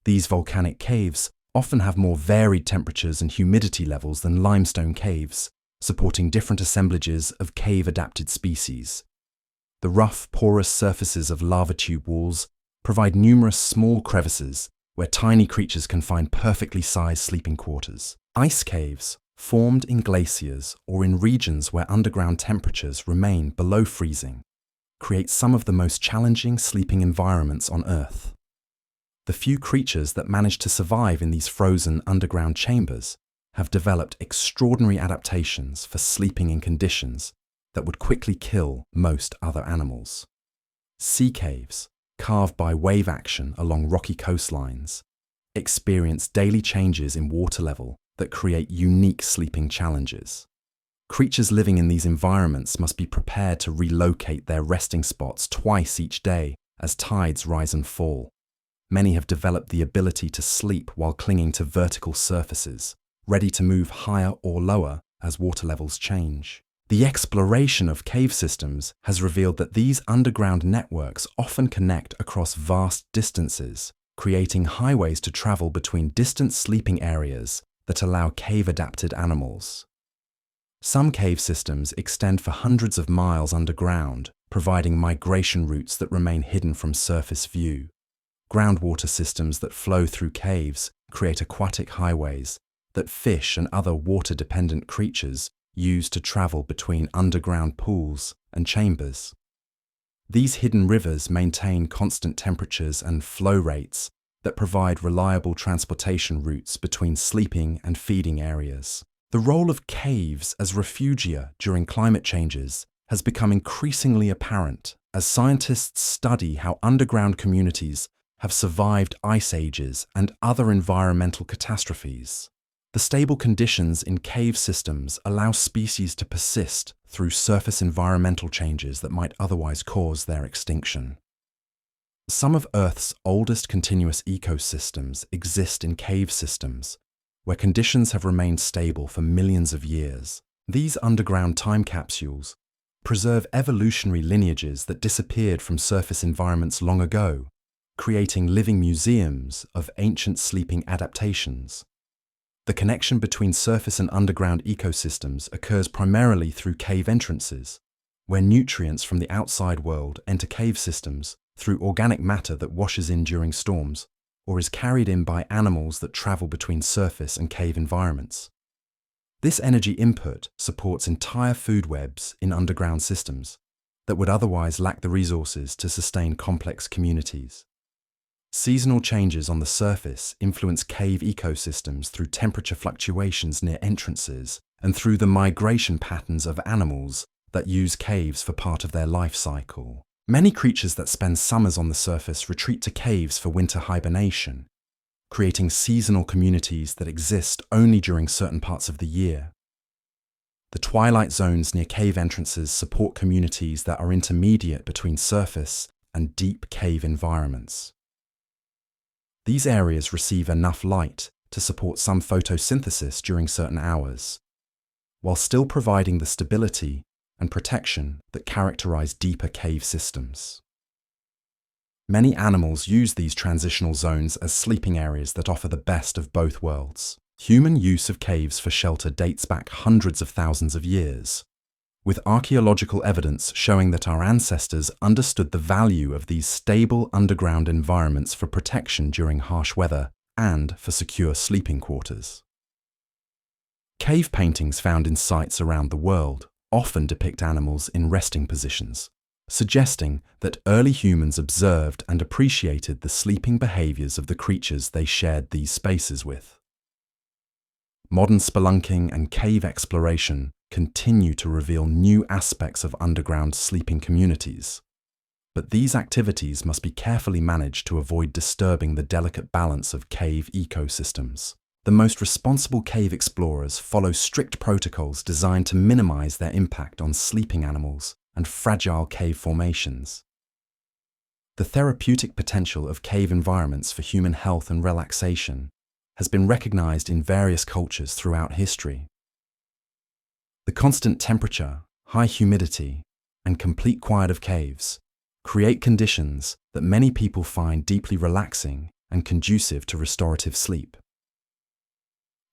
These volcanic caves often have more varied temperatures and humidity levels than limestone caves, supporting different assemblages of cave-adapted species. The rough, porous surfaces of lava tube walls provide numerous small crevices where tiny creatures can find perfectly sized sleeping quarters. Ice caves, formed in glaciers or in regions where underground temperatures remain below freezing, create some of the most challenging sleeping environments on Earth. The few creatures that manage to survive in these frozen underground chambers have developed extraordinary adaptations for sleeping in conditions that would quickly kill most other animals. Sea caves, carved by wave action along rocky coastlines, experience daily changes in water level that create unique sleeping challenges. Creatures living in these environments must be prepared to relocate their resting spots twice each day as tides rise and fall. Many have developed the ability to sleep while clinging to vertical surfaces, ready to move higher or lower as water levels change. The exploration of cave systems has revealed that these underground networks often connect across vast distances, creating highways to travel between distant sleeping areas that allow cave-adapted animals. Some cave systems extend for hundreds of miles underground, providing migration routes that remain hidden from surface view. Groundwater systems that flow through caves create aquatic highways that fish and other water-dependent creatures use to travel between underground pools and chambers. These hidden rivers maintain constant temperatures and flow rates that provide reliable transportation routes between sleeping and feeding areas. The role of caves as refugia during climate changes has become increasingly apparent as scientists study how underground communities have survived ice ages and other environmental catastrophes. The stable conditions in cave systems allow species to persist through surface environmental changes that might otherwise cause their extinction. Some of Earth's oldest continuous ecosystems exist in cave systems, where conditions have remained stable for millions of years. These underground time capsules preserve evolutionary lineages that disappeared from surface environments long ago, creating living museums of ancient sleeping adaptations. The connection between surface and underground ecosystems occurs primarily through cave entrances, where nutrients from the outside world enter cave systems through organic matter that washes in during storms or is carried in by animals that travel between surface and cave environments. This energy input supports entire food webs in underground systems that would otherwise lack the resources to sustain complex communities. Seasonal changes on the surface influence cave ecosystems through temperature fluctuations near entrances and through the migration patterns of animals that use caves for part of their life cycle. Many creatures that spend summers on the surface retreat to caves for winter hibernation, creating seasonal communities that exist only during certain parts of the year. The twilight zones near cave entrances support communities that are intermediate between surface and deep cave environments. These areas receive enough light to support some photosynthesis during certain hours, while still providing the stability and protection that characterize deeper cave systems. Many animals use these transitional zones as sleeping areas that offer the best of both worlds. Human use of caves for shelter dates back hundreds of thousands of years, with archaeological evidence showing that our ancestors understood the value of these stable underground environments for protection during harsh weather and for secure sleeping quarters. Cave paintings found in sites around the world often depict animals in resting positions, suggesting that early humans observed and appreciated the sleeping behaviors of the creatures they shared these spaces with. Modern spelunking and cave exploration continue to reveal new aspects of underground sleeping communities, but these activities must be carefully managed to avoid disturbing the delicate balance of cave ecosystems. The most responsible cave explorers follow strict protocols designed to minimize their impact on sleeping animals and fragile cave formations. The therapeutic potential of cave environments for human health and relaxation has been recognized in various cultures throughout history. The constant temperature, high humidity, and complete quiet of caves create conditions that many people find deeply relaxing and conducive to restorative sleep.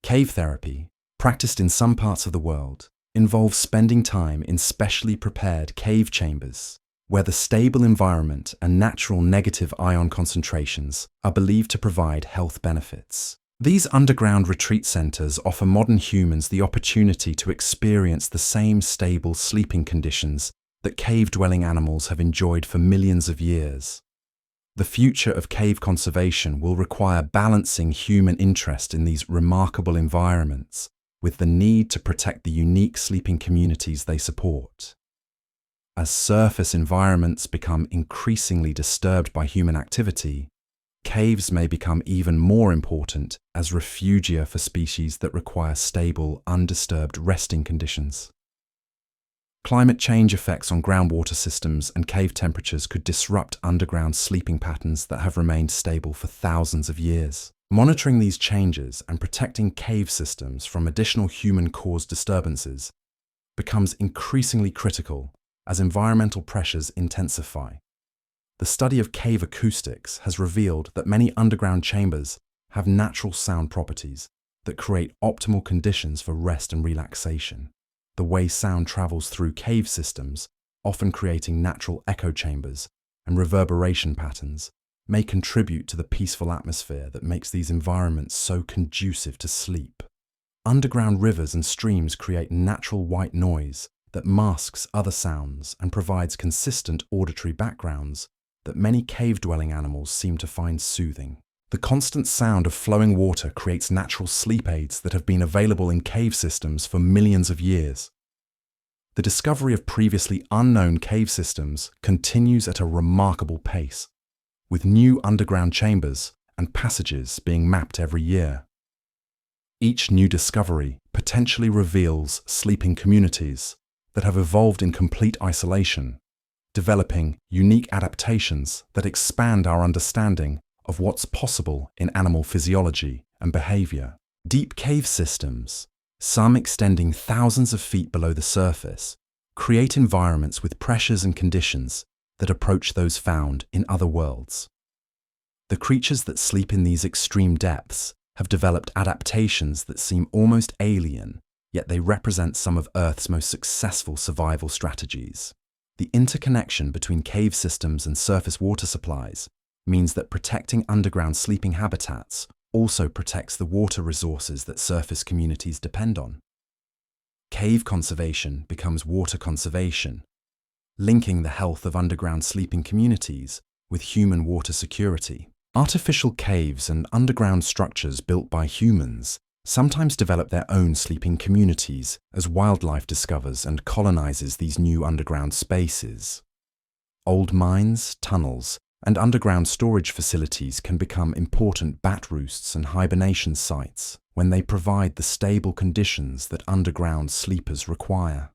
Cave therapy, practiced in some parts of the world, involves spending time in specially prepared cave chambers, where the stable environment and natural negative ion concentrations are believed to provide health benefits. These underground retreat centers offer modern humans the opportunity to experience the same stable sleeping conditions that cave-dwelling animals have enjoyed for millions of years. The future of cave conservation will require balancing human interest in these remarkable environments with the need to protect the unique sleeping communities they support. As surface environments become increasingly disturbed by human activity, caves may become even more important as refugia for species that require stable, undisturbed resting conditions. Climate change effects on groundwater systems and cave temperatures could disrupt underground sleeping patterns that have remained stable for thousands of years. Monitoring these changes and protecting cave systems from additional human-caused disturbances becomes increasingly critical as environmental pressures intensify. The study of cave acoustics has revealed that many underground chambers have natural sound properties that create optimal conditions for rest and relaxation. The way sound travels through cave systems, often creating natural echo chambers and reverberation patterns, may contribute to the peaceful atmosphere that makes these environments so conducive to sleep. Underground rivers and streams create natural white noise that masks other sounds and provides consistent auditory backgrounds that many cave-dwelling animals seem to find soothing. The constant sound of flowing water creates natural sleep aids that have been available in cave systems for millions of years. The discovery of previously unknown cave systems continues at a remarkable pace, with new underground chambers and passages being mapped every year. Each new discovery potentially reveals sleeping communities that have evolved in complete isolation, developing unique adaptations that expand our understanding of what's possible in animal physiology and behavior. Deep cave systems, some extending thousands of feet below the surface, create environments with pressures and conditions that approach those found in other worlds. The creatures that sleep in these extreme depths have developed adaptations that seem almost alien, yet they represent some of Earth's most successful survival strategies. The interconnection between cave systems and surface water supplies means that protecting underground sleeping habitats also protects the water resources that surface communities depend on. Cave conservation becomes water conservation, linking the health of underground sleeping communities with human water security. Artificial caves and underground structures built by humans sometimes develop their own sleeping communities as wildlife discovers and colonizes these new underground spaces. Old mines, tunnels, and underground storage facilities can become important bat roosts and hibernation sites when they provide the stable conditions that underground sleepers require.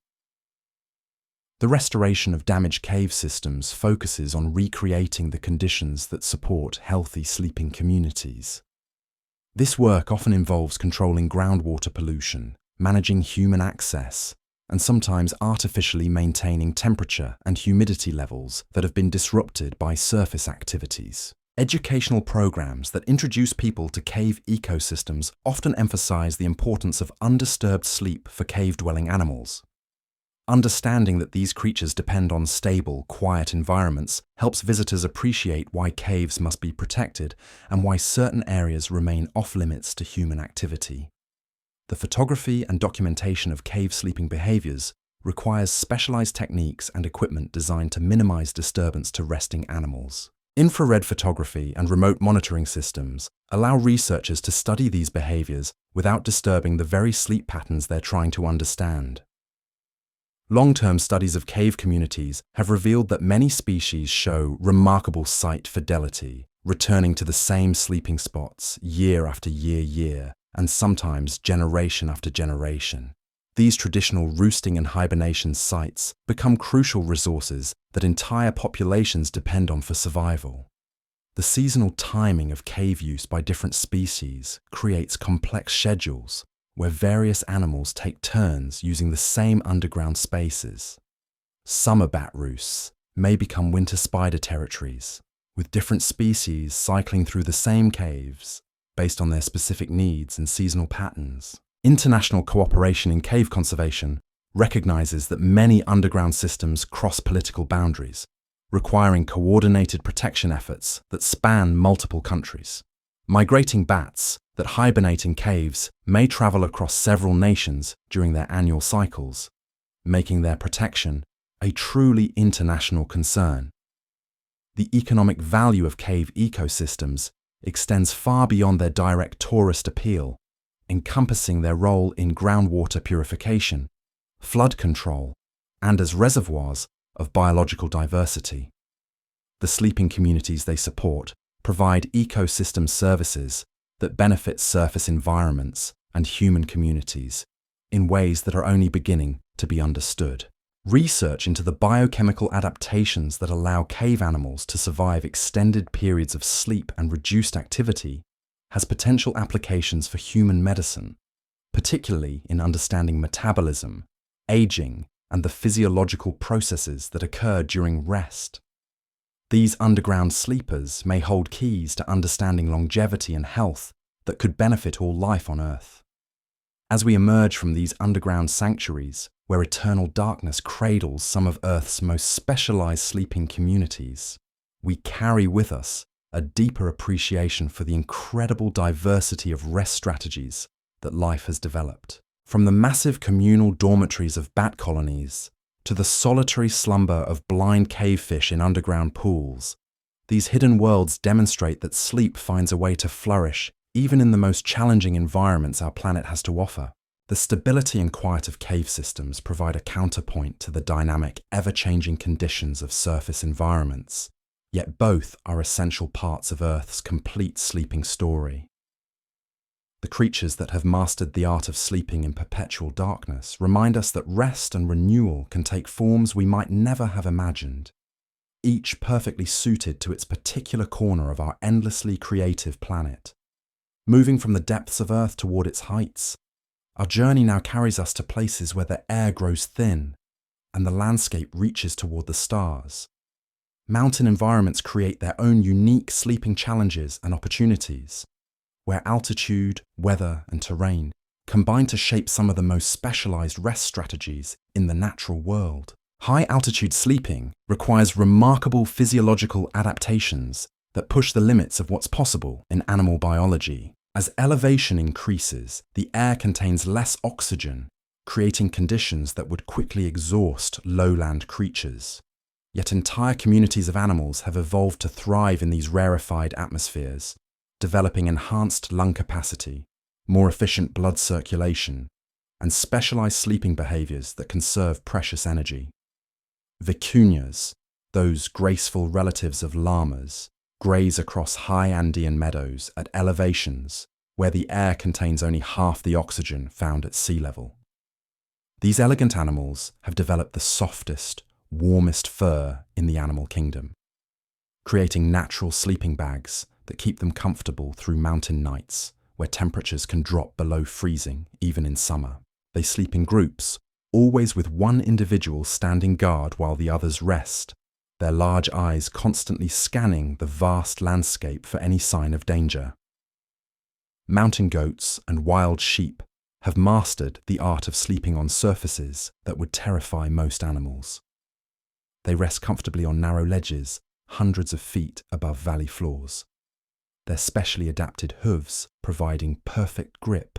The restoration of damaged cave systems focuses on recreating the conditions that support healthy sleeping communities. This work often involves controlling groundwater pollution, managing human access, and sometimes artificially maintaining temperature and humidity levels that have been disrupted by surface activities. Educational programs that introduce people to cave ecosystems often emphasize the importance of undisturbed sleep for cave-dwelling animals. Understanding that these creatures depend on stable, quiet environments helps visitors appreciate why caves must be protected and why certain areas remain off-limits to human activity. The photography and documentation of cave sleeping behaviors requires specialized techniques and equipment designed to minimize disturbance to resting animals. Infrared photography and remote monitoring systems allow researchers to study these behaviors without disturbing the very sleep patterns they're trying to understand. Long-term studies of cave communities have revealed that many species show remarkable site fidelity, returning to the same sleeping spots year after year, and sometimes generation after generation. These traditional roosting and hibernation sites become crucial resources that entire populations depend on for survival. The seasonal timing of cave use by different species creates complex schedules where various animals take turns using the same underground spaces. Summer bat roosts may become winter spider territories, with different species cycling through the same caves based on their specific needs and seasonal patterns. International cooperation in cave conservation recognizes that many underground systems cross political boundaries, requiring coordinated protection efforts that span multiple countries. Migrating bats that hibernate in caves may travel across several nations during their annual cycles, making their protection a truly international concern. The economic value of cave ecosystems extends far beyond their direct tourist appeal, encompassing their role in groundwater purification, flood control, and as reservoirs of biological diversity. The sleeping communities they support provide ecosystem services that benefit surface environments and human communities in ways that are only beginning to be understood. Research into the biochemical adaptations that allow cave animals to survive extended periods of sleep and reduced activity has potential applications for human medicine, particularly in understanding metabolism, aging, and the physiological processes that occur during rest. These underground sleepers may hold keys to understanding longevity and health that could benefit all life on Earth. As we emerge from these underground sanctuaries, where eternal darkness cradles some of Earth's most specialized sleeping communities, we carry with us a deeper appreciation for the incredible diversity of rest strategies that life has developed. From the massive communal dormitories of bat colonies to the solitary slumber of blind cavefish in underground pools, these hidden worlds demonstrate that sleep finds a way to flourish even in the most challenging environments our planet has to offer. The stability and quiet of cave systems provide a counterpoint to the dynamic, ever-changing conditions of surface environments, yet both are essential parts of Earth's complete sleeping story. The creatures that have mastered the art of sleeping in perpetual darkness remind us that rest and renewal can take forms we might never have imagined, each perfectly suited to its particular corner of our endlessly creative planet. Moving from the depths of Earth toward its heights, our journey now carries us to places where the air grows thin and the landscape reaches toward the stars. Mountain environments create their own unique sleeping challenges and opportunities, where altitude, weather, and terrain combine to shape some of the most specialized rest strategies in the natural world. High-altitude sleeping requires remarkable physiological adaptations that push the limits of what's possible in animal biology. As elevation increases, the air contains less oxygen, creating conditions that would quickly exhaust lowland creatures. Yet entire communities of animals have evolved to thrive in these rarefied atmospheres, developing enhanced lung capacity, more efficient blood circulation, and specialized sleeping behaviors that conserve precious energy. Vicuñas, those graceful relatives of llamas, graze across high Andean meadows at elevations where the air contains only half the oxygen found at sea level. These elegant animals have developed the softest, warmest fur in the animal kingdom, creating natural sleeping bags that keep them comfortable through mountain nights where temperatures can drop below freezing even in summer. They sleep in groups, always with one individual standing guard while the others rest, their large eyes constantly scanning the vast landscape for any sign of danger. Mountain goats and wild sheep have mastered the art of sleeping on surfaces that would terrify most animals. They rest comfortably on narrow ledges, hundreds of feet above valley floors, their specially adapted hooves providing perfect grip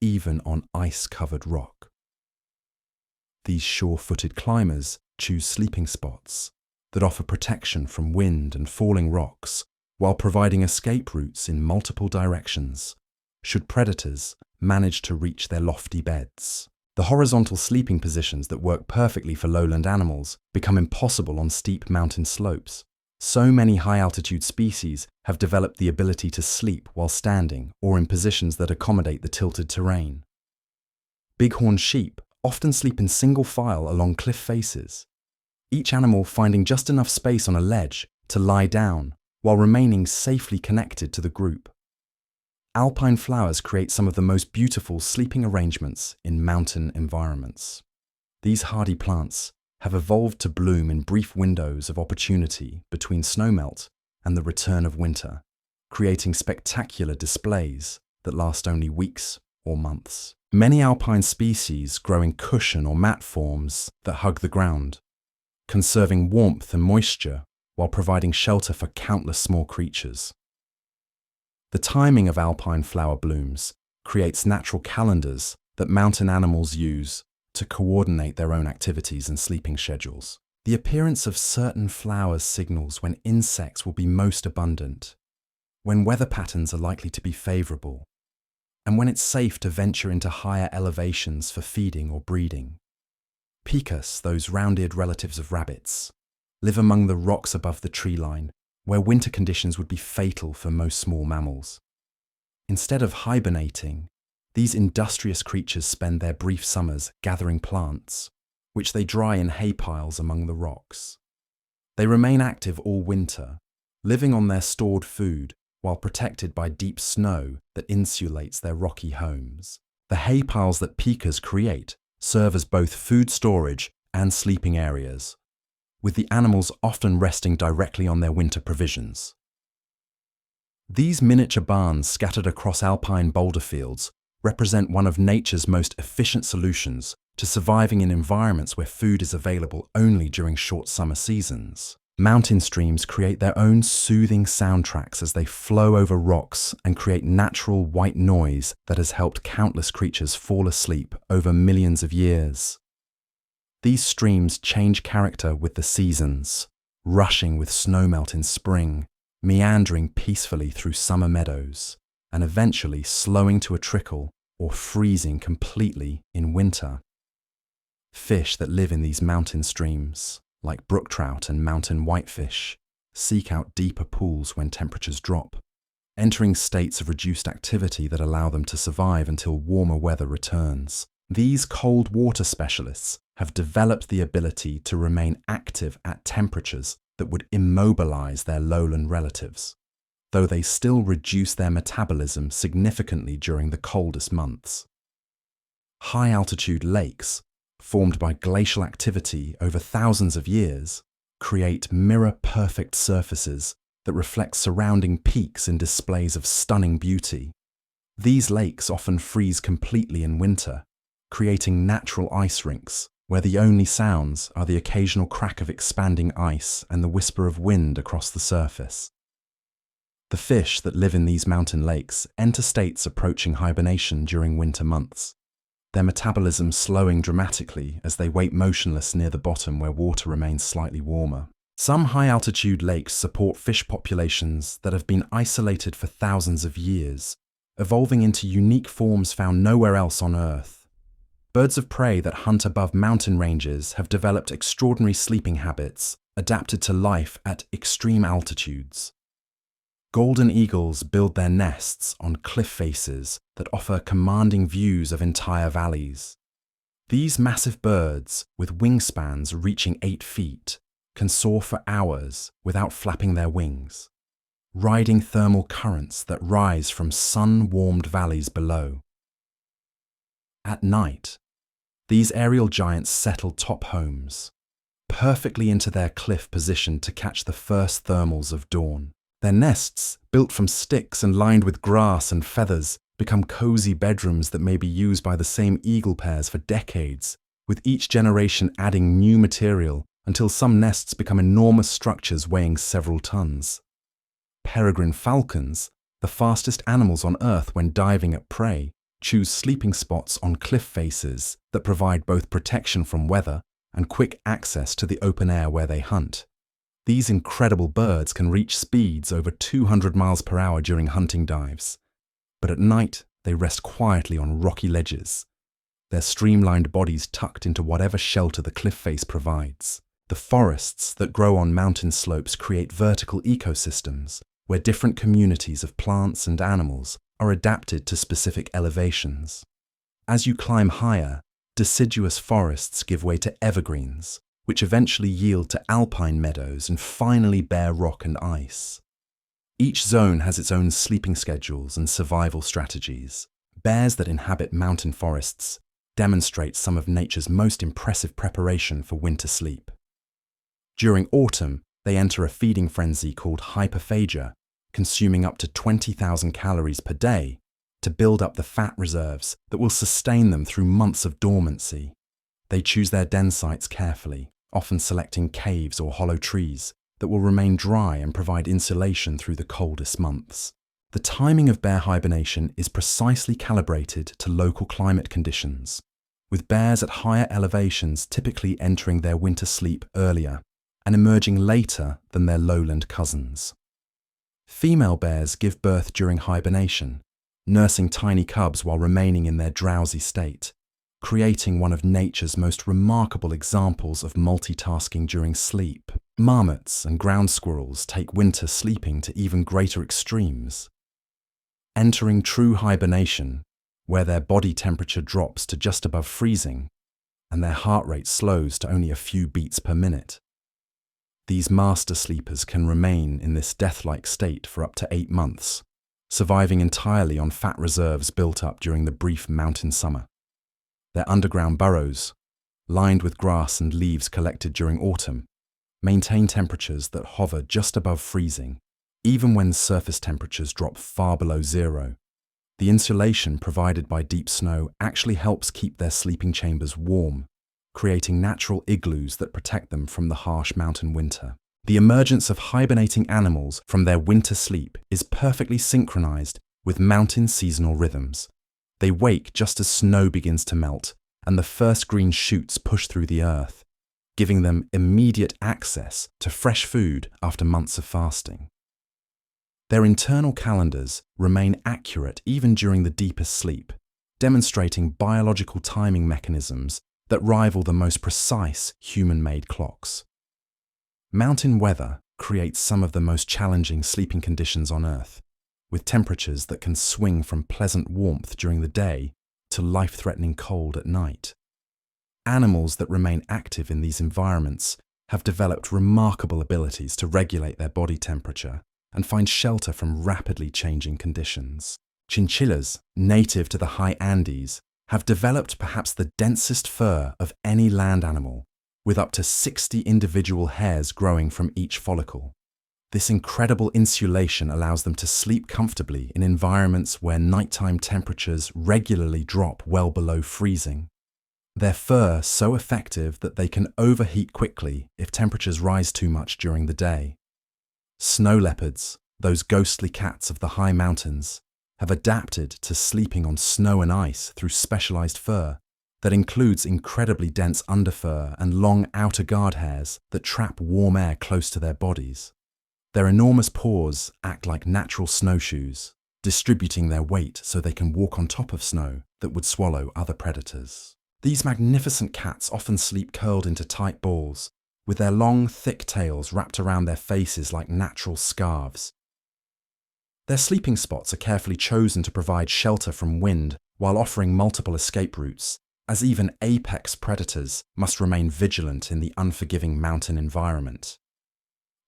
even on ice-covered rock. These sure-footed climbers choose sleeping spots that offer protection from wind and falling rocks while providing escape routes in multiple directions should predators manage to reach their lofty beds. The horizontal sleeping positions that work perfectly for lowland animals become impossible on steep mountain slopes. So many high-altitude species have developed the ability to sleep while standing or in positions that accommodate the tilted terrain. Bighorn sheep often sleep in single file along cliff faces, each animal finding just enough space on a ledge to lie down while remaining safely connected to the group. Alpine flowers create some of the most beautiful sleeping arrangements in mountain environments. These hardy plants have evolved to bloom in brief windows of opportunity between snowmelt and the return of winter, creating spectacular displays that last only weeks or months. Many alpine species grow in cushion or mat forms that hug the ground, conserving warmth and moisture while providing shelter for countless small creatures. The timing of alpine flower blooms creates natural calendars that mountain animals use to coordinate their own activities and sleeping schedules. The appearance of certain flowers signals when insects will be most abundant, when weather patterns are likely to be favorable, and when it's safe to venture into higher elevations for feeding or breeding. Picas, those round-eared relatives of rabbits, live among the rocks above the tree line, where winter conditions would be fatal for most small mammals. Instead of hibernating, these industrious creatures spend their brief summers gathering plants, which they dry in hay piles among the rocks. They remain active all winter, living on their stored food while protected by deep snow that insulates their rocky homes. The hay piles that picas create serve as both food storage and sleeping areas, with the animals often resting directly on their winter provisions. These miniature barns scattered across alpine boulder fields represent one of nature's most efficient solutions to surviving in environments where food is available only during short summer seasons. Mountain streams create their own soothing soundtracks as they flow over rocks and create natural white noise that has helped countless creatures fall asleep over millions of years. These streams change character with the seasons, rushing with snowmelt in spring, meandering peacefully through summer meadows, and eventually slowing to a trickle or freezing completely in winter. Fish that live in these mountain streams, like brook trout and mountain whitefish, seek out deeper pools when temperatures drop, entering states of reduced activity that allow them to survive until warmer weather returns. These cold water specialists have developed the ability to remain active at temperatures that would immobilize their lowland relatives, though they still reduce their metabolism significantly during the coldest months. High-altitude lakes, formed by glacial activity over thousands of years, create mirror-perfect surfaces that reflect surrounding peaks in displays of stunning beauty. These lakes often freeze completely in winter, creating natural ice rinks, where the only sounds are the occasional crack of expanding ice and the whisper of wind across the surface. The fish that live in these mountain lakes enter states approaching hibernation during winter months, their metabolism slowing dramatically as they wait motionless near the bottom where water remains slightly warmer. Some high-altitude lakes support fish populations that have been isolated for thousands of years, evolving into unique forms found nowhere else on Earth. Birds of prey that hunt above mountain ranges have developed extraordinary sleeping habits adapted to life at extreme altitudes. Golden eagles build their nests on cliff faces that offer commanding views of entire valleys. These massive birds, with wingspans reaching 8 feet, can soar for hours without flapping their wings, riding thermal currents that rise from sun-warmed valleys below. At night, these aerial giants settle top homes, perfectly into their cliff position to catch the first thermals of dawn. Their nests, built from sticks and lined with grass and feathers, become cozy bedrooms that may be used by the same eagle pairs for decades, with each generation adding new material until some nests become enormous structures weighing several tons. Peregrine falcons, the fastest animals on Earth when diving at prey, choose sleeping spots on cliff faces that provide both protection from weather and quick access to the open air where they hunt. These incredible birds can reach speeds over 200 miles per hour during hunting dives, but at night they rest quietly on rocky ledges, their streamlined bodies tucked into whatever shelter the cliff face provides. The forests that grow on mountain slopes create vertical ecosystems where different communities of plants and animals are adapted to specific elevations. As you climb higher, deciduous forests give way to evergreens, which eventually yield to alpine meadows and finally bare rock and ice. Each zone has its own sleeping schedules and survival strategies. Bears that inhabit mountain forests demonstrate some of nature's most impressive preparation for winter sleep. During autumn, they enter a feeding frenzy called hyperphagia, consuming up to 20,000 calories per day to build up the fat reserves that will sustain them through months of dormancy. They choose their den sites carefully, often selecting caves or hollow trees that will remain dry and provide insulation through the coldest months. The timing of bear hibernation is precisely calibrated to local climate conditions, with bears at higher elevations typically entering their winter sleep earlier and emerging later than their lowland cousins. Female bears give birth during hibernation, nursing tiny cubs while remaining in their drowsy state, creating one of nature's most remarkable examples of multitasking during sleep. Marmots and ground squirrels take winter sleeping to even greater extremes, entering true hibernation, where their body temperature drops to just above freezing and their heart rate slows to only a few beats per minute. These master sleepers can remain in this death-like state for up to 8 months, surviving entirely on fat reserves built up during the brief mountain summer. Their underground burrows, lined with grass and leaves collected during autumn, maintain temperatures that hover just above freezing, even when surface temperatures drop far below zero. The insulation provided by deep snow actually helps keep their sleeping chambers warm, creating natural igloos that protect them from the harsh mountain winter. The emergence of hibernating animals from their winter sleep is perfectly synchronized with mountain seasonal rhythms. They wake just as snow begins to melt and the first green shoots push through the earth, giving them immediate access to fresh food after months of fasting. Their internal calendars remain accurate even during the deepest sleep, demonstrating biological timing mechanisms that rival the most precise human-made clocks. Mountain weather creates some of the most challenging sleeping conditions on Earth, with temperatures that can swing from pleasant warmth during the day to life-threatening cold at night. Animals that remain active in these environments have developed remarkable abilities to regulate their body temperature and find shelter from rapidly changing conditions. Chinchillas, native to the high Andes, have developed perhaps the densest fur of any land animal, with up to 60 individual hairs growing from each follicle. This incredible insulation allows them to sleep comfortably in environments where nighttime temperatures regularly drop well below freezing. Their fur so effective that they can overheat quickly if temperatures rise too much during the day. Snow leopards, those ghostly cats of the high mountains, have adapted to sleeping on snow and ice through specialized fur that includes incredibly dense underfur and long outer guard hairs that trap warm air close to their bodies. Their enormous paws act like natural snowshoes, distributing their weight so they can walk on top of snow that would swallow other predators. These magnificent cats often sleep curled into tight balls, with their long, thick tails wrapped around their faces like natural scarves. Their sleeping spots are carefully chosen to provide shelter from wind while offering multiple escape routes, as even apex predators must remain vigilant in the unforgiving mountain environment.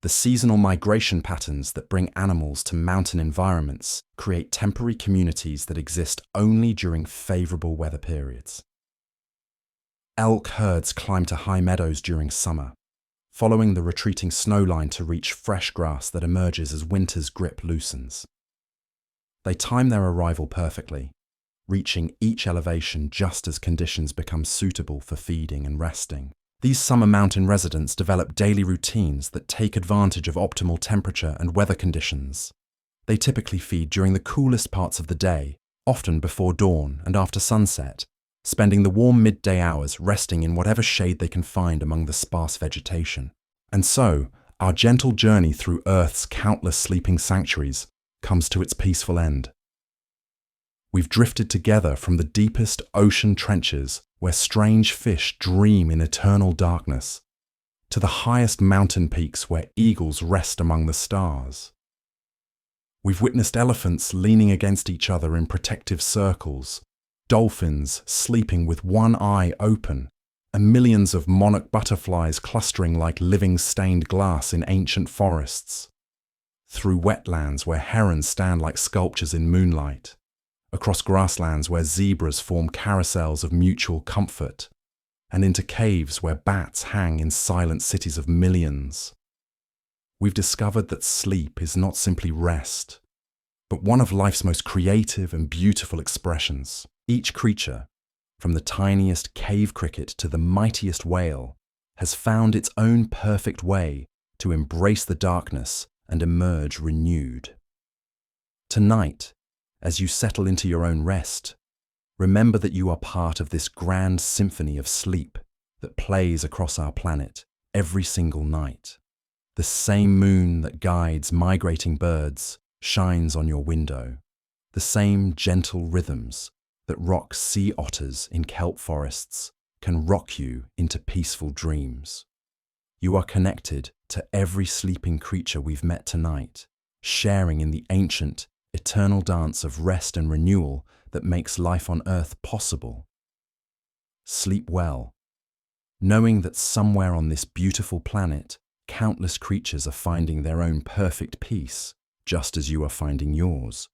The seasonal migration patterns that bring animals to mountain environments create temporary communities that exist only during favorable weather periods. Elk herds climb to high meadows during summer, following the retreating snow line to reach fresh grass that emerges as winter's grip loosens. They time their arrival perfectly, reaching each elevation just as conditions become suitable for feeding and resting. These summer mountain residents develop daily routines that take advantage of optimal temperature and weather conditions. They typically feed during the coolest parts of the day, often before dawn and after sunset, spending the warm midday hours resting in whatever shade they can find among the sparse vegetation. And so, our gentle journey through Earth's countless sleeping sanctuaries comes to its peaceful end. We've drifted together from the deepest ocean trenches where strange fish dream in eternal darkness, to the highest mountain peaks where eagles rest among the stars. We've witnessed elephants leaning against each other in protective circles, dolphins sleeping with one eye open, and millions of monarch butterflies clustering like living stained glass in ancient forests. Through wetlands where herons stand like sculptures in moonlight, across grasslands where zebras form carousels of mutual comfort, and into caves where bats hang in silent cities of millions. We've discovered that sleep is not simply rest, but one of life's most creative and beautiful expressions. Each creature, from the tiniest cave cricket to the mightiest whale, has found its own perfect way to embrace the darkness and emerge renewed. Tonight, as you settle into your own rest, remember that you are part of this grand symphony of sleep that plays across our planet every single night. The same moon that guides migrating birds shines on your window. The same gentle rhythms that rock sea otters in kelp forests can rock you into peaceful dreams. You are connected to every sleeping creature we've met tonight, sharing in the ancient, eternal dance of rest and renewal that makes life on Earth possible. Sleep well, knowing that somewhere on this beautiful planet, countless creatures are finding their own perfect peace, just as you are finding yours.